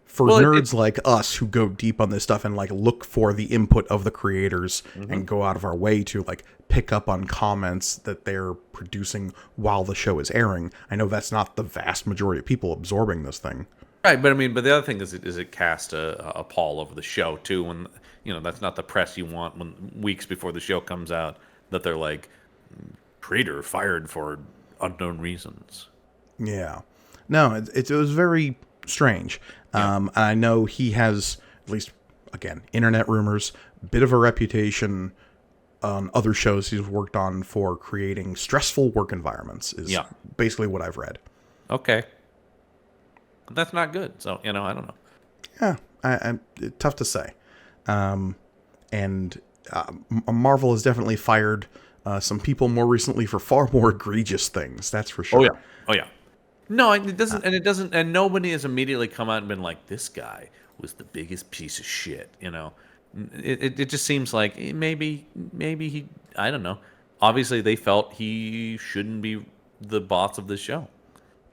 Speaker 1: for
Speaker 2: Well,
Speaker 1: nerds like us who go deep on this stuff and like look for the input of the creators
Speaker 2: mhm.
Speaker 1: and go out of our way to like pick up on comments that they're producing while the show is airing. I know that's not the vast majority of people absorbing this thing.
Speaker 2: Right, but I mean, but the other thing is it cast a pall over the show too. When that's not the press you want when weeks before the show comes out that they're like creator fired for unknown reasons.
Speaker 1: Yeah. No, it was very strange.
Speaker 2: Yeah.
Speaker 1: And I know he has, at least, again, internet rumors, bit of a reputation on other shows he's worked on for creating stressful work environments, is
Speaker 2: Yeah.
Speaker 1: basically what I've read.
Speaker 2: Okay. But that's not good. So I don't know.
Speaker 1: Yeah, tough to say. And Marvel has definitely fired some people more recently for far more egregious things, that's for
Speaker 2: Oh
Speaker 1: sure.
Speaker 2: yeah. Oh yeah. No, and nobody has immediately come out and been like, this guy was the biggest piece of shit. It just seems like maybe he, I don't know. Obviously, they felt he shouldn't be the boss of the show,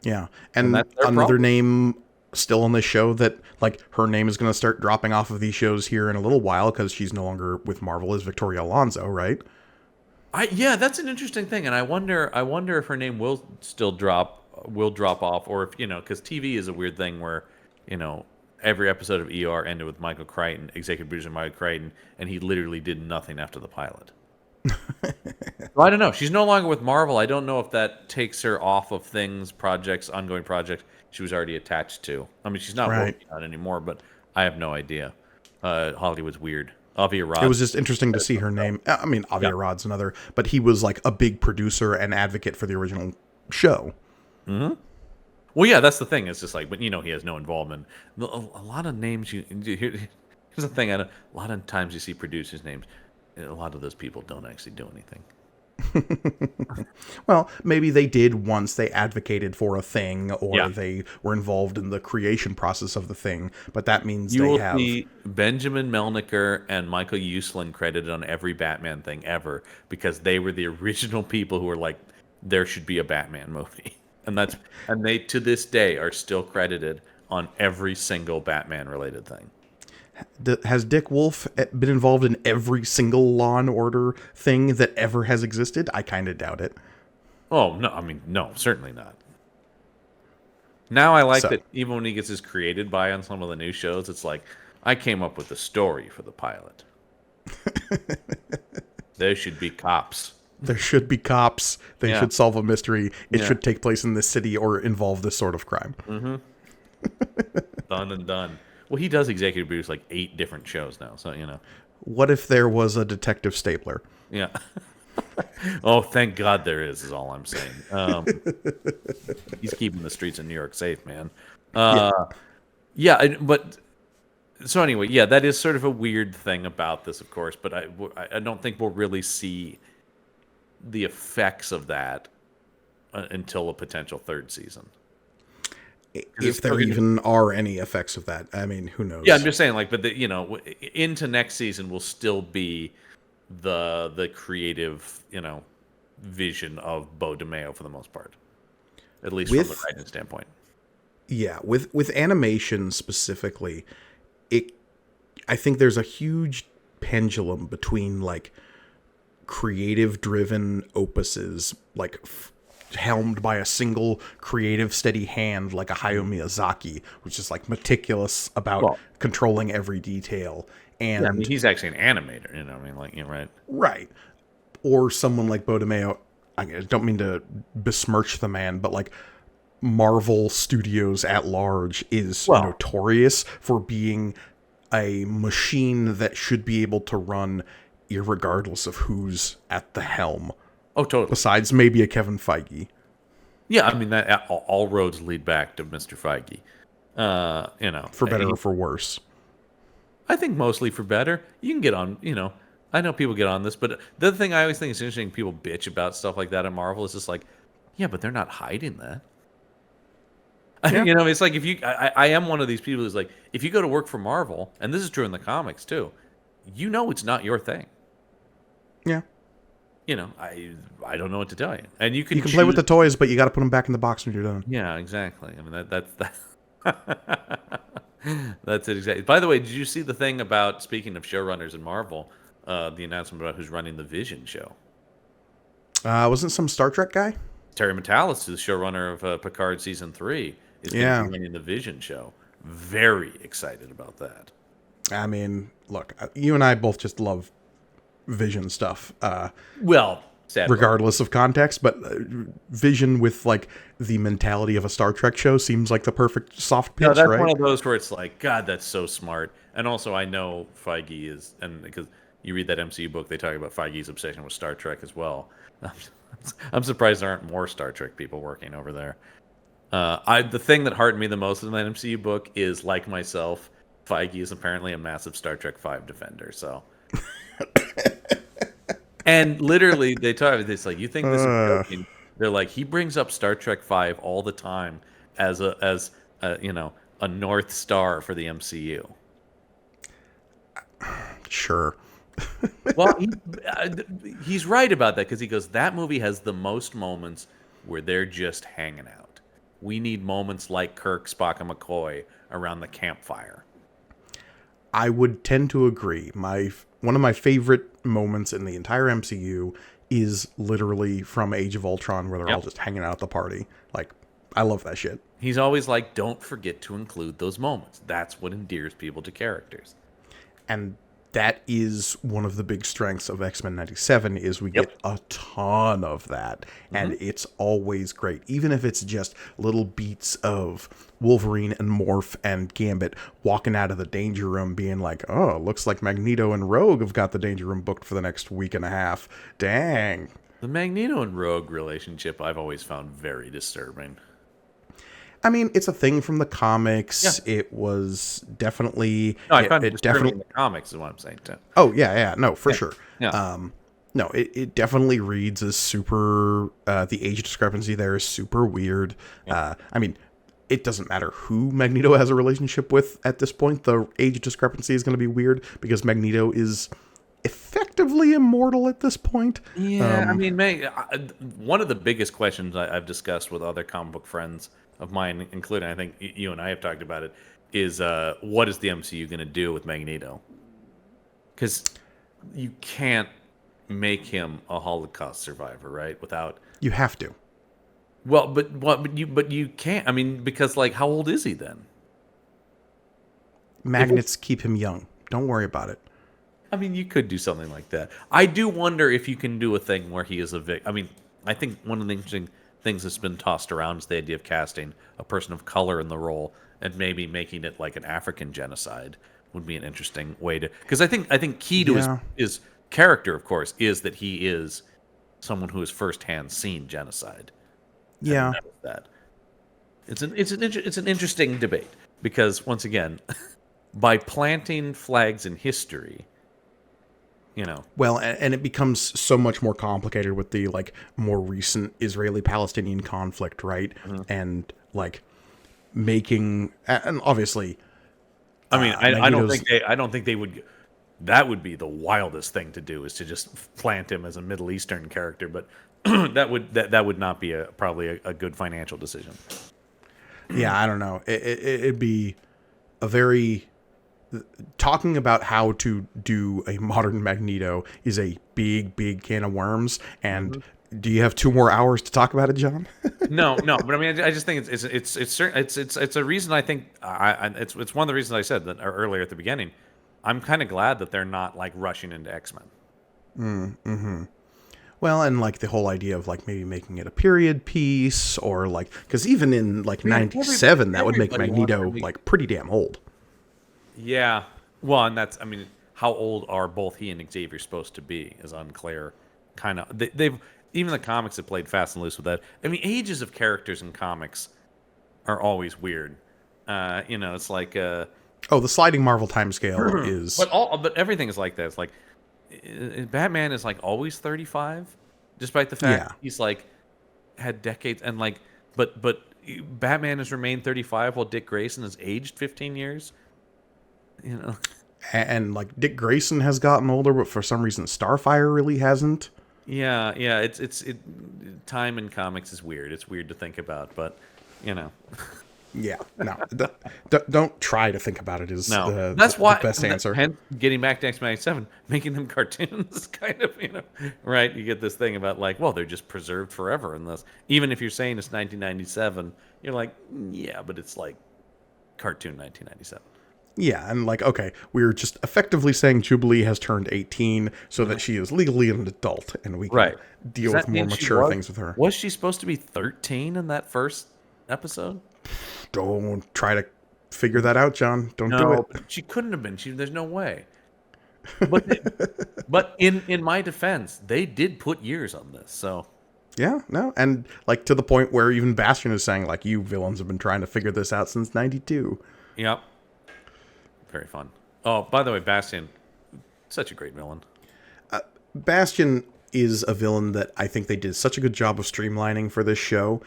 Speaker 1: Yeah.
Speaker 2: and
Speaker 1: And
Speaker 2: that's their
Speaker 1: another
Speaker 2: problem.
Speaker 1: name still on this show that, like, her name is going to start dropping off of these shows here in a little while because she's no longer with Marvel, is Victoria Alonso, right?
Speaker 2: Yeah, that's an interesting thing, and I wonder if her name will drop off, or if because TV is a weird thing where you know every episode of ER ended with Michael Crichton, executive producer Michael Crichton, and he literally did nothing after the pilot. Well, I don't know. She's no longer with Marvel. I don't know if that takes her off of ongoing projects she was already attached to. I mean, she's not
Speaker 1: Right.
Speaker 2: working on it anymore, but I have no idea. Hollywood's weird. Avi
Speaker 1: It
Speaker 2: Arad.
Speaker 1: was just interesting to see her name. I mean,
Speaker 2: Yeah.
Speaker 1: Avi Arad's another, but he was like a big producer and advocate for the original show.
Speaker 2: Hmm. Well, yeah, that's the thing. It's just like, but he has no involvement. A lot of names here's the thing. A lot of times you see producers' names. A lot of those people don't actually do anything.
Speaker 1: Well, maybe they did once they advocated for a thing or
Speaker 2: Yeah.
Speaker 1: they were involved in the creation process of the thing, but that means
Speaker 2: You
Speaker 1: they
Speaker 2: will
Speaker 1: have.
Speaker 2: see Benjamin Melniker and Michael Uslan credited on every Batman thing ever because they were the original people who were like, there should be a Batman movie. And they to this day are still credited on every single Batman related thing.
Speaker 1: Has Dick Wolf been involved in every single Law and Order thing that ever has existed? I kind of doubt it.
Speaker 2: Oh, no, I mean, no, certainly not. Now I like
Speaker 1: So,
Speaker 2: that even when he gets his created by on some of the new shows, it's like, I came up with the story for the pilot. There should be cops.
Speaker 1: there should be cops. They
Speaker 2: Yeah.
Speaker 1: should solve a mystery. It
Speaker 2: Yeah.
Speaker 1: should take place in this city or involve this sort of crime.
Speaker 2: Done and done. Well, he does executive produce like 8 different shows now, so
Speaker 1: What if there was a detective Stapler?
Speaker 2: yeah. Oh, thank God there is all I'm saying. He's keeping the streets of New York safe, man.
Speaker 1: Yeah.
Speaker 2: Yeah, but so anyway, yeah, that is sort of a weird thing about this, of course. But I don't think we'll really see the effects of that until a potential third season. 'Cause it's
Speaker 1: If
Speaker 2: still
Speaker 1: there
Speaker 2: gonna-
Speaker 1: even are any effects of that. I mean, who knows?
Speaker 2: Yeah, I'm just saying, like, but into next season will still be the creative, vision of Bo DeMeo for the most part, at least from the
Speaker 1: With
Speaker 2: writing standpoint.
Speaker 1: Yeah, with animation specifically, it I think there's a huge pendulum between like creative driven opuses like helmed by a single creative steady hand like a Hayao Miyazaki, which is like meticulous about
Speaker 2: Well,
Speaker 1: controlling every detail,
Speaker 2: yeah, I mean,
Speaker 1: and
Speaker 2: he's actually an animator, I mean, like, right?
Speaker 1: right, or someone like Bodemeo. I don't mean to besmirch the man, but like Marvel Studios at large is
Speaker 2: Well,
Speaker 1: notorious for being a machine that should be able to run irregardless of who's at the helm.
Speaker 2: oh, totally.
Speaker 1: Besides maybe a Kevin Feige.
Speaker 2: Yeah, I mean, that all roads lead back to Mr. Feige.
Speaker 1: For better or for worse.
Speaker 2: I think mostly for better. You can get on, I know people get on this, but the other thing I always think is interesting, people bitch about stuff like that at Marvel. Is just like, yeah, but they're not hiding that.
Speaker 1: Yeah.
Speaker 2: It's like I am one of these people who's like, if you go to work for Marvel, and this is true in the comics too, it's not your thing.
Speaker 1: Yeah.
Speaker 2: I don't know what to tell you. And you
Speaker 1: You
Speaker 2: can
Speaker 1: can play with
Speaker 2: choose.
Speaker 1: the toys, but you got to put them back in the box when you're done.
Speaker 2: Yeah, exactly. I mean that's that. That's it exactly. By the way, did you see the thing about, speaking of showrunners in Marvel, the announcement about who's running the Vision show?
Speaker 1: Wasn't some Star Trek guy?
Speaker 2: Terry Matalas, who's the showrunner of Picard season 3, is going to be
Speaker 1: Yeah.
Speaker 2: running the Vision show. Very excited about that.
Speaker 1: I mean, look, you and I both just love Vision stuff,
Speaker 2: Well, sad part.
Speaker 1: regardless of context. But Vision with like the mentality of a Star Trek show seems like the perfect soft
Speaker 2: No,
Speaker 1: pitch,
Speaker 2: that's one
Speaker 1: right?
Speaker 2: of those where it's like, God, that's so smart. And also, I know Feige is, and because you read that MCU book, they talk about Feige's obsession with Star Trek as well. I'm surprised there aren't more Star Trek people working over there. The thing that heartened me the most in that MCU book is, like myself, Feige is apparently a massive Star Trek 5 defender. So, and literally, they talk. It's like, you think this is
Speaker 1: Uh,
Speaker 2: joking? They're like, he brings up Star Trek 5 all the time as a North Star for the MCU.
Speaker 1: sure.
Speaker 2: Well, he's right about that, because he goes, that movie has the most moments where they're just hanging out. We need moments like Kirk, Spock, and McCoy around the campfire.
Speaker 1: I would tend to agree. One of my favorite moments in the entire MCU is literally from Age of Ultron, where they're all
Speaker 2: Yep.
Speaker 1: just hanging out at the party. Like, I love that shit.
Speaker 2: He's always like, don't forget to include those moments. That's what endears people to characters.
Speaker 1: And that is one of the big strengths of X-Men 97 is we
Speaker 2: Yep.
Speaker 1: get a ton of that. And it's always great. Even if it's just little beats of Wolverine and Morph and Gambit walking out of the Danger Room being like, oh, looks like Magneto and Rogue have got the Danger Room booked for the next week and a half. Dang.
Speaker 2: The Magneto and Rogue relationship I've always found very disturbing.
Speaker 1: I mean, it's a thing from the comics.
Speaker 2: Yeah.
Speaker 1: It was definitely...
Speaker 2: No, I found it
Speaker 1: it
Speaker 2: disturbing
Speaker 1: definitely...
Speaker 2: in the comics, is what I'm saying, too.
Speaker 1: Oh, yeah, no, for sure.
Speaker 2: Yeah.
Speaker 1: No, it definitely reads as super... the age discrepancy there is super weird. I mean, it doesn't matter who Magneto has a relationship with at this point. The age discrepancy is going to be weird because Magneto is effectively immortal at this point.
Speaker 2: Yeah, I mean, one of the biggest questions I've discussed with other comic book friends of mine, including, I think you and I have talked about it, is what is the MCU going to do with Magneto? Because you can't make him a Holocaust survivor, right? Without,
Speaker 1: You have to.
Speaker 2: well, but you can't. I mean, because, like, how old is he then?
Speaker 1: Magnets keep him young. Don't worry about it.
Speaker 2: I mean, you could do something like that. I do wonder if you can do a thing where he is a I mean, I think one of the interesting things that's been tossed around is the idea of casting a person of color in the role and maybe making it like an African genocide would be an interesting way to. Because I think key to
Speaker 1: Yeah.
Speaker 2: his character, of course, is that he is someone who has firsthand seen genocide.
Speaker 1: Yeah.
Speaker 2: That it's an interesting debate, because once again, by planting flags in history,
Speaker 1: Well, and it becomes so much more complicated with the like more recent Israeli-Palestinian conflict, right? And like making, and obviously,
Speaker 2: I mean, I don't
Speaker 1: Magneto's-
Speaker 2: think they would. That would be the wildest thing to do, is to just plant him as a Middle Eastern character. But that would not be probably a good financial decision.
Speaker 1: yeah, I don't know. It'd be a very talking about how to do a modern Magneto is a big can of worms. And do you have 2 more hours to talk about it, John?
Speaker 2: No, but I mean, I just think it's a reason. I think it's one of the reasons I said that earlier at the beginning. I'm kind of glad that they're not like rushing into X-Men.
Speaker 1: Well, and like the whole idea of like maybe making it a period piece, or like, because even in like 97, that would make
Speaker 2: everybody
Speaker 1: Magneto
Speaker 2: wants to be-
Speaker 1: like pretty damn old.
Speaker 2: Yeah, well, and I mean, how old are both he and Xavier supposed to be is unclear. Kind of, they've even the comics have played fast and loose with that. I mean, ages of characters in comics are always weird. It's like
Speaker 1: Oh, the sliding Marvel timescale is
Speaker 2: but everything is like that. It's like Batman is like always 35, despite the fact
Speaker 1: Yeah.
Speaker 2: he's like had decades, and like but Batman has remained 35 while Dick Grayson has aged 15 years.
Speaker 1: and like Dick Grayson has gotten older, but for some reason Starfire really hasn't.
Speaker 2: Yeah, yeah. Time in comics is weird. It's weird to think about, but you know,
Speaker 1: Yeah, no, don't try to think about it is
Speaker 2: no.
Speaker 1: the
Speaker 2: That's
Speaker 1: the
Speaker 2: why.
Speaker 1: best answer.
Speaker 2: Hence, getting back to X-Men 97, making them cartoons, kind of, right? You get this thing about like, well, they're just preserved forever in this. Even if you're saying it's 1997, you're like, yeah, but it's like cartoon 1997.
Speaker 1: Yeah, and like, okay, we're just effectively saying Jubilee has turned 18 so
Speaker 2: Mhm.
Speaker 1: that she is legally an adult and we can
Speaker 2: Right.
Speaker 1: deal
Speaker 2: Does
Speaker 1: with
Speaker 2: that
Speaker 1: more
Speaker 2: mean she
Speaker 1: mature things with her.
Speaker 2: was she supposed to be 13 in that first episode?
Speaker 1: Don't try to figure that out, John. Don't do
Speaker 2: No,
Speaker 1: it.
Speaker 2: she couldn't have been. There's no way. But but in my defense, they did put years on this. So
Speaker 1: Yeah, no, and like to the point where even Bastion is saying like, you villains have been trying to figure this out since '92.
Speaker 2: yep, very fun. Oh, by the way, Bastion, such a great villain.
Speaker 1: Bastion is a villain that I think they did such a good job of streamlining for this show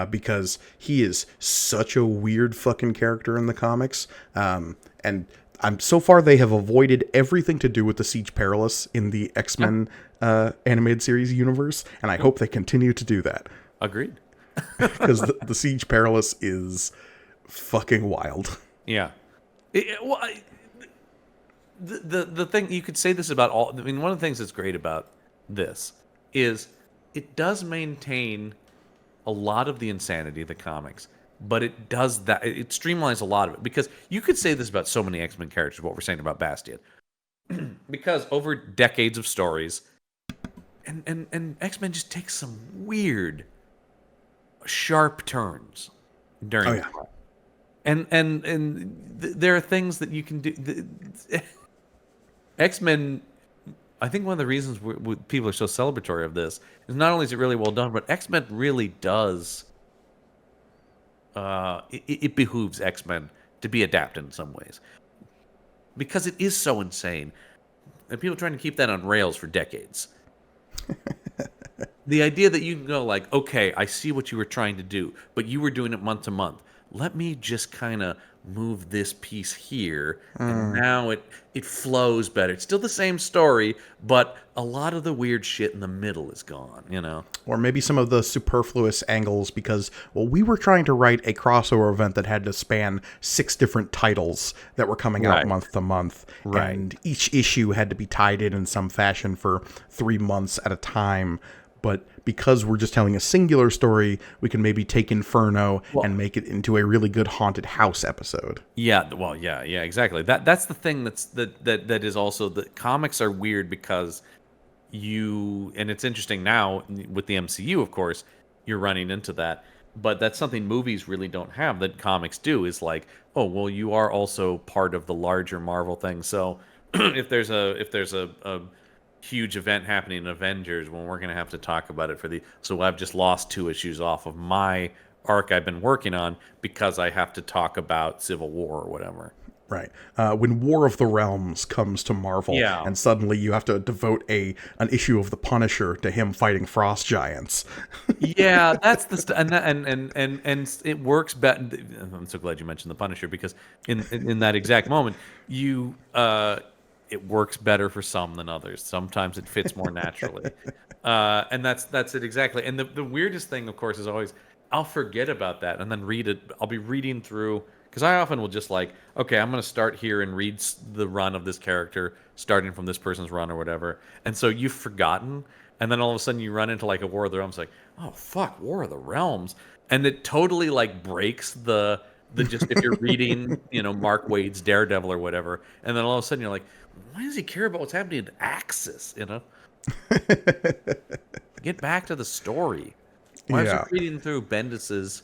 Speaker 1: because he is such a weird fucking character in the comics. And so far they have avoided everything to do with the Siege Perilous in the
Speaker 2: Yep,
Speaker 1: X-Men animated series universe, and I
Speaker 2: yep.
Speaker 1: hope they continue to do that
Speaker 2: Agreed.
Speaker 1: because the Siege Perilous is fucking wild.
Speaker 2: Yeah. Well, the thing you could say this about all. I mean, one of the things that's great about this is it does maintain a lot of the insanity of the comics, but it does that. It streamlines a lot of it because you could say this about so many X-Men characters. What we're saying about Bastion, because over decades of stories, and X-Men just takes some weird, sharp turns
Speaker 1: Oh
Speaker 2: during
Speaker 1: yeah.
Speaker 2: time. There are things that you can do. X-Men, I think one of the reasons people are so celebratory of this is not only is it really well done, but X-Men really does. It behooves X-Men to be adapted in some ways because it is so insane, and people are trying to keep that on rails for decades. The idea that you can go like, okay, I see what you were trying to do, but you were doing it month to month. Let me just kind of move this piece here, and now it flows better. It's still the same story, but a lot of the weird shit in the middle is gone.
Speaker 1: Or maybe some of the superfluous angles because, well, we were trying to write a crossover event that had to span 6 different titles that were coming out
Speaker 2: Right.
Speaker 1: month to month.
Speaker 2: Right.
Speaker 1: And each issue had to be tied in some fashion for 3 months at a time. But because we're just telling a singular story, we can maybe take Inferno
Speaker 2: Well,
Speaker 1: and make it into a really good haunted house episode.
Speaker 2: yeah, well, yeah, exactly. That's the thing that is also the comics are weird because and it's interesting now with the MCU, of course, you're running into that. But that's something movies really don't have that comics do is like, oh, well, you are also part of the larger Marvel thing. So if there's a huge event happening in Avengers, well, we're gonna have to talk about it so I've just lost 2 issues off of my arc I've been working on because I have to talk about Civil War or whatever.
Speaker 1: Right. When War of the Realms comes to Marvel,
Speaker 2: Yeah.
Speaker 1: and suddenly you have to devote an issue of the Punisher to him fighting frost giants.
Speaker 2: Yeah, that's the and it works better. I'm so glad you mentioned the Punisher because in that exact moment, it works better for some than others. Sometimes it fits more naturally, and that's it exactly. And the weirdest thing, of course, is always I'll forget about that and then read it. I'll be reading through because I often will just like, okay, I'm going to start here and read the run of this character, starting from this person's run or whatever. And so you've forgotten, and then all of a sudden you run into like a War of the Realms, like, oh fuck, War of the Realms, and it totally like breaks the just if you're reading, Mark Waid's Daredevil or whatever, and then all of a sudden you're like, why does he care about what's happening in Axis? Get back to the story. Why was he
Speaker 1: Yeah.
Speaker 2: reading through Bendis's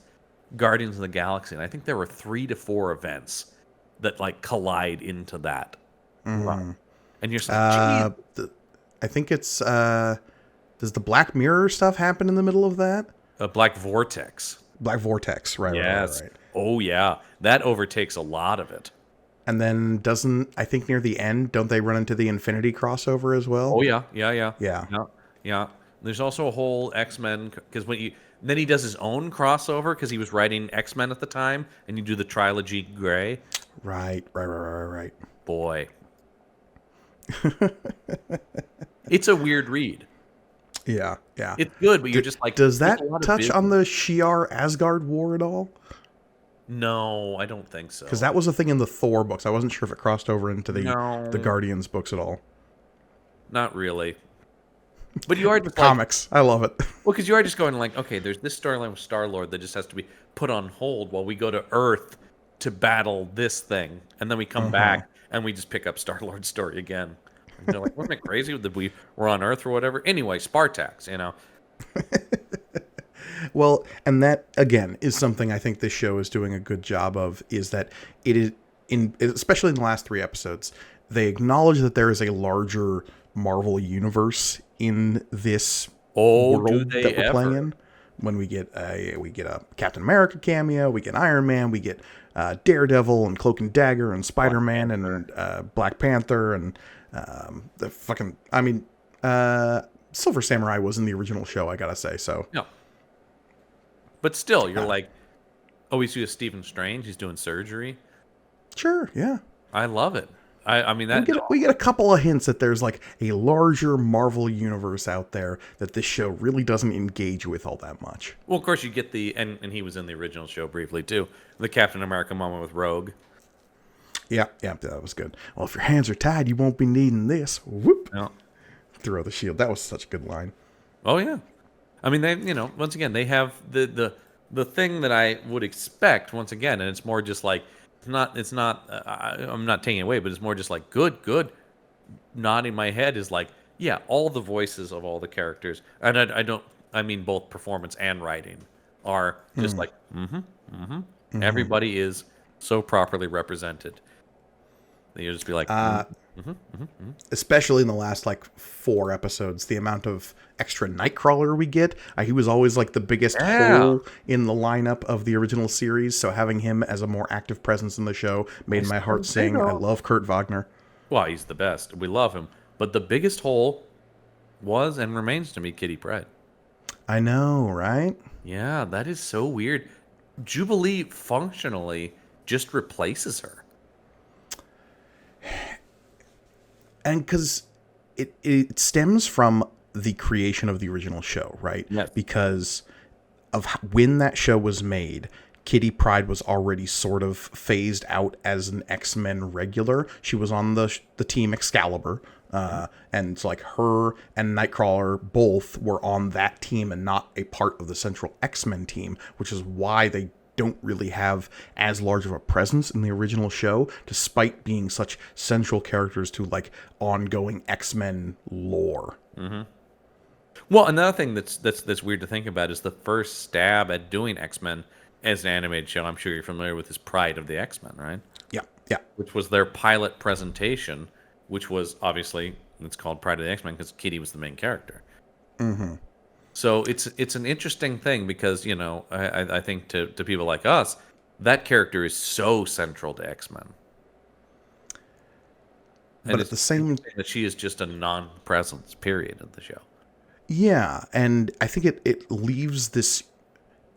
Speaker 2: Guardians of the Galaxy? And I think there were 3 to 4 events that like collide into that run. And you're just like, geez.
Speaker 1: I think it's does the Black Mirror stuff happen in the middle of that?
Speaker 2: A Black Vortex.
Speaker 1: Black Vortex, right,
Speaker 2: Yes.
Speaker 1: right.
Speaker 2: Oh yeah. That overtakes a lot of it.
Speaker 1: And then I think near the end, don't they run into the Infinity crossover as well?
Speaker 2: Oh yeah. Yeah.
Speaker 1: Yeah.
Speaker 2: Yeah. There's also a whole X-Men because then he does his own crossover because he was writing X-Men at the time, and you do the trilogy Gray.
Speaker 1: Right.
Speaker 2: Boy. It's a weird read.
Speaker 1: Yeah, yeah.
Speaker 2: It's good, but you're just like,
Speaker 1: Does
Speaker 2: there's a
Speaker 1: that
Speaker 2: lot of
Speaker 1: touch on
Speaker 2: business.
Speaker 1: the Shi'ar Asgard war at all?
Speaker 2: No, I don't think
Speaker 1: Because
Speaker 2: so.
Speaker 1: that was a thing in the Thor books. I wasn't sure if it crossed over into the
Speaker 2: No,
Speaker 1: Guardians books at all.
Speaker 2: not really. But you are
Speaker 1: The
Speaker 2: just like,
Speaker 1: comics, I love it.
Speaker 2: well, because you are just going like, okay, there's this storyline with Star-Lord that just has to be put on hold while we go to Earth to battle this thing, and then we come back and we just pick up Star-Lord's story again. And they're like, wasn't it crazy that we were on Earth or whatever? Anyway, Spartax, you know.
Speaker 1: Well, and that again is something I think this show is doing a good job of. Is that it is especially in the last 3 episodes, they acknowledge that there is a larger Marvel universe in this
Speaker 2: Oh, do
Speaker 1: world
Speaker 2: they
Speaker 1: that we're playing
Speaker 2: ever?
Speaker 1: in. When we get a Captain America cameo, we get Iron Man, we get Daredevil and Cloak and Dagger and
Speaker 2: Black
Speaker 1: Spider Man
Speaker 2: Panther.
Speaker 1: and Black Panther and the fucking. I mean, Silver Samurai was in the original show. I gotta say so.
Speaker 2: No, but still, you're
Speaker 1: Uh,
Speaker 2: like, oh, we see Stephen Strange. He's doing surgery.
Speaker 1: sure, yeah.
Speaker 2: I love it. I mean
Speaker 1: We
Speaker 2: that.
Speaker 1: get a couple of hints that there's like a larger Marvel universe out there that this show really doesn't engage with all that much.
Speaker 2: Well, of course, you get the and he was in the original show briefly too. The Captain America moment with Rogue.
Speaker 1: Yeah, yeah, that was good. Well, if your hands are tied, you won't be needing this. Whoop!
Speaker 2: No.
Speaker 1: Throw the shield. That was such a good line.
Speaker 2: Oh yeah. I mean, they once again they have the thing that I would expect once again, and it's more just like it's not I'm not taking it away, but it's more just like good. Nodding my head is like, yeah, all the voices of all the characters, and I don't I mean both performance and writing are just like everybody is so properly represented that you just be like
Speaker 1: Especially in the last like 4 episodes, the amount of extra Nightcrawler we get. He was always like the biggest
Speaker 2: yeah,
Speaker 1: hole in the lineup of the original series, so having him as a more active presence in the show made my heart sing. I love Kurt Wagner.
Speaker 2: well, he's the best. We love him, but the biggest hole was and remains to me Kitty Pryde.
Speaker 1: I know, right?
Speaker 2: Yeah, that is so weird. Jubilee functionally just replaces her.
Speaker 1: And because it stems from the creation of the original show, right?
Speaker 2: Yes.
Speaker 1: Because of when that show was made, Kitty Pryde was already sort of phased out as an X-Men regular. She was on the team Excalibur, and it's like her and Nightcrawler both were on that team and not a part of the central X-Men team, which is why they don't really have as large of a presence in the original show, despite being such central characters to like ongoing X-Men lore.
Speaker 2: Well, another thing that's weird to think about is the first stab at doing X-Men as an animated show. I'm sure you're familiar with, is Pride of the X-Men, right?
Speaker 1: Yeah, yeah.
Speaker 2: Which was their pilot presentation, which was obviously it's called Pride of the X-Men because Kitty was the main character. So it's an interesting thing because I think to people like us, that character is so central to X-Men,
Speaker 1: But
Speaker 2: and
Speaker 1: at
Speaker 2: it's
Speaker 1: the same
Speaker 2: interesting that she is just a non-presence period of the show.
Speaker 1: Yeah, and I think it leaves this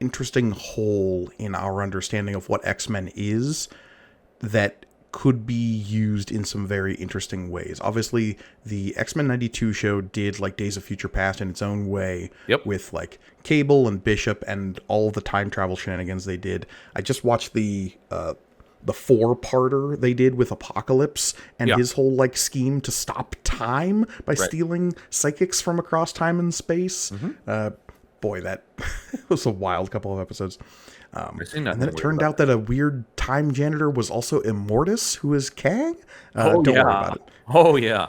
Speaker 1: interesting hole in our understanding of what X-Men is that could be used in some very interesting ways. Obviously, the X-Men 92 show did like Days of Future Past in its own way
Speaker 2: Yep.
Speaker 1: with like Cable and Bishop and all the time travel shenanigans they did. I just watched the 4-parter they did with Apocalypse and
Speaker 2: Yeah.
Speaker 1: his whole like scheme to stop time by
Speaker 2: Right.
Speaker 1: stealing psychics from across time and space. Boy, that was a wild couple of episodes.
Speaker 2: I've seen
Speaker 1: And
Speaker 2: nothing
Speaker 1: then it
Speaker 2: weird
Speaker 1: turned
Speaker 2: about
Speaker 1: out that a weird time janitor was also Immortus, who is Kang.
Speaker 2: Oh
Speaker 1: Don't
Speaker 2: yeah.
Speaker 1: worry about it.
Speaker 2: Oh yeah.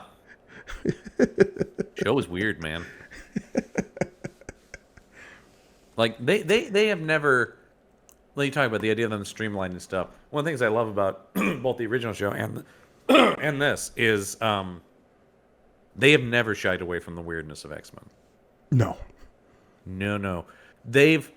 Speaker 2: Show is weird, man. Like they have never. Let you talk about the idea of them streamlining stuff. One of the things I love about both the original show and and this is they have never shied away from the weirdness of X-Men.
Speaker 1: No.
Speaker 2: No. They've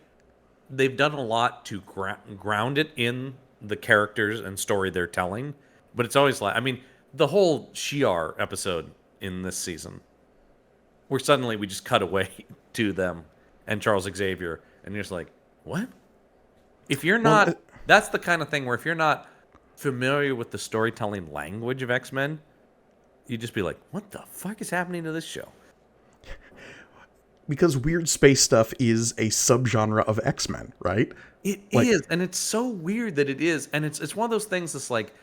Speaker 2: done a lot to ground it in the characters and story they're telling, but it's always like, I mean, the whole Shi'ar episode in this season, where suddenly we just cut away to them and Charles Xavier, and you're just like, what? If you're
Speaker 1: Well,
Speaker 2: not, that's the kind of thing where if you're not familiar with the storytelling language of X-Men, you just be like, what the fuck is happening to this show?
Speaker 1: because weird space stuff is a subgenre of X-Men, right?
Speaker 2: It
Speaker 1: Like,
Speaker 2: is, and it's so weird that it is, and it's one of those things that's like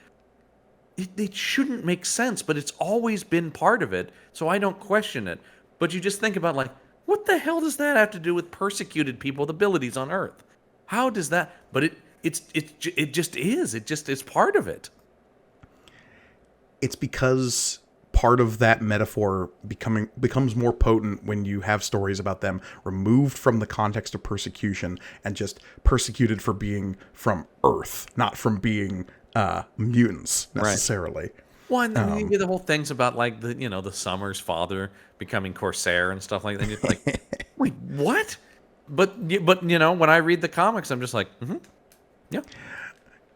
Speaker 2: it shouldn't make sense, but it's always been part of it, so I don't question it. But you just think about like, what the hell does that have to do with persecuted people with abilities on Earth? How does that? But it just is. It's part of it.
Speaker 1: it's because part of that metaphor becomes more potent when you have stories about them removed from the context of persecution and just persecuted for being from Earth, not from being mutants necessarily.
Speaker 2: Right. Well, and then you get the whole things about like the Summers father becoming Corsair and stuff like that. And you're like, wait, what? But when I read the comics, I'm just like, yeah.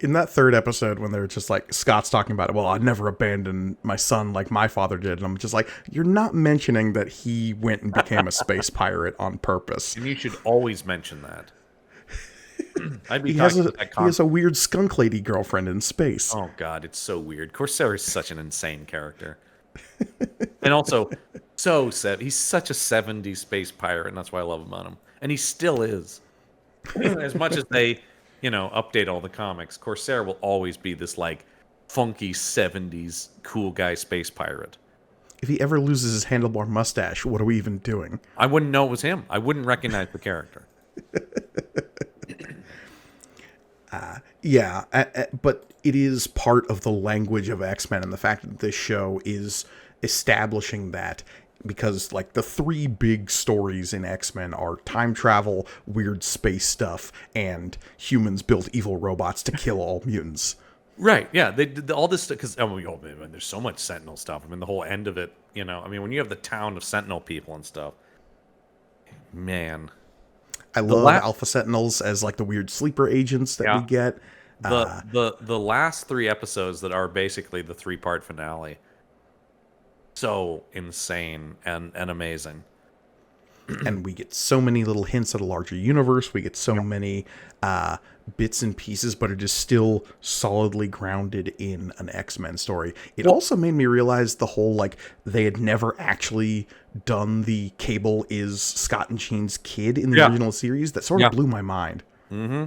Speaker 1: In that third episode, when they're just like, Scott's talking about it, well, I'd never abandon my son like my father did. And I'm just like, you're not mentioning that he went and became a space pirate on purpose.
Speaker 2: And you should always mention that. I'd be
Speaker 1: He
Speaker 2: talking about that
Speaker 1: has a weird skunk lady girlfriend in space.
Speaker 2: Oh, God, it's so weird. Corsair is such an insane character. And also, he's such a 70s space pirate, and that's why I love about him. And he still is. As much as they update all the comics, Corsair will always be this like funky 70s cool guy space pirate.
Speaker 1: If he ever loses his handlebar mustache, what are we even doing?
Speaker 2: I wouldn't know it was him. I wouldn't recognize the character.
Speaker 1: But it is part of the language of X-Men, and the fact that this show is establishing that, because like the three big stories in X-Men are time travel, weird space stuff, and humans build evil robots to kill all mutants.
Speaker 2: Right, yeah, they did all this stuff because man, there's so much Sentinel stuff. I mean, the whole end of it, when you have the town of Sentinel people and stuff, man.
Speaker 1: I love Alpha Sentinels as like the weird sleeper agents that we get.
Speaker 2: The last 3 episodes that are basically the 3-part finale, so insane and amazing.
Speaker 1: And we get so many little hints at a larger universe. We get so many bits and pieces, but it is still solidly grounded in an X-Men story. It also made me realize the whole, like, they had never actually done the Cable is Scott and Jean's kid in the original series. That sort of blew my mind. Mm-hmm.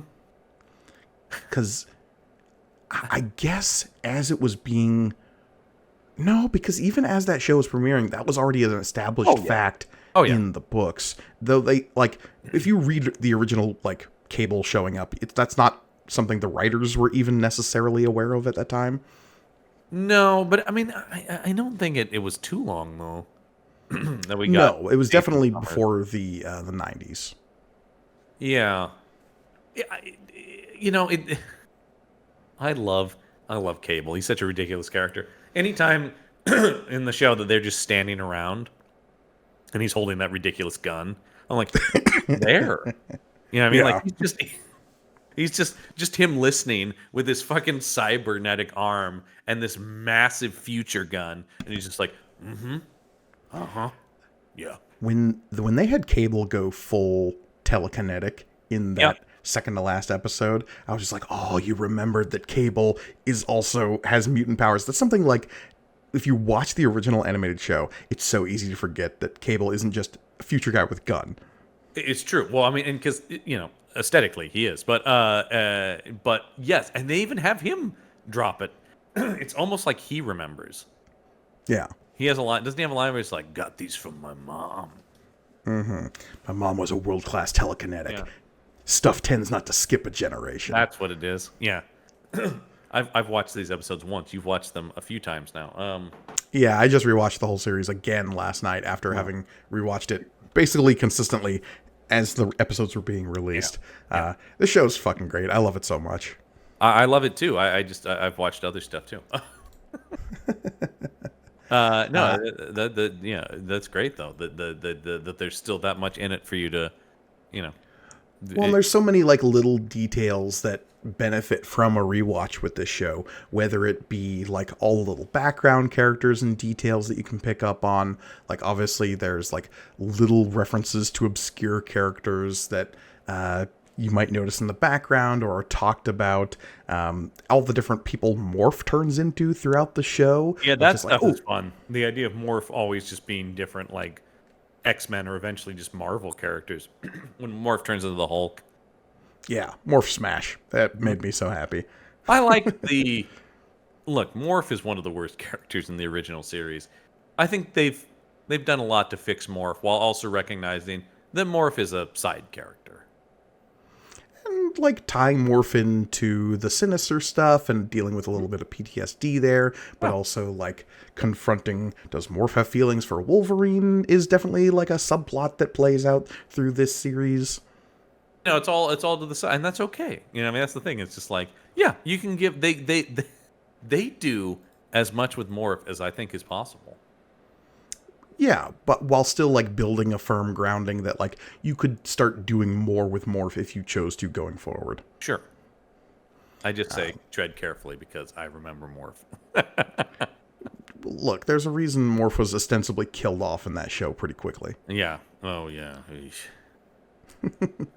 Speaker 1: Because I guess as it was being... No, because even as that show was premiering, that was already an established fact in the books. Though they, like, if you read the original, like, Cable showing up, that's not something the writers were even necessarily aware of at that time.
Speaker 2: No, but I mean, I don't think it was too long, though. That we got.
Speaker 1: No, it was definitely before the 90s.
Speaker 2: Yeah. I love Cable. He's such a ridiculous character. Anytime in the show that they're just standing around and he's holding that ridiculous gun, I'm like, there. You know what I mean?
Speaker 1: Yeah.
Speaker 2: Like he's just him listening with his fucking cybernetic arm and this massive future gun, and he's just like, yeah.
Speaker 1: When they had Cable go full telekinetic in that second to last episode, I was just like, oh, you remembered that Cable has mutant powers. That's something like, if you watch the original animated show, it's so easy to forget that Cable isn't just a future guy with a gun.
Speaker 2: It's true. Well, I mean, and because aesthetically he is, but yes, and they even have him drop it. It's almost like he remembers.
Speaker 1: Yeah,
Speaker 2: he has a line. Doesn't he have a line where it's like, "Got these from my mom."
Speaker 1: Mm-hmm. My mom was a world-class telekinetic. Yeah. Stuff tends not to skip a generation.
Speaker 2: That's what it is. Yeah. I've watched these episodes once. You've watched them a few times now.
Speaker 1: Yeah, I just rewatched the whole series again last night after having rewatched it basically consistently as the episodes were being released. This show's fucking great. I love it so much.
Speaker 2: I love it too. I've watched other stuff too. That's great though. That there's still that much in it for you to,
Speaker 1: Well, there's so many like little details that benefit from a rewatch with this show, whether it be like all the little background characters and details that you can pick up on. Like obviously there's like little references to obscure characters that you might notice in the background or are talked about. All the different people Morph turns into throughout the show.
Speaker 2: Yeah, that stuff is fun. The idea of Morph always just being different, like X-Men are eventually just Marvel characters when Morph turns into the Hulk.
Speaker 1: Yeah, Morph Smash. That made me so happy.
Speaker 2: I like the look. Morph is one of the worst characters in the original series. I think they've done a lot to fix Morph while also recognizing that Morph is a side character.
Speaker 1: And like tying Morph into the Sinister stuff and dealing with a little bit of PTSD there, but also like confronting, does Morph have feelings for Wolverine, is definitely like a subplot that plays out through this series.
Speaker 2: No, it's all to the side, and that's okay. You know, I mean, that's the thing. It's just like, yeah, you can give they do as much with Morph as I think is possible.
Speaker 1: Yeah, but while still like building a firm grounding that like you could start doing more with Morph if you chose to going forward.
Speaker 2: Sure. I just say tread carefully because I remember Morph.
Speaker 1: Look, there's a reason Morph was ostensibly killed off in that show pretty quickly.
Speaker 2: Yeah. Oh yeah.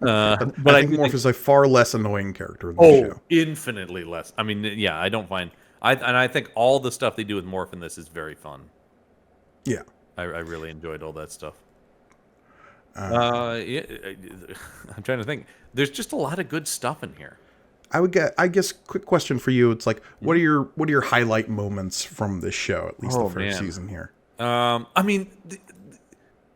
Speaker 1: But I think
Speaker 2: do
Speaker 1: Morph is a far less annoying character in the show.
Speaker 2: Infinitely less. I mean, yeah, I don't find I think all the stuff they do with Morph in this is very fun.
Speaker 1: Yeah.
Speaker 2: I really enjoyed all that stuff. Yeah, I'm trying to think. There's just a lot of good stuff in here.
Speaker 1: I guess quick question for you. It's like what are your highlight moments from this show, at least the first season here?
Speaker 2: I mean,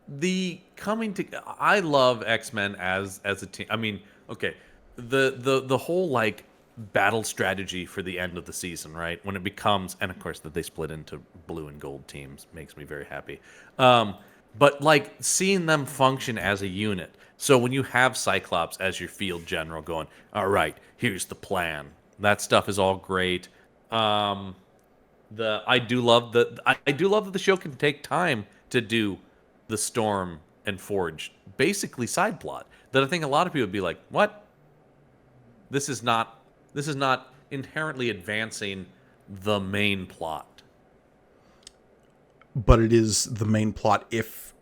Speaker 2: the coming to I love X-Men as a team. I mean, okay, the whole like battle strategy for the end of the season, right? When it becomes, and of course that they split into blue and gold teams makes me very happy. But like seeing them function as a unit. So when you have Cyclops as your field general going, all right, here's the plan. That stuff is all great. I do love that the show can take time to do the Storm and Forge basically side plot that I think a lot of people would be like, what? This is not inherently advancing the main plot.
Speaker 1: But it is the main plot if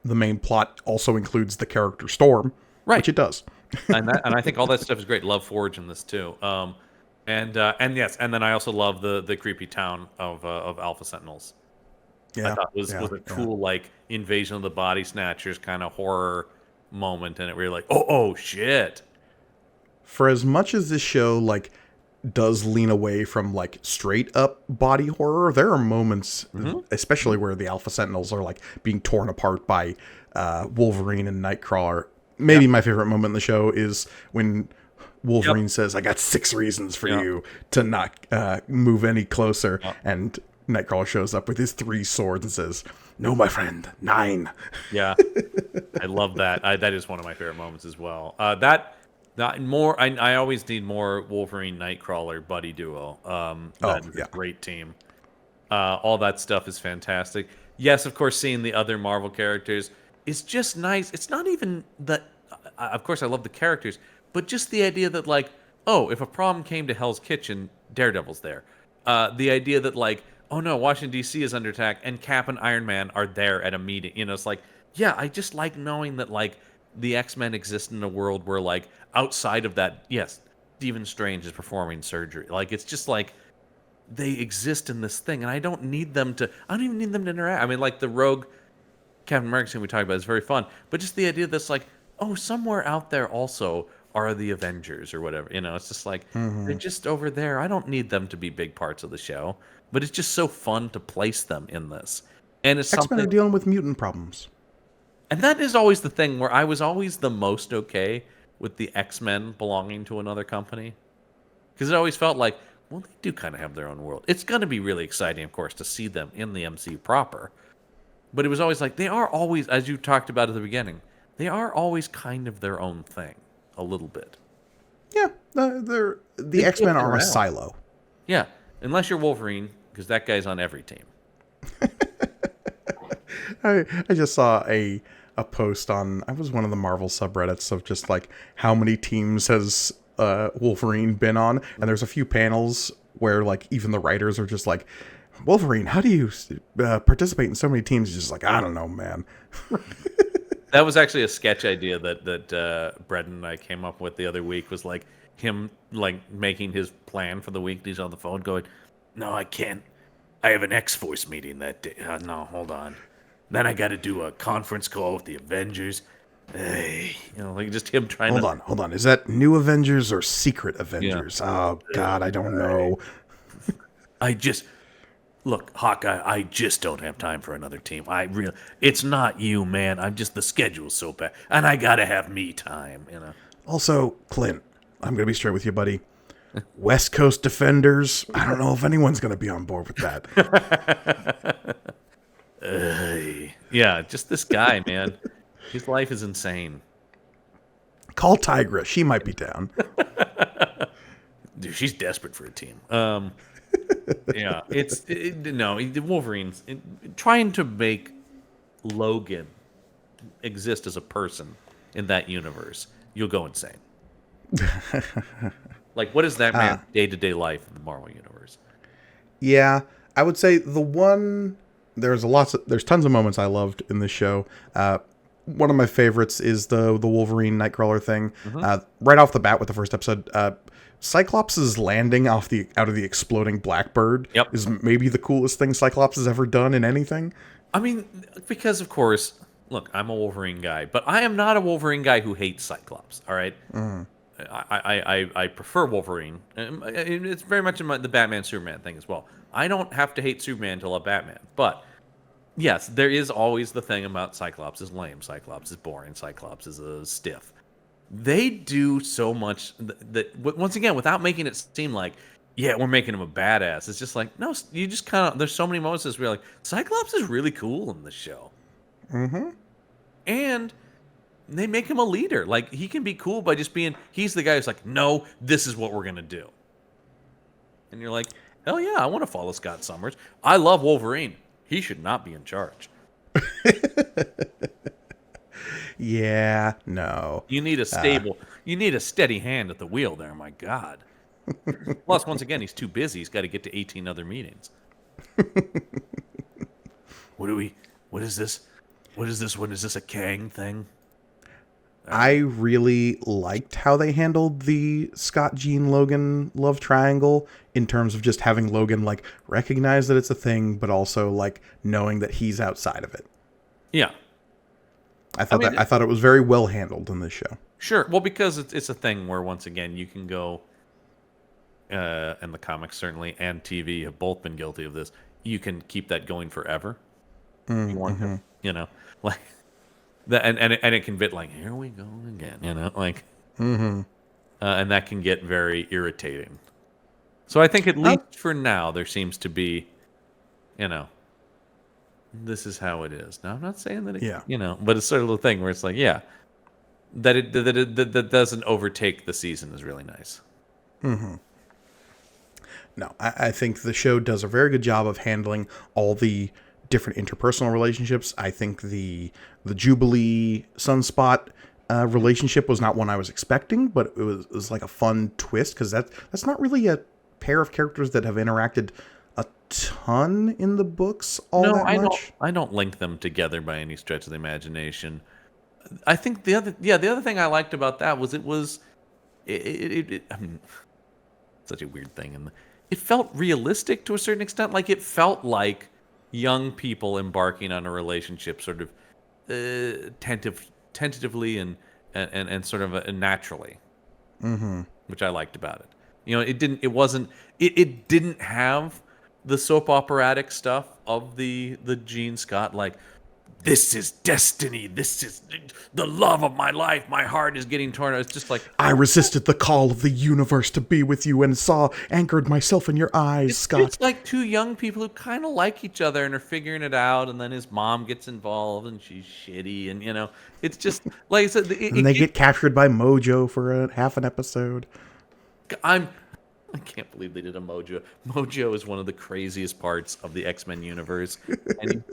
Speaker 1: the main plot also includes the character Storm,
Speaker 2: right?
Speaker 1: Which it does.
Speaker 2: and I think all that stuff is great. Love Forge in this too. And yes, and then I also love the creepy town of Alpha Sentinels.
Speaker 1: Yeah,
Speaker 2: I thought was a cool like invasion of the body snatchers kind of horror moment, and it really like oh shit.
Speaker 1: For as much as this show like does lean away from like straight up body horror, there are moments, especially where the Alpha Sentinels are like being torn apart by Wolverine and Nightcrawler. Maybe my favorite moment in the show is when Wolverine says, "I got 6 reasons for you to not move any closer," and Nightcrawler shows up with his 3 swords and says, "No, my friend, 9."
Speaker 2: Yeah, I love that. That is one of my favorite moments as well. I always need more Wolverine Nightcrawler buddy duo. That is a great team. All that stuff is fantastic. Yes, of course, seeing the other Marvel characters is just nice. It's not even that. Of course, I love the characters, but just the idea that like, oh, if a problem came to Hell's Kitchen, Daredevil's there. The idea that like, oh no, Washington D.C. is under attack, and Cap and Iron Man are there at a meeting. You know, it's like, yeah, I just like knowing that like the X-Men exist in a world where like outside of that, yes, Stephen Strange is performing surgery. Like it's just like they exist in this thing, and I don't even need them to interact. I mean, like the Rogue Captain America scene we talked about is very fun, but just the idea that's like, oh, somewhere out there also are the Avengers or whatever. You know, it's just like they're just over there. I don't need them to be big parts of the show, but it's just so fun to place them in this. And it's
Speaker 1: X-Men are dealing with mutant problems.
Speaker 2: And that is always the thing where I was always the most okay with the X-Men belonging to another company. Because it always felt like, well, they do kind of have their own world. It's going to be really exciting, of course, to see them in the MCU proper. But it was always like, they are always, as you talked about at the beginning, they are always kind of their own thing, a little bit.
Speaker 1: Yeah, the X-Men are a silo.
Speaker 2: Yeah, unless you're Wolverine, because that guy's on every team.
Speaker 1: I just saw a post on, I was one of the Marvel subreddits of just like how many teams has Wolverine been on, and there's a few panels where like even the writers are just like, Wolverine, how do you participate in so many teams? He's just like, I don't know, man.
Speaker 2: That was actually a sketch idea that Brett and I came up with the other week, was like him like making his plan for the week. He's on the phone going, no, I can't. I have an X-Force meeting that day. No, hold on. Then I got to do a conference call with the Avengers. Hey, like just him trying
Speaker 1: Hold
Speaker 2: to.
Speaker 1: on, hold on. Is that New Avengers or Secret
Speaker 2: Yeah.
Speaker 1: Avengers? Oh God, I don't know.
Speaker 2: I just look, Hawkeye. I just don't have time for another team. It's not you, man. I'm just the schedule's so bad, and I gotta have me time.
Speaker 1: Also, Clint, I'm gonna be straight with you, buddy. West Coast Defenders. I don't know if anyone's gonna be on board with that.
Speaker 2: Yeah, just this guy, man. His life is insane.
Speaker 1: Call Tigra. She might be down.
Speaker 2: Dude, she's desperate for a team. Yeah, Wolverine's trying to make Logan exist as a person in that universe. You'll go insane. Like, what is that man's day-to-day life in the Marvel universe?
Speaker 1: Yeah, I would say there's tons of moments I loved in this show. One of my favorites is the Wolverine Nightcrawler thing. Right off the bat with the first episode, Cyclops' landing out of the exploding Blackbird is maybe the coolest thing Cyclops has ever done in anything.
Speaker 2: I mean, because of course, look, I'm a Wolverine guy, but I am not a Wolverine guy who hates Cyclops. All right, I prefer Wolverine. It's very much in the Batman Superman thing as well. I don't have to hate Superman to love Batman, but yes, there is always the thing about Cyclops is lame, Cyclops is boring, Cyclops is a stiff. They do so much that once again, without making it seem like, yeah, we're making him a badass. It's just like, no, you just kind of, there's so many moments where you're like, Cyclops is really cool in this show. And they make him a leader. Like, he can be cool by just being, he's the guy who's like, no, this is what we're going to do. And you're like, hell yeah, I want to follow Scott Summers. I love Wolverine. He should not be in charge.
Speaker 1: Yeah, no.
Speaker 2: You need a steady hand at the wheel there, my God. Plus, once again, he's too busy. He's got to get to 18 other meetings. What is this? What is this one? Is this a Kang thing?
Speaker 1: I really liked how they handled the Scott, Jean, Logan love triangle in terms of just having Logan like recognize that it's a thing, but also like knowing that he's outside of it.
Speaker 2: Yeah.
Speaker 1: I thought it was very well handled in this show.
Speaker 2: Sure. Well, because it's a thing where once again you can go, and the comics certainly and TV have both been guilty of this. You can keep that going forever. You want to, like that, and it can get like, here we go again, like, and that can get very irritating. So I think at least for now there seems to be, this is how it is. Now I'm not saying that it, but it's sort of the thing where it's like, yeah, that doesn't overtake the season is really nice.
Speaker 1: No, I think the show does a very good job of handling all the different interpersonal relationships. I think the Jubilee Sunspot relationship was not one I was expecting, but it was like a fun twist because that's not really a pair of characters that have interacted a ton in the books that much.
Speaker 2: I don't link them together by any stretch of the imagination. I think the other thing I liked about that was I mean, such a weird thing, and it felt realistic to a certain extent. Like, it felt like young people embarking on a relationship, sort of tentatively and sort of naturally, which I liked about it. It didn't have the soap operatic stuff of the Gene Scott, like, this is destiny, this is the love of my life, my heart is getting torn. It's just like,
Speaker 1: I resisted the call of the universe to be with you and anchored myself in your eyes, Scott.
Speaker 2: It's like two young people who kind of like each other and are figuring it out, and then his mom gets involved and she's shitty, and it's just like I said,
Speaker 1: and they get captured by Mojo for half an episode.
Speaker 2: I can't believe they did a Mojo. Mojo is one of the craziest parts of the X-Men universe, and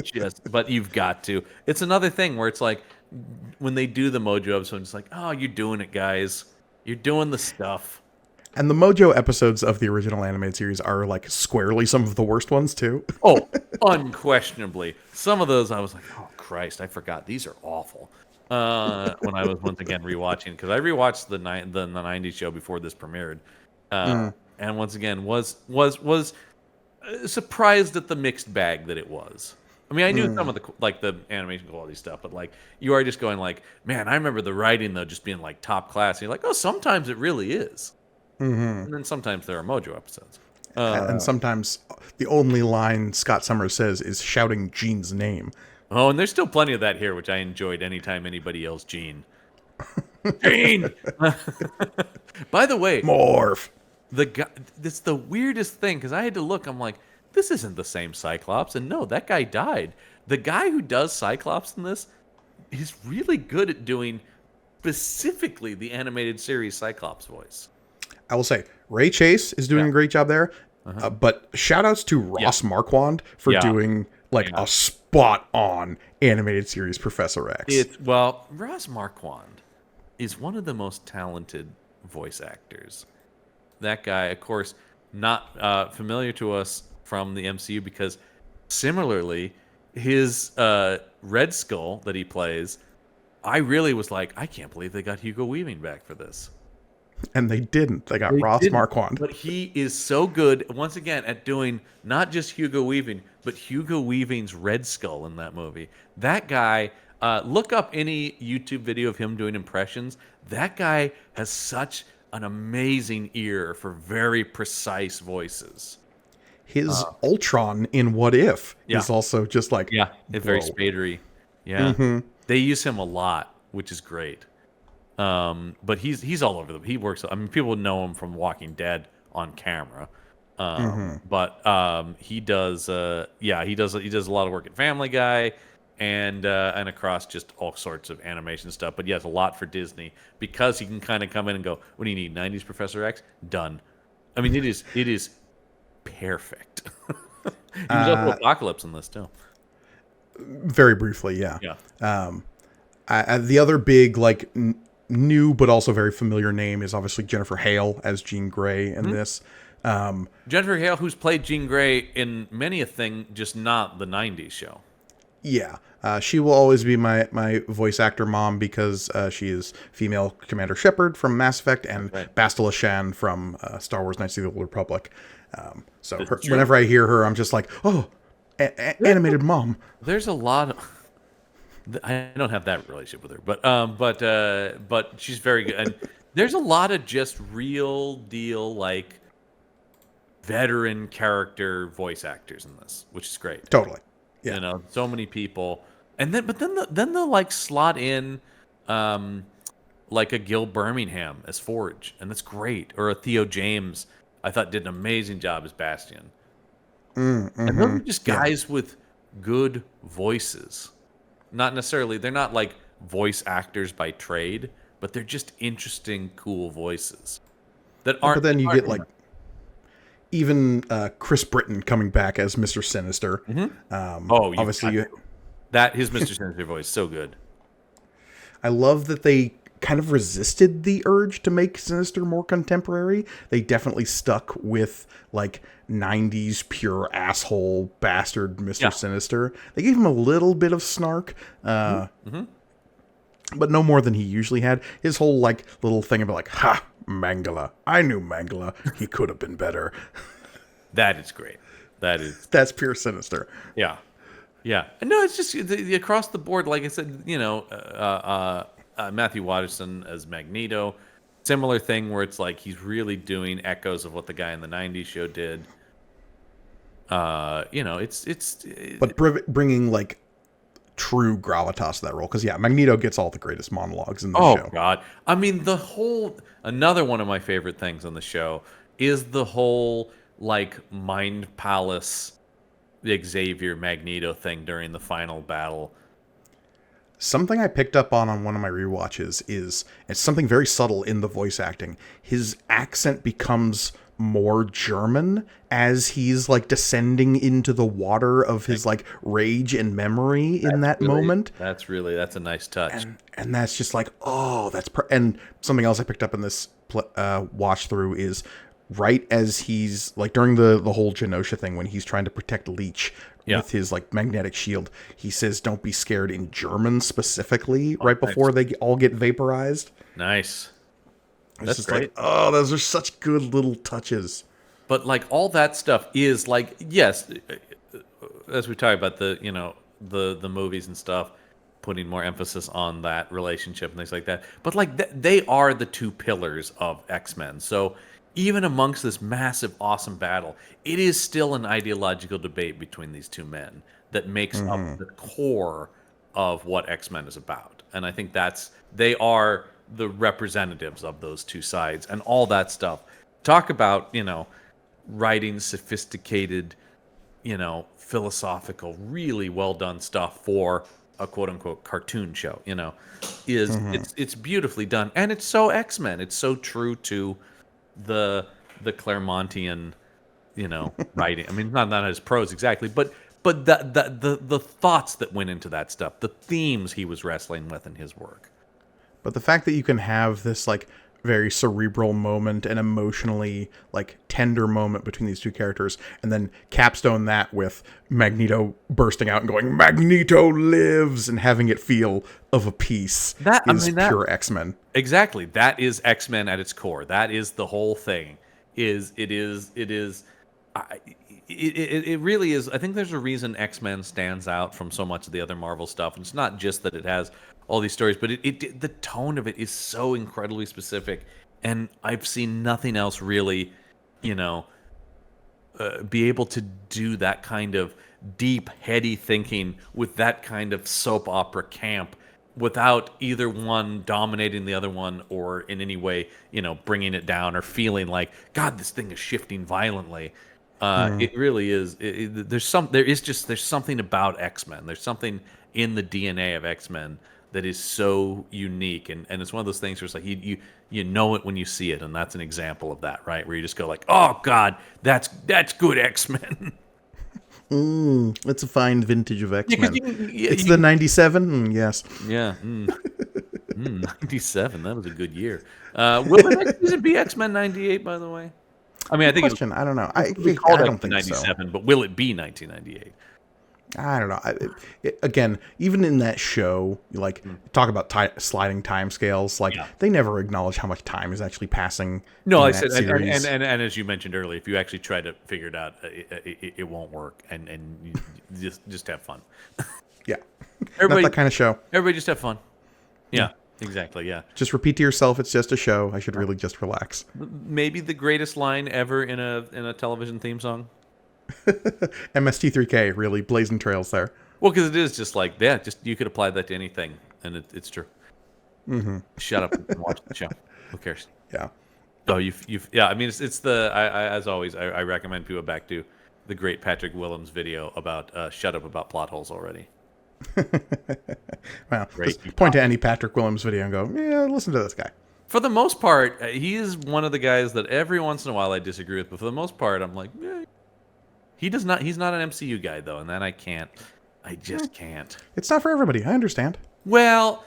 Speaker 2: but you've got to. It's another thing where it's like when they do the Mojo episode, it's like, oh, you're doing it, guys. You're doing the stuff.
Speaker 1: And the Mojo episodes of the original animated series are like squarely some of the worst ones too.
Speaker 2: Oh, unquestionably. Some of those I was like, oh Christ, I forgot. These are awful. When I was once again rewatching, because I rewatched the 90s show before this premiered. And once again, was surprised at the mixed bag that it was. I mean, I knew some of the animation quality stuff, but like you are just going like, man, I remember the writing though just being like top class. And you're like, oh, sometimes it really is, and then sometimes there are Mojo episodes.
Speaker 1: And sometimes the only line Scott Summers says is shouting Gene's name.
Speaker 2: Oh, and there's still plenty of that here, which I enjoyed anytime anybody yells Gene. Gene! By the way,
Speaker 1: Morph.
Speaker 2: the guy, it's the weirdest thing, because I had to look, I'm like, this isn't the same Cyclops, and no, that guy died. The guy who does Cyclops in this is really good at doing specifically the animated series Cyclops voice.
Speaker 1: I will say, Ray Chase is doing a great job there, but shout outs to Ross Marquand for doing a spot on animated series Professor X.
Speaker 2: Ross Marquand is one of the most talented voice actors. That guy, of course, not familiar to us from the MCU because similarly, his Red Skull that he plays, I really was like, I can't believe they got Hugo Weaving back for this.
Speaker 1: And they didn't. They got Ross Marquand.
Speaker 2: But he is so good, once again, at doing not just Hugo Weaving, but Hugo Weaving's Red Skull in that movie. That guy, look up any YouTube video of him doing impressions. That guy has such an amazing ear for very precise voices.
Speaker 1: His Ultron in What If is also just like...
Speaker 2: Yeah, it's very spadery. Yeah. They use him a lot, which is great. But he's all over he works. I mean, people know him from Walking Dead on camera. But he does he does a lot of work at Family Guy and across just all sorts of animation stuff. But he has a lot for Disney because he can kind of come in and go, what do you need? 90s Professor X? Done. I mean, it is perfect. He was also Apocalypse in this too.
Speaker 1: Very briefly, yeah.
Speaker 2: Yeah.
Speaker 1: The other big new but also very familiar name is obviously Jennifer Hale as Jean Grey in this.
Speaker 2: Jennifer Hale, who's played Jean Grey in many a thing, just not the 90s show.
Speaker 1: Yeah. She will always be my voice actor mom because she is female Commander Shepard from Mass Effect and Bastila Shan from Star Wars Knights of the Old Republic. So whenever I hear her, I'm just like, oh, animated mom.
Speaker 2: There's a lot of... I don't have that relationship with her, but she's very good. And there's a lot of just real deal veteran character voice actors in this, which is great.
Speaker 1: Totally, yeah.
Speaker 2: So many people, and then they'll slot in a Gil Birmingham as Forge, and that's great. Or a Theo James, I thought did an amazing job as Bastion. And those are just guys with good voices. Not necessarily, they're not voice actors by trade, but they're just interesting, cool voices that aren't.
Speaker 1: But then you get even Chris Britton coming back as Mr. Sinister. Obviously
Speaker 2: his Mr. Sinister voice so good.
Speaker 1: I love that they kind of resisted the urge to make Sinister more contemporary. They definitely stuck with 90s pure asshole bastard Mr. Sinister. They gave him a little bit of snark, but no more than he usually had. His whole little thing about ha, Mangala. I knew Mangala. He could have been better.
Speaker 2: That is great.
Speaker 1: That's pure Sinister.
Speaker 2: Yeah. Yeah. No, it's just the across the board, like I said, Matthew Watterson as Magneto. Similar thing where it's he's really doing echoes of what the guy in the 90s show did.
Speaker 1: But bringing true gravitas to that role, because Magneto gets all the greatest monologues in the show.
Speaker 2: Oh God, I mean another one of my favorite things on the show is the whole Mind Palace Xavier Magneto thing during the final battle.
Speaker 1: Something I picked up on one of my rewatches is it's something very subtle in the voice acting. His accent becomes more German as he's descending into the water of his rage and memory in that moment.
Speaker 2: That's a nice touch.
Speaker 1: And that's just and something else I picked up in this watch through is right as he's during the whole Genosha thing when he's trying to protect Leech with his magnetic shield, he says don't be scared in German specifically right before they all get vaporized.
Speaker 2: Nice.
Speaker 1: It's just great. Those are such good little touches.
Speaker 2: But all that stuff is yes, as we talk about the the movies and stuff, putting more emphasis on that relationship and things like that. But like they are the two pillars of X-Men. So even amongst this massive, awesome battle, it is still an ideological debate between these two men that makes up the core of what X-Men is about. And I think they are the representatives of those two sides and all that stuff. Talk about, writing sophisticated, philosophical, really well done stuff for a quote unquote cartoon show, it's beautifully done. And it's so X-Men. It's so true to the Claremontian, writing. I mean, not his prose exactly, but the thoughts that went into that stuff, the themes he was wrestling with in his work.
Speaker 1: But the fact that you can have this like very cerebral moment and emotionally like tender moment between these two characters, and then capstone that with Magneto bursting out and going, "Magneto lives," and having it feel of a piece, pure X-Men.
Speaker 2: Exactly. That is X-Men at its core. That is the whole thing. It really is. I think there's a reason X-Men stands out from so much of the other Marvel stuff. And it's not just that it has all these stories, but the tone of it is so incredibly specific. And I've seen nothing else really, be able to do that kind of deep, heady thinking with that kind of soap opera camp without either one dominating the other one or in any way, bringing it down or feeling like, God, this thing is shifting violently. It really is. There's something about X-Men. There's something in the DNA of X-Men that is so unique, and it's one of those things where it's like you know it when you see it, and that's an example of that, right? Where you just go like, oh God, that's good X-Men.
Speaker 1: It's a fine vintage of X-Men. It's the 97? Yes.
Speaker 2: Yeah. 97. That was a good year. Will the next season be X-Men 98, by the way? I mean, I think
Speaker 1: question. I don't know. I don't think
Speaker 2: 97,
Speaker 1: so.
Speaker 2: but will it be 1998?
Speaker 1: I don't know. Again, even in that show, like talk about sliding time scales. Like they nenever acknowledge how much time is actually passing.
Speaker 2: No, I
Speaker 1: that
Speaker 2: said,
Speaker 1: series.
Speaker 2: and as you mentioned earlier, if you actually try to figure it out, it won't work, and you just have fun.
Speaker 1: Yeah,
Speaker 2: Everybody,
Speaker 1: not that kind of show.
Speaker 2: Everybody just have fun. Yeah, exactly. Yeah,
Speaker 1: just repeat to yourself, it's just a show. I should really just relax.
Speaker 2: Maybe the greatest line ever in a television theme song.
Speaker 1: MST3K really blazing trails there.
Speaker 2: Well, because it is just like you could apply that to anything, and it's true. Shut up and watch the show. Who cares?
Speaker 1: Yeah.
Speaker 2: Oh, yeah. I mean, it's the as always, I recommend people back to the great Patrick Willems video about "Shut Up About Plot Holes" already.
Speaker 1: Well, just point to any Patrick Willems video and go, yeah, listen to this guy.
Speaker 2: For the most part, he is one of the guys that every once in a while I disagree with, but for the most part, I'm like, yeah. He's not an MCU guy though, and then I just can't.
Speaker 1: It's not for everybody. I understand.
Speaker 2: Well,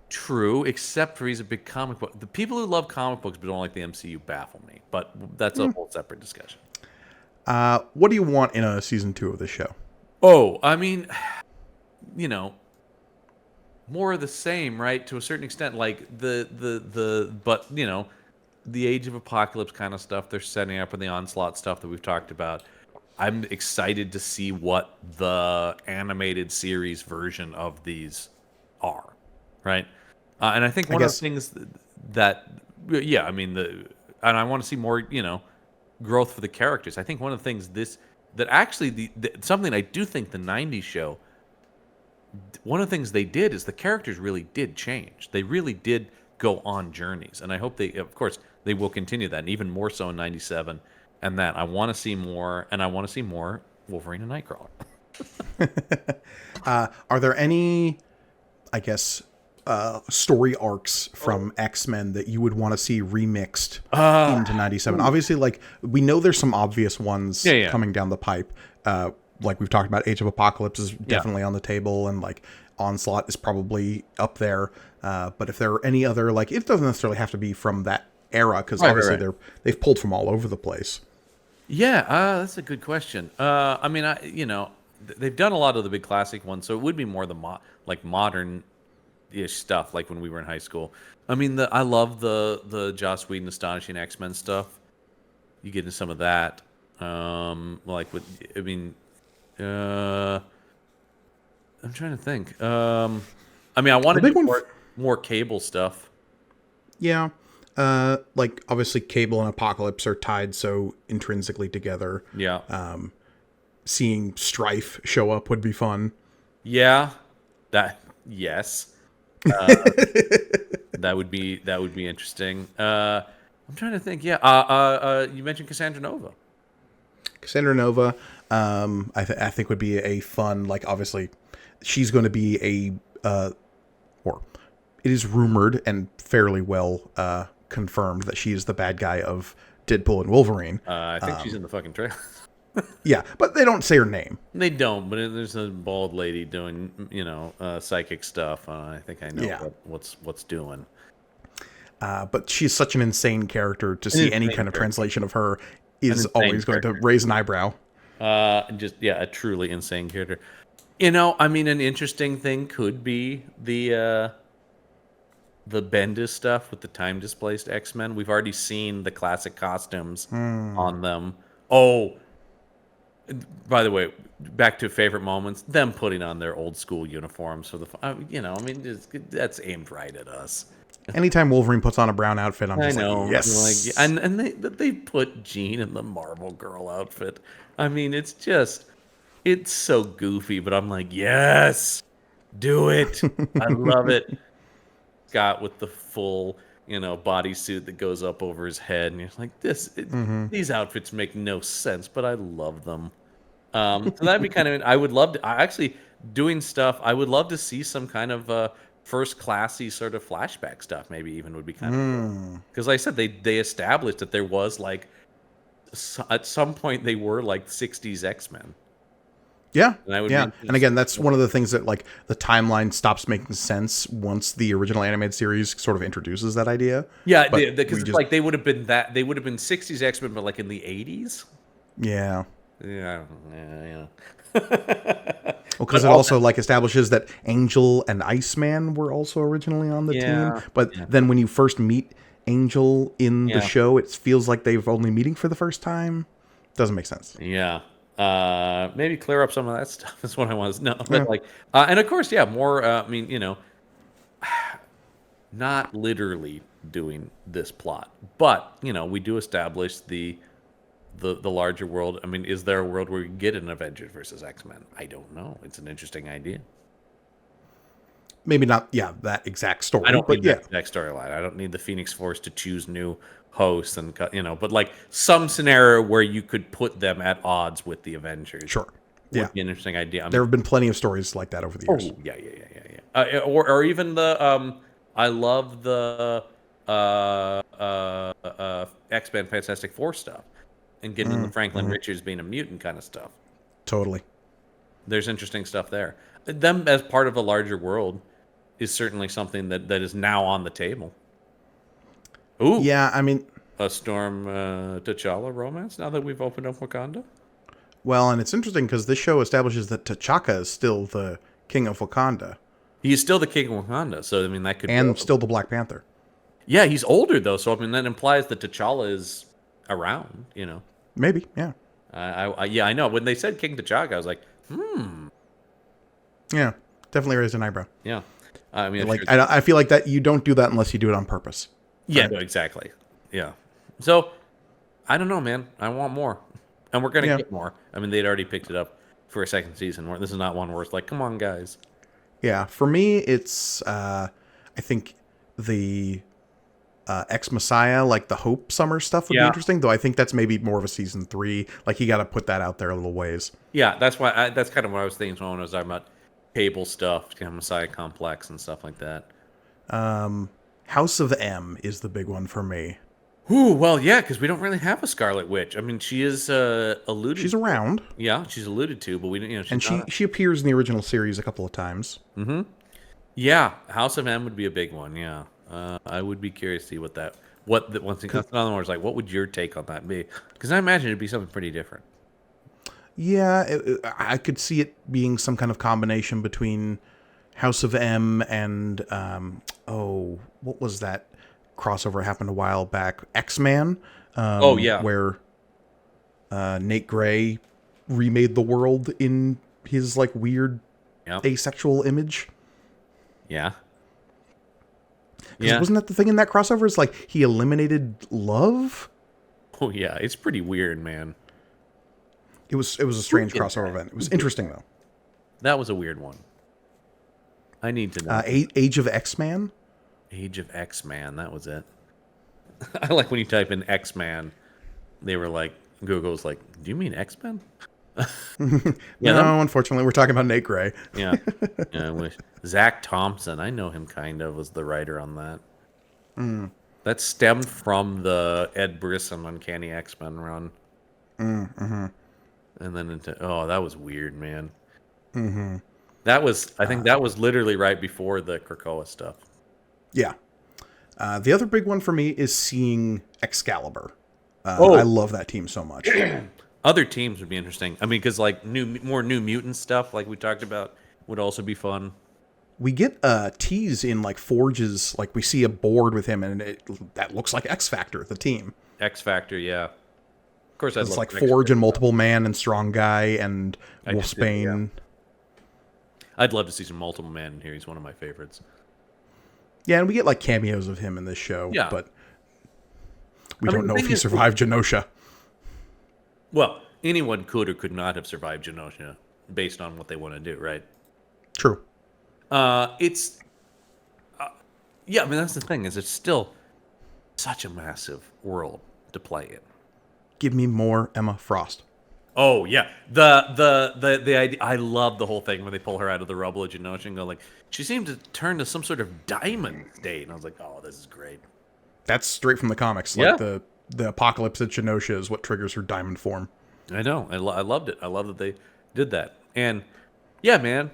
Speaker 2: true, except for he's a big comic book. The people who love comic books but don't like the MCU baffle me, but that's a whole separate discussion.
Speaker 1: What do you want in a season 2 of this show?
Speaker 2: Oh, I mean, more of the same, right? To a certain extent, like but the Age of Apocalypse kind of stuff they're setting up, and the Onslaught stuff that we've talked about. I'm excited to see what the animated series version of these are, right? And I think one of the things that, I mean, and I want to see more, growth for the characters. I think one of the things that actually something I do think the '90s show, one of the things they did is the characters really did change. They really did go on journeys, and I hope of course, they will continue that, and even more so in '97. And that I want to see more, and I want to see more Wolverine and Nightcrawler.
Speaker 1: Are there any, I guess, story arcs from X-Men that you would want to see remixed into '97? Obviously, like we know there's some obvious ones coming down the pipe. Like we've talked about, Age of Apocalypse is definitely on the table, and like Onslaught is probably up there. But if there are any other, like, it doesn't necessarily have to be from that era, because obviously they've pulled from all over the place.
Speaker 2: Yeah, that's a good question. I mean, they've done a lot of the big classic ones, so it would be more the modern-ish stuff, like when we were in high school. I mean, I love the Joss Whedon Astonishing X-Men stuff. You get into some of that, I'm trying to think. I mean, I
Speaker 1: The
Speaker 2: wanted
Speaker 1: big
Speaker 2: to
Speaker 1: one,
Speaker 2: more Cable stuff.
Speaker 1: yeah. Like obviously, Cable and Apocalypse are tied so intrinsically together.
Speaker 2: Yeah.
Speaker 1: Seeing Strife show up would be fun.
Speaker 2: Yeah. That yes. That would be interesting. I'm trying to think. Yeah. You mentioned Cassandra Nova.
Speaker 1: Cassandra Nova, I think would be a fun, like, obviously, she's going to be or it is rumored and fairly well confirmed that she is the bad guy of Deadpool and Wolverine.
Speaker 2: I think she's in the fucking trailer.
Speaker 1: Yeah, but they don't say her name.
Speaker 2: They don't, but there's a bald lady doing, psychic stuff. I think I know
Speaker 1: Yeah.
Speaker 2: what's doing.
Speaker 1: But she's such an insane character to
Speaker 2: An
Speaker 1: see any
Speaker 2: insane
Speaker 1: kind of
Speaker 2: character.
Speaker 1: translation of her is
Speaker 2: insane
Speaker 1: always going to raise an eyebrow.
Speaker 2: Just yeah, a truly insane character. I mean, an interesting thing could be the Bendis stuff with the time displaced X-Men. We've already seen the classic costumes on them. Oh, by the way, back to favorite moments, them putting on their old school uniforms for I mean, that's aimed right at us.
Speaker 1: Anytime Wolverine puts on a brown outfit, I'm
Speaker 2: I
Speaker 1: just
Speaker 2: know.
Speaker 1: like, yes.
Speaker 2: Like, and they put Jean in the Marvel Girl outfit. I mean, it's so goofy, but I'm like, yes, do it. I love it. Scott with the full, bodysuit that goes up over his head, and you're like, these outfits make no sense, but I love them. So that'd be kind of. I would love to. I actually doing stuff. I would love to see some kind of first classy sort of flashback stuff. Maybe even would be kind of cool. Because like I said, they established that there was like at some point they were like 60s X-Men.
Speaker 1: Yeah,
Speaker 2: And I would
Speaker 1: yeah.
Speaker 2: be
Speaker 1: And again, that's one of the things that, like, the timeline stops making sense once the original animated series sort of introduces that idea.
Speaker 2: Yeah,
Speaker 1: But
Speaker 2: because
Speaker 1: we
Speaker 2: it's
Speaker 1: just-
Speaker 2: like they would have been 60s X-Men, but like in the 80s.
Speaker 1: Yeah.
Speaker 2: Yeah.
Speaker 1: Well, because it also, like, establishes that Angel and Iceman were also originally on the
Speaker 2: Yeah,
Speaker 1: team. But then when you first meet Angel in the
Speaker 2: Yeah.
Speaker 1: show, it feels like they've only meeting for the first time. Doesn't make sense.
Speaker 2: Yeah. Maybe clear up some of that stuff is what I want to know. But like, and of course, yeah, more. I mean, not literally doing this plot, but we do establish the larger world. I mean, is there a world where we get an Avengers versus X-Men? I don't know. It's an interesting idea.
Speaker 1: Maybe not, yeah, that exact story.
Speaker 2: I don't
Speaker 1: but
Speaker 2: need
Speaker 1: yeah.
Speaker 2: that exact storyline. I don't need the Phoenix Force to choose new hosts and but like some scenario where you could put them at odds with the Avengers.
Speaker 1: Sure.
Speaker 2: Would
Speaker 1: Yeah.
Speaker 2: be an interesting idea. I mean,
Speaker 1: There have been plenty of stories like that over the years.
Speaker 2: oh yeah. Or even the I love the X-Men Fantastic Four stuff and getting into Franklin Richards being a mutant kind of stuff.
Speaker 1: Totally.
Speaker 2: There's interesting stuff there. Them as part of a larger world is certainly something that is now on the table. Ooh,
Speaker 1: Yeah, I mean,
Speaker 2: a Storm T'Challa romance now that we've opened up Wakanda.
Speaker 1: well, and it's interesting because this show establishes that T'Chaka is still the king of Wakanda
Speaker 2: He's still the king of Wakanda, so I mean that could
Speaker 1: and
Speaker 2: be
Speaker 1: still the Black Panther.
Speaker 2: yeah, he's older though, so I mean that implies that T'Challa is around.
Speaker 1: Maybe, yeah.
Speaker 2: I know. When they said King T'Chaka, I was like,
Speaker 1: Yeah, definitely raised an eyebrow.
Speaker 2: yeah. I mean,
Speaker 1: Like, I feel like that you don't do that unless you do it on purpose.
Speaker 2: yeah, no, exactly. Yeah. So, I don't know, man. I want more, and we're gonna get more. I mean, they'd already picked it up for a second season. This is not one where it's like, come on, guys.
Speaker 1: Yeah, for me, it's, I think the Ex Messiah, like the Hope Summer stuff would be interesting, though I think that's maybe more of a season 3. Like, you got to put that out there a little ways.
Speaker 2: Yeah, that's why. That's kind of what I was thinking when I was talking about Cable stuff, kind of Messiah Complex and stuff like that.
Speaker 1: House of M is the big one for me.
Speaker 2: Ooh, well, yeah, because we don't really have a Scarlet Witch. I mean, she is alluded.
Speaker 1: She's around.
Speaker 2: Yeah, she's alluded to, but we didn't. She's
Speaker 1: And she appears in the original series a couple of times.
Speaker 2: Yeah, House of M would be a big one. Yeah, I would be curious to see once it comes to another one, it's like, what would your take on that be? Because I imagine it'd be something pretty different.
Speaker 1: Yeah, I could see it being some kind of combination between House of M and what was that crossover happened a while back? X-Man. Where Nate Gray remade the world in his like weird
Speaker 2: Yep.
Speaker 1: asexual image.
Speaker 2: Yeah.
Speaker 1: Because wasn't that the thing in that crossover? It's like he eliminated love.
Speaker 2: Oh yeah, it's pretty weird, man.
Speaker 1: It was a strange crossover event. It was interesting though.
Speaker 2: That was a weird one. I need to know.
Speaker 1: Age of X-Man.
Speaker 2: Age of X-Man. That was it. I like when you type in X-Man. They were like, Google's like, do you mean X-Men?
Speaker 1: No, unfortunately, we're talking about Nate Gray.
Speaker 2: Yeah. I wish. Zach Thompson, I know him kind of, was the writer on that. That stemmed from the Ed Brisson Uncanny X-Men run. And then into, that was weird, man. That was, I think that was literally right before the Krakoa stuff.
Speaker 1: Yeah. The other big one for me is seeing Excalibur. I love that team so much.
Speaker 2: Other teams would be interesting. I mean, because like more New Mutant stuff, like we talked about, would also be fun.
Speaker 1: We get tease in like Forge's, like we see a board with him, and that looks like X Factor, the team.
Speaker 2: X Factor, yeah. Of course,
Speaker 1: it's like Forge and Multiple Man and Strong Guy and Wolfsbane.
Speaker 2: I'd love to see some Multiple Man in here. He's one of my favorites.
Speaker 1: Yeah, and we get like cameos of him in this show, but we don't know if he survived Genosha.
Speaker 2: Well, anyone could or could not have survived Genosha based on what they want to do, right?
Speaker 1: True.
Speaker 2: It's I mean, that's the thing, is it's still such a massive world to play in.
Speaker 1: Give me more Emma Frost.
Speaker 2: Oh yeah, the idea. I love the whole thing when they pull her out of the rubble of Genosha and go like, she seemed to turn to some sort of diamond state, and I was like, oh, this is great.
Speaker 1: That's straight from the comics.
Speaker 2: Yeah.
Speaker 1: Like the apocalypse at Genosha is what triggers her diamond form.
Speaker 2: I know. I loved it. I love that they did that. And yeah, man,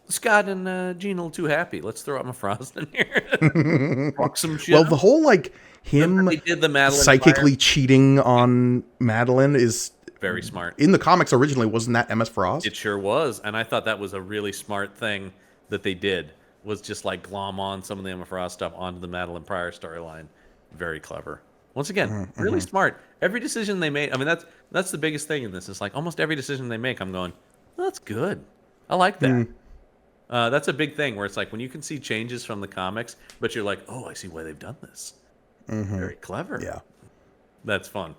Speaker 2: Scott and Gene a little too happy. Let's throw Emma Frost in here. Fuck some shit.
Speaker 1: Well, the whole like him
Speaker 2: did the Madeline
Speaker 1: psychically cheating on Madeline is
Speaker 2: very smart.
Speaker 1: In the comics originally, wasn't that Emma Frost?
Speaker 2: It sure was, and I thought that was a really smart thing that they did. Was just like glom on some of the Emma Frost stuff onto the Madeline Pryor storyline. Very clever. Once again, really smart. Every decision they made. I mean, that's the biggest thing in this. It's like almost every decision they make, I'm going, oh, that's good. I like that. That's a big thing where it's like when you can see changes from the comics, but you're like, oh, I see why they've done this. Very clever.
Speaker 1: Yeah,
Speaker 2: that's fun.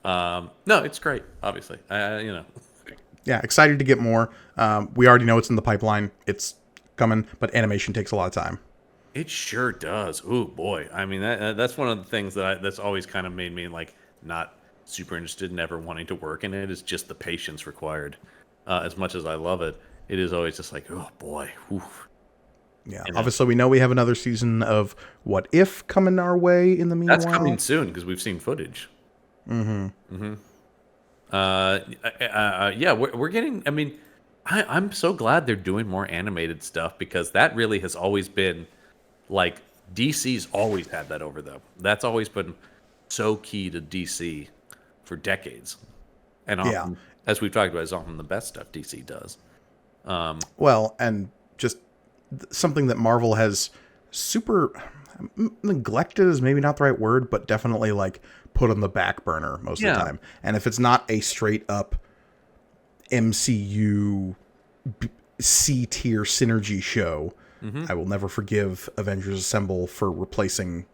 Speaker 2: No, it's great. Obviously,
Speaker 1: Yeah, excited to get more. We already know it's in the pipeline. It's coming, but animation takes a lot of time.
Speaker 2: It sure does. Ooh, boy. I mean, that's one of the things that's always kind of made me like not super interested in ever wanting to work in it. Is just the patience required. As much as I love it, it is always just like, oh boy. Oof.
Speaker 1: Yeah. Obviously, we know we have another season of What If coming our way in the meanwhile.
Speaker 2: That's coming soon because we've seen footage. Yeah, we're getting. I mean, I'm so glad they're doing more animated stuff because that really has always been. Like, DC's always had that over them. That's always been so key to DC for decades. And often, as we've talked about, is often the best stuff DC does.
Speaker 1: Well, and just something that Marvel has super neglected is maybe not the right word, but definitely like put on the back burner most of the time. And if it's not a straight up MCU C-tier synergy show, I will never forgive Avengers Assemble for replacing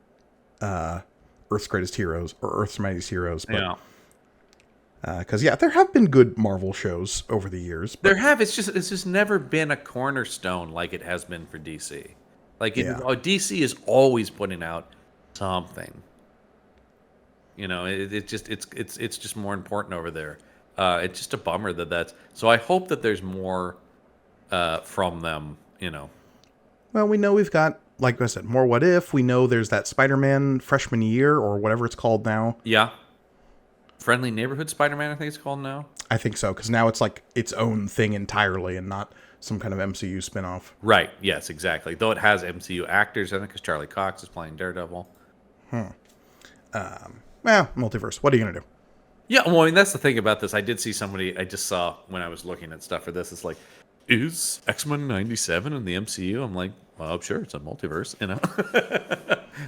Speaker 1: Earth's Greatest Heroes or Earth's Mightiest Heroes. But, because there have been good Marvel shows over the years. But
Speaker 2: there have. It's just never been a cornerstone like it has been for DC. Like DC is always putting out something. You know, it's just more important over there. It's just a bummer that's. So I hope that there's more from them. You know.
Speaker 1: Well, we know we've got, like I said, more What If. We know there's that Spider-Man freshman year or whatever it's called now.
Speaker 2: Yeah. Friendly Neighborhood Spider-Man, I think it's called now.
Speaker 1: I think so, because now it's like its own thing entirely and not some kind of MCU spinoff.
Speaker 2: Right. Yes, exactly. Though it has MCU actors in it because Charlie Cox is playing Daredevil.
Speaker 1: Well, multiverse. What are you going to do?
Speaker 2: Yeah, well, I mean, that's the thing about this. I did see somebody, I just saw when I was looking at stuff for this, it's like, is X-Men 97 in the MCU? I'm like, well, sure, it's a multiverse, you know?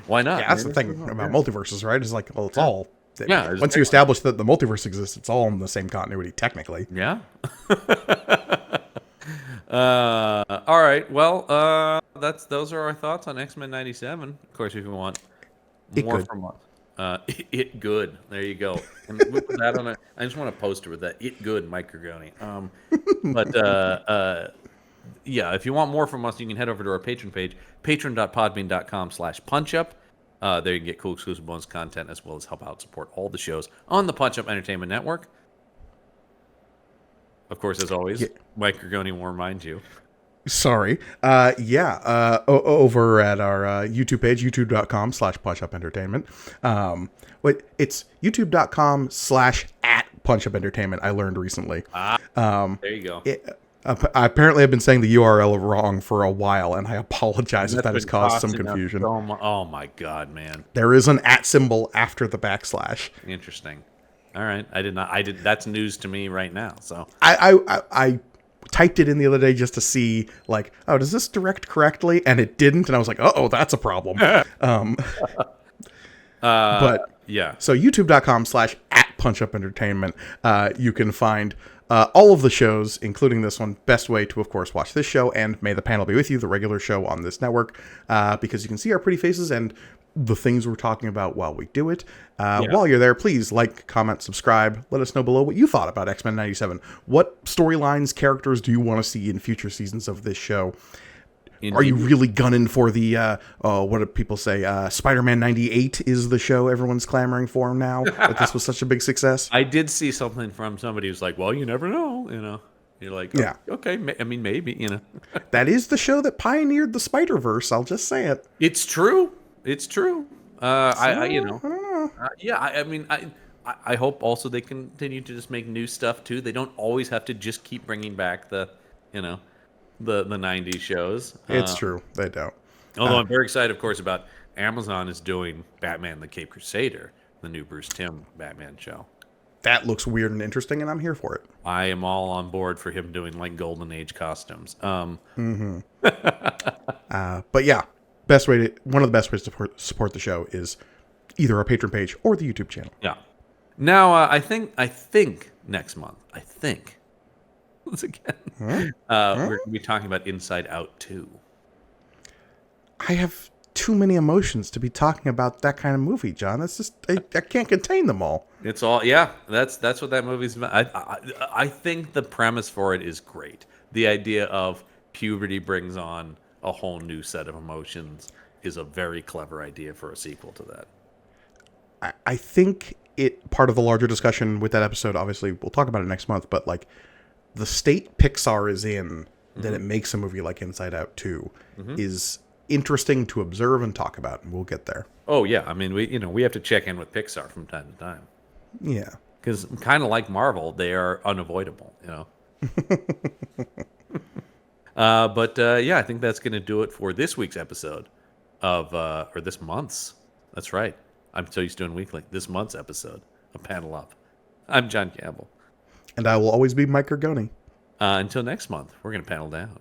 Speaker 2: Why not?
Speaker 1: Yeah, that's the thing about multiverses, right? It's like, well, it's all...
Speaker 2: Yeah.
Speaker 1: Once you establish that the multiverse exists, it's all in the same continuity, technically.
Speaker 2: Yeah. All right. Well, those are our thoughts on X-Men '97. Of course, if you want
Speaker 1: It
Speaker 2: more
Speaker 1: good.
Speaker 2: from us, it good. There you go. And we put that on a. I just want a poster with that. It good, Mike Gergoni. But yeah, if you want more from us, you can head over to our Patreon page, patreon.podbean.com/punchup. There you can get cool exclusive bonus content as well as help out support all the shows on the Punch Up Entertainment Network. Of course, as always, Mike Gergoni will remind you.
Speaker 1: Sorry. Over at our YouTube page, youtube.com/punchup entertainment. It's youtube.com/@punchup entertainment. I learned recently.
Speaker 2: There you go.
Speaker 1: Apparently, I've been saying the URL wrong for a while, and I apologize if that has caused some confusion.
Speaker 2: Oh my god, man!
Speaker 1: There is an @ symbol after the \.
Speaker 2: Interesting. All right, I did not. That's news to me right now. So
Speaker 1: I typed it in the other day just to see, like, oh, does this direct correctly? And it didn't, and I was like, oh, that's a problem. But
Speaker 2: yeah.
Speaker 1: So youtube.com/@punchup entertainment. You can find all of the shows, including this one. Best way to, of course, watch this show and May the Panel Be With You, the regular show on this network, because you can see our pretty faces and the things we're talking about while we do it. While you're there, please like, comment, subscribe. Let us know below what you thought about X-Men '97. What storylines, characters do you want to see in future seasons of this show? Indeed. Are you really gunning for the, what do people say, Spider-Man '98 is the show everyone's clamoring for now, that this was such a big success?
Speaker 2: I did see something from somebody who's like, well, you never know, you know. You're like, oh, yeah, okay, I mean, maybe, you know.
Speaker 1: That is the show that pioneered the Spider-Verse, I'll just say it.
Speaker 2: It's true. It's true. I you know.
Speaker 1: I don't know.
Speaker 2: I mean, I hope also they continue to just make new stuff, too. They don't always have to just keep bringing back the 90s shows.
Speaker 1: It's true. They don't.
Speaker 2: Although I'm very excited, of course, about Amazon is doing Batman the Cape Crusader, the new Bruce Timm Batman show.
Speaker 1: That looks weird and interesting, and I'm here for it.
Speaker 2: I am all on board for him doing, like, Golden Age costumes.
Speaker 1: But yeah, one of the best ways to support the show is either our Patreon page or the YouTube channel.
Speaker 2: Yeah. Now, I think next month, once again, we're going to be talking about Inside Out 2.
Speaker 1: I have too many emotions to be talking about that kind of movie, John. That's just, I can't contain them all.
Speaker 2: It's all, yeah, that's what that movie's about. I think the premise for it is great. The idea of puberty brings on a whole new set of emotions is a very clever idea for a sequel to that.
Speaker 1: I think part of the larger discussion with that episode, obviously we'll talk about it next month, but like the state Pixar is in that it makes a movie like Inside Out 2 is interesting to observe and talk about, and we'll get there.
Speaker 2: Oh yeah, I mean we have to check in with Pixar from time to time.
Speaker 1: Yeah,
Speaker 2: because kind of like Marvel, they are unavoidable, you know. But yeah, I think that's going to do it for this week's episode or this month's. That's right. I'm so used to doing weekly. This month's episode of Panel Up. I'm John Campbell.
Speaker 1: And I will always be Mike Gergoni.
Speaker 2: Until next month, we're going to panel down.